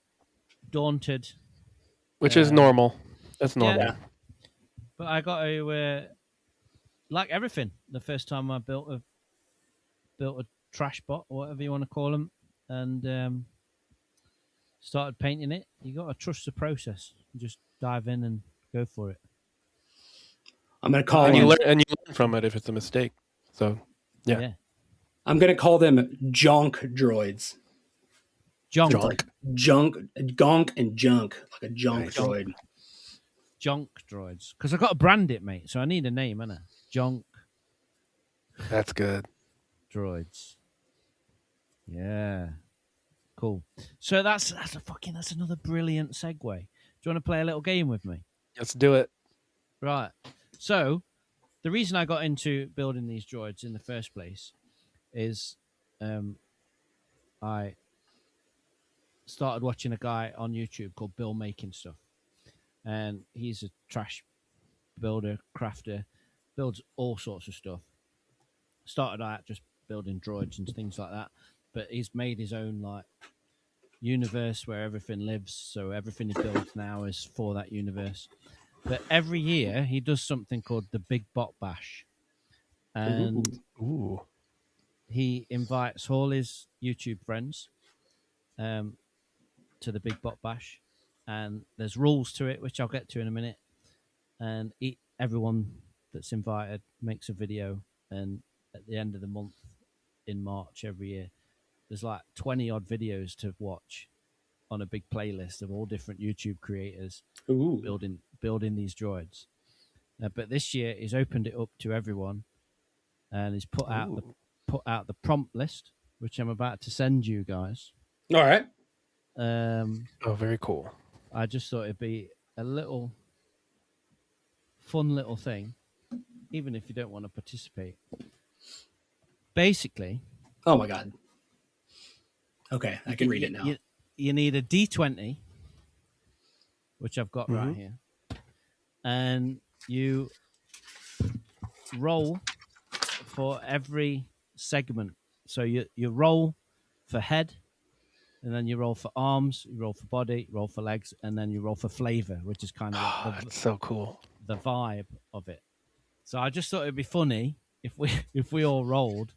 daunted. Which is normal. That's normal. Yeah. But I got to, like everything, the first time I built a trash bot, or whatever you want to call them, and started painting it, you got to trust the process. just dive in and go for it. I'm going to call And them. you learn from it if it's a mistake. So, yeah. I'm going to call them junk droids. Junk. It's like junk, gonk, and junk, like a junk Nice. droid. Junk droids. Because I've got to brand it, mate. So I need a name, innit? Junk That's good. droids. Yeah. Cool. So that's another brilliant segue. Do you want to play a little game with me? Let's do it. Right. So the reason I got into building these droids in the first place is I started watching a guy on YouTube called Bill Making Stuff. And he's a trash builder, crafter, builds all sorts of stuff. Started out just building droids and things like that. But he's made his own like universe where everything lives. So everything he builds now is for that universe. But every year he does something called the Big Bot Bash. And Ooh. he invites all his YouTube friends to the Big Bot Bash, and there's rules to it, which I'll get to in a minute. And everyone that's invited makes a video, and at the end of the month in March every year, there's like 20 odd videos to watch on a big playlist of all different YouTube creators building these droids. But this year he's opened it up to everyone, and he's put out the prompt list, which I'm about to send you guys. All right. Very cool. I just thought it'd be a little fun little thing, even if you don't want to participate. Basically, oh my god. Okay, I can read it now. You need a D20, which I've got right here, and you roll for every segment. So you roll for head, and then you roll for arms, you roll for body, you roll for legs, and then you roll for flavor, which is kind of like that's so cool. The vibe of it. So I just thought it'd be funny if we all rolled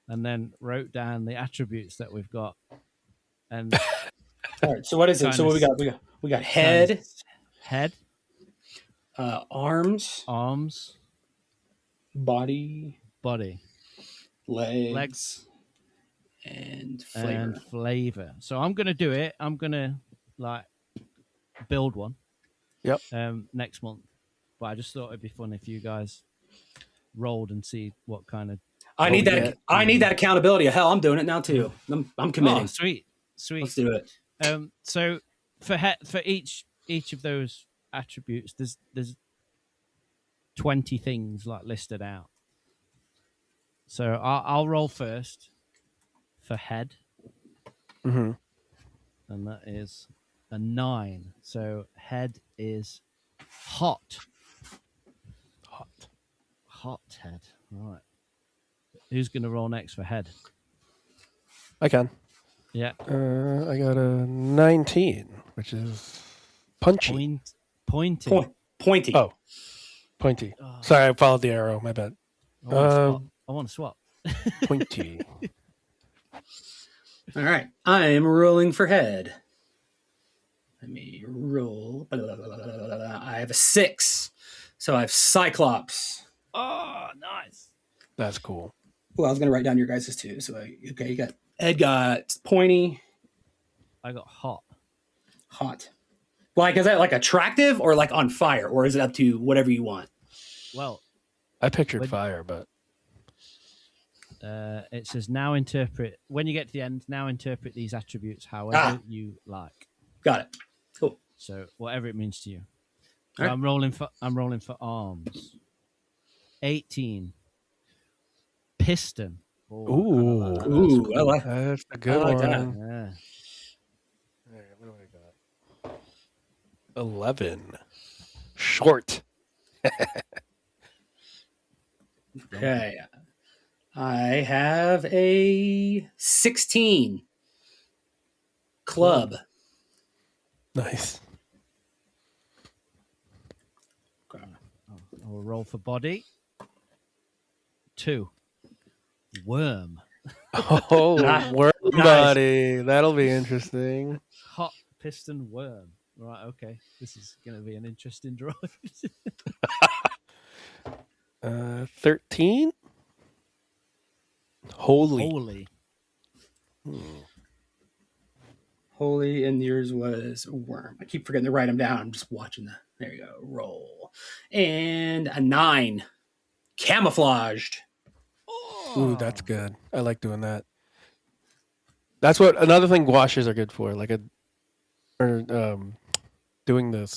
and then wrote down the attributes that we've got. And all right, so what is it? So what we got head, arms, body, legs, and flavor. So I'm gonna do it. I'm gonna like build one. Yep. Next month. But I just thought it'd be fun if you guys rolled and see what kind of. I need that accountability. Hell, I'm doing it now too. I'm committing. Oh, sweet. Let's do it. So for each of those attributes, there's 20 things like listed out. So I'll roll first for head, and that is a 9. So head is hot head. All right. Who's going to roll next for head? I can. Yeah. I got a 19, which is punchy. Pointy. Pointy. Oh, pointy. Oh. Sorry, I followed the arrow. My bad. I want to swap. Pointy. All right. I am rolling for head. Let me roll. I have a 6. So I have Cyclops. Oh, nice. That's cool. Well, I was going to write down your guys' too. So, you got Ed got pointy. I got hot. Like, is that like attractive or like on fire? Or is it up to whatever you want? Well, I pictured fire, but. It says now interpret. When you get to the end, now interpret these attributes however you like. Got it. Cool. So whatever it means to you. So right. I'm rolling for arms. 18. Piston. Ooh, that's a good one. That. Yeah. All right, what do I got? 11. Short. Okay. I have a 16. Club. Nice. I'll roll for body. 2. Worm. Oh, worm body. That'll be interesting. Hot piston worm. Right. Okay. This is going to be an interesting droid. 13. Holy. Holy. Holy, and yours was worm. I keep forgetting to write them down. I'm just watching the. There you go. Roll. And a 9. Camouflaged. Ooh, that's good. I like doing that. That's what another thing gouaches are good for, like doing the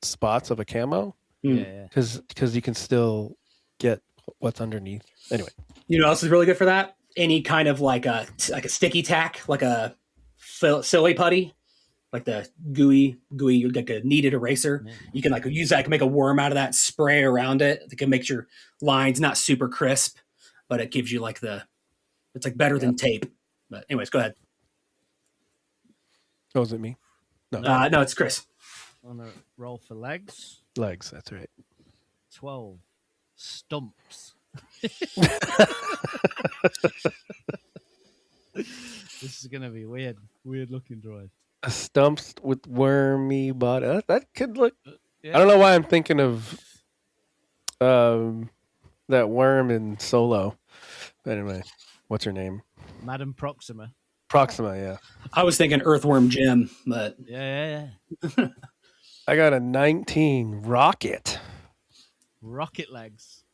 spots of a camo, Yeah. because you can still get what's underneath. Anyway, You know what else is really good for that? Any kind of like a sticky tack, like a silly putty, like the gooey, like a kneaded eraser. Yeah. You can like use that, make a worm out of that, spray around it. It can make your lines not super crisp, but it gives you like it's like better than tape. But anyways, go ahead. oh, is it me? No, No, it's Chris. On a roll for legs. legs. That's right. 12. Stumps. This is going to be weird. Weird looking droid. A stumps with wormy body. That could look. Yeah. I don't know why I'm thinking of that worm in Solo. But anyway, what's her name? Madam Proxima. Proxima. Yeah. I was thinking Earthworm Jim, but Yeah. I got a 19 rocket. Rocket legs.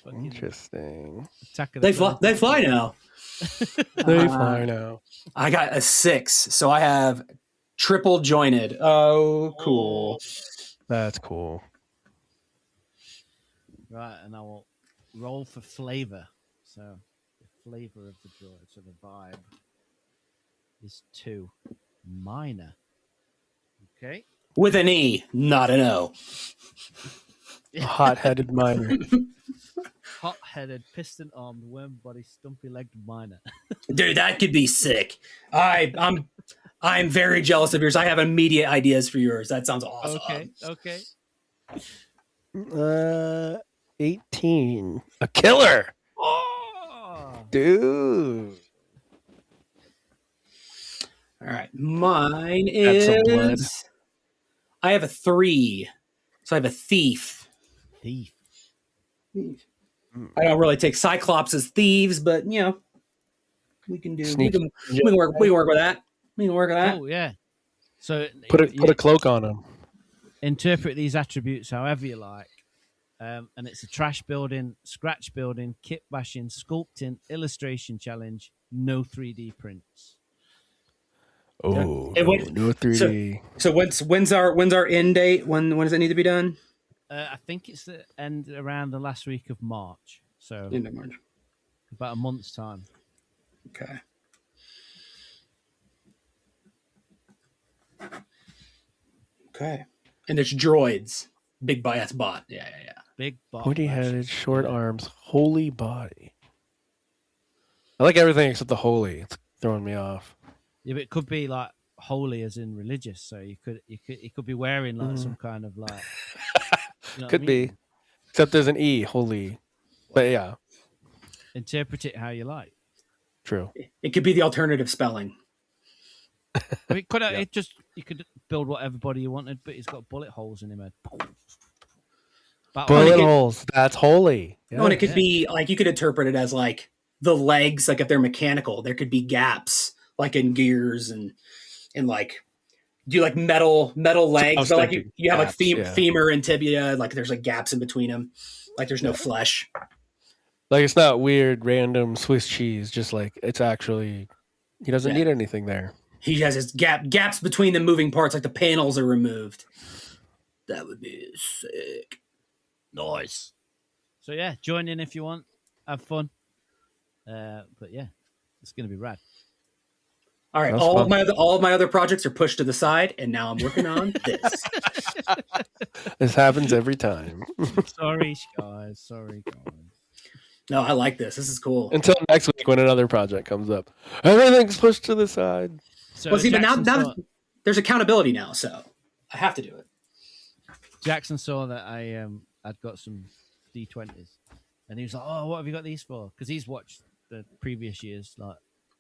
Fucking Interesting. Attack of the they fly now. They fly now. I got a 6, so I have triple jointed. Oh, cool. That's cool. Right, and I will roll for flavor. So the flavor of the droid, so the vibe is 2. Minor. Okay. With an E, not an O. Hot-headed miner. Hot-headed, piston-armed, worm-body, stumpy-legged miner. Dude, that could be sick. I'm very jealous of yours. I have immediate ideas for yours. That sounds awesome. Okay. 18. A killer. Oh! Dude. All right. Mine Add some blood. is I have a 3. So I have a thief. Thief. I don't really take Cyclops as thieves, but you know, we can Sneaky. we can work with that. We can work with that. Oh yeah. So Put a cloak on him. interpret these attributes however you like. And it's a trash building, scratch building, kit bashing, sculpting, illustration challenge, no 3D prints. Oh, Yeah. no 3D. So when's our end date? When does it need to be done? I think it's the end around the last week of March. So End of March. about a month's time. Okay. Okay. And it's droids. Big bias bot. Yeah. Big bot. Pointy-headed, short arms, holy body. I like everything except the holy. It's throwing me off. Yeah, but it could be like holy as in religious. So you could be wearing like some kind of like you know Could what I mean? be. Except there's an E, holy. But yeah, Interpret it how you like. true. It could be the alternative spelling. I mean, you could build whatever body you wanted, but he's got bullet holes in him head. Bullet holes. That's holy. Oh, and it could be like you could interpret it as like the legs, like if they're mechanical, there could be gaps like in gears and like do like metal legs, but like you have gaps, like femur and tibia, like there's like gaps in between them, like there's no flesh. Like it's not weird, random Swiss cheese. Just like it's actually, he doesn't need anything there. He has his gaps between the moving parts, like the panels are removed. That would be sick. Nice. So yeah, join in if you want. Have fun. But yeah, it's gonna be rad. All right, all of my other projects are pushed to the side, and now I'm working on this. This happens every time. Sorry, guys. No, I like this. This is cool. Until next week when another project comes up. Everything's pushed to the side. So well, see, but now there's accountability now, so I have to do it. Jackson saw that I'd got some D20s, and he was like, "Oh, what have you got these for?" Because he's watched the previous year's like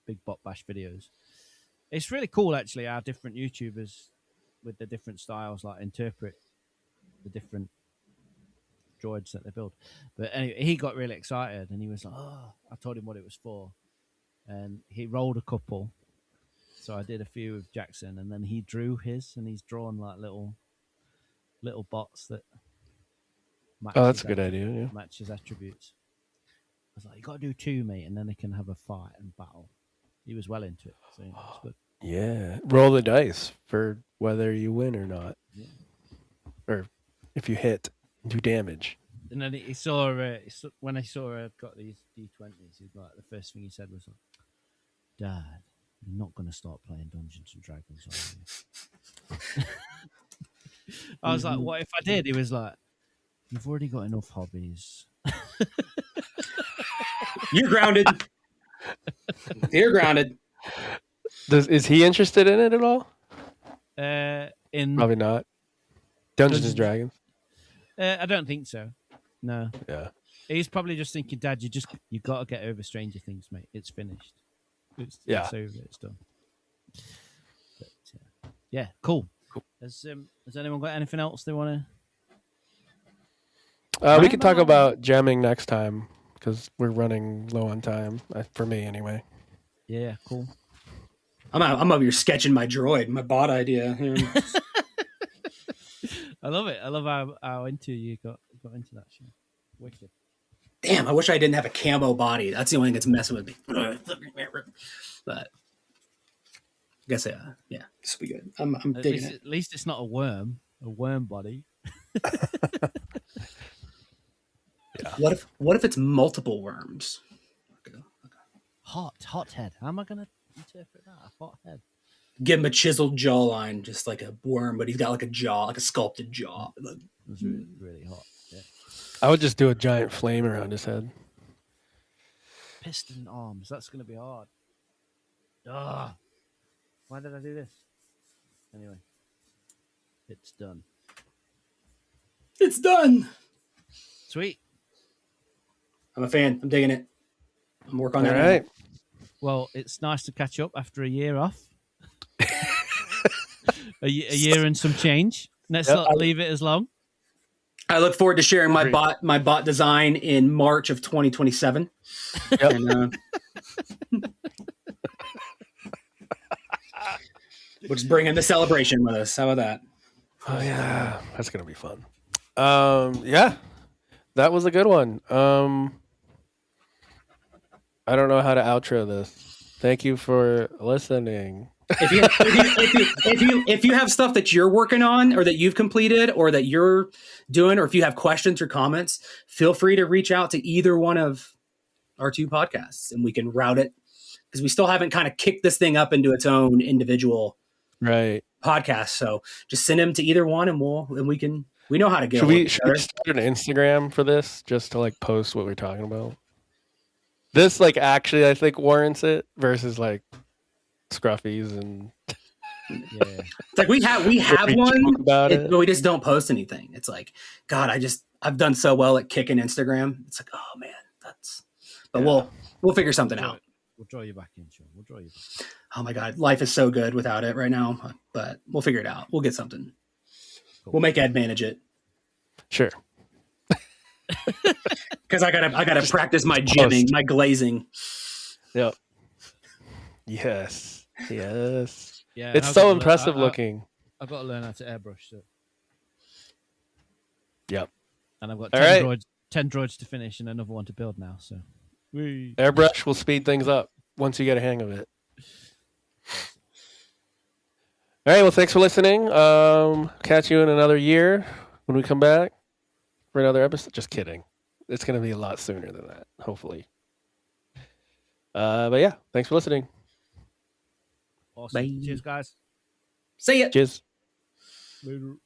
Big Bot Bash videos. It's really cool, actually, how different YouTubers with the different styles, like interpret the different droids that they build. But anyway, he got really excited and he was like, "Oh!" I told him what it was for, and he rolled a couple. So I did a few with Jackson, and then he drew his, and he's drawn like little bots that Oh, that's a good idea. Yeah. match his attributes. I was like, "You got to do 2, mate, and then they can have a fight and battle." He was well into it, so it's good. Yeah, roll the dice for whether you win or not, Yeah. or if you hit, do damage. And then he saw when I saw her got these D20s. He's like, the first thing he said was like, "Dad, you're not going to start playing Dungeons and Dragons, are you?" I was like, "What if I did?" He was like, "You've already got enough hobbies." You're grounded. You're grounded. Is he interested in it at all? In Probably not. Dungeons and Dragons. I don't think so. No. Yeah. He's probably just thinking, "Dad, you got to get over Stranger Things, mate. It's finished. It's over. It's done." But, yeah, cool. Has anyone got anything else they want to? We can talk about gemming next time because we're running low on time. For me, anyway. Yeah, cool. I'm over here sketching my droid, my bot idea. I love it. I love how into you got into that shit. Wicked. Damn, I wish I didn't have a camo body. That's the only thing that's messing with me. But I guess yeah, this will be good. I'm digging it. At least it's not a worm body. Yeah. What if it's multiple worms? Okay. Hot head. How am I gonna interpret that? A hot head. Give him a chiseled jawline, just like a worm, but he's got like a jaw, like a sculpted jaw. It's really, really hot. Yeah. I would just do a giant flame around his head. Piston arms. That's gonna be hard. Ugh. Why did I do this? Anyway, it's done. It's done. Sweet. I'm a fan. I'm digging it. I'm working on that. All right. Well, it's nice to catch up after a year off. a year and some change. Let's not leave it as long. I look forward to sharing my bot design in March of 2027. Yep. And, we'll just bring in the celebration with us. How about that? Oh yeah, that's gonna be fun. Yeah, that was a good one. I don't know how to outro this. Thank you for listening. If you have stuff that you're working on or that you've completed or that you're doing, or if you have questions or comments, feel free to reach out to either one of our 2 podcasts and we can route it, because we still haven't kind of kicked this thing up into its own individual podcast. So just send them to either one and we know how to get it. Should we start an Instagram for this just to like post what we're talking about? This like actually I think warrants it versus like Scruffies and it's like we have one but we just don't post anything. It's like, God, I've done so well at kicking Instagram. It's like, oh man, but we'll figure something out. We'll draw you back in, Shawn. We'll draw you back. Oh my God, life is so good without it right now, but we'll figure it out. We'll get something. Cool. We'll make Ed manage it. Sure. Because I gotta practice my gemming, my glazing. Yep. Yes. Yeah, it's I've so impressive looking. I've got to learn how to airbrush. So. Yep. And I've got 10 droids to finish and another one to build now. So airbrush will speed things up once you get a hang of it. All right. Well, thanks for listening. Catch you in another year when we come back for another episode. Just kidding. It's going to be a lot sooner than that, hopefully. But yeah, thanks for listening. Awesome. Bye. Cheers, guys. See ya. Cheers. Later.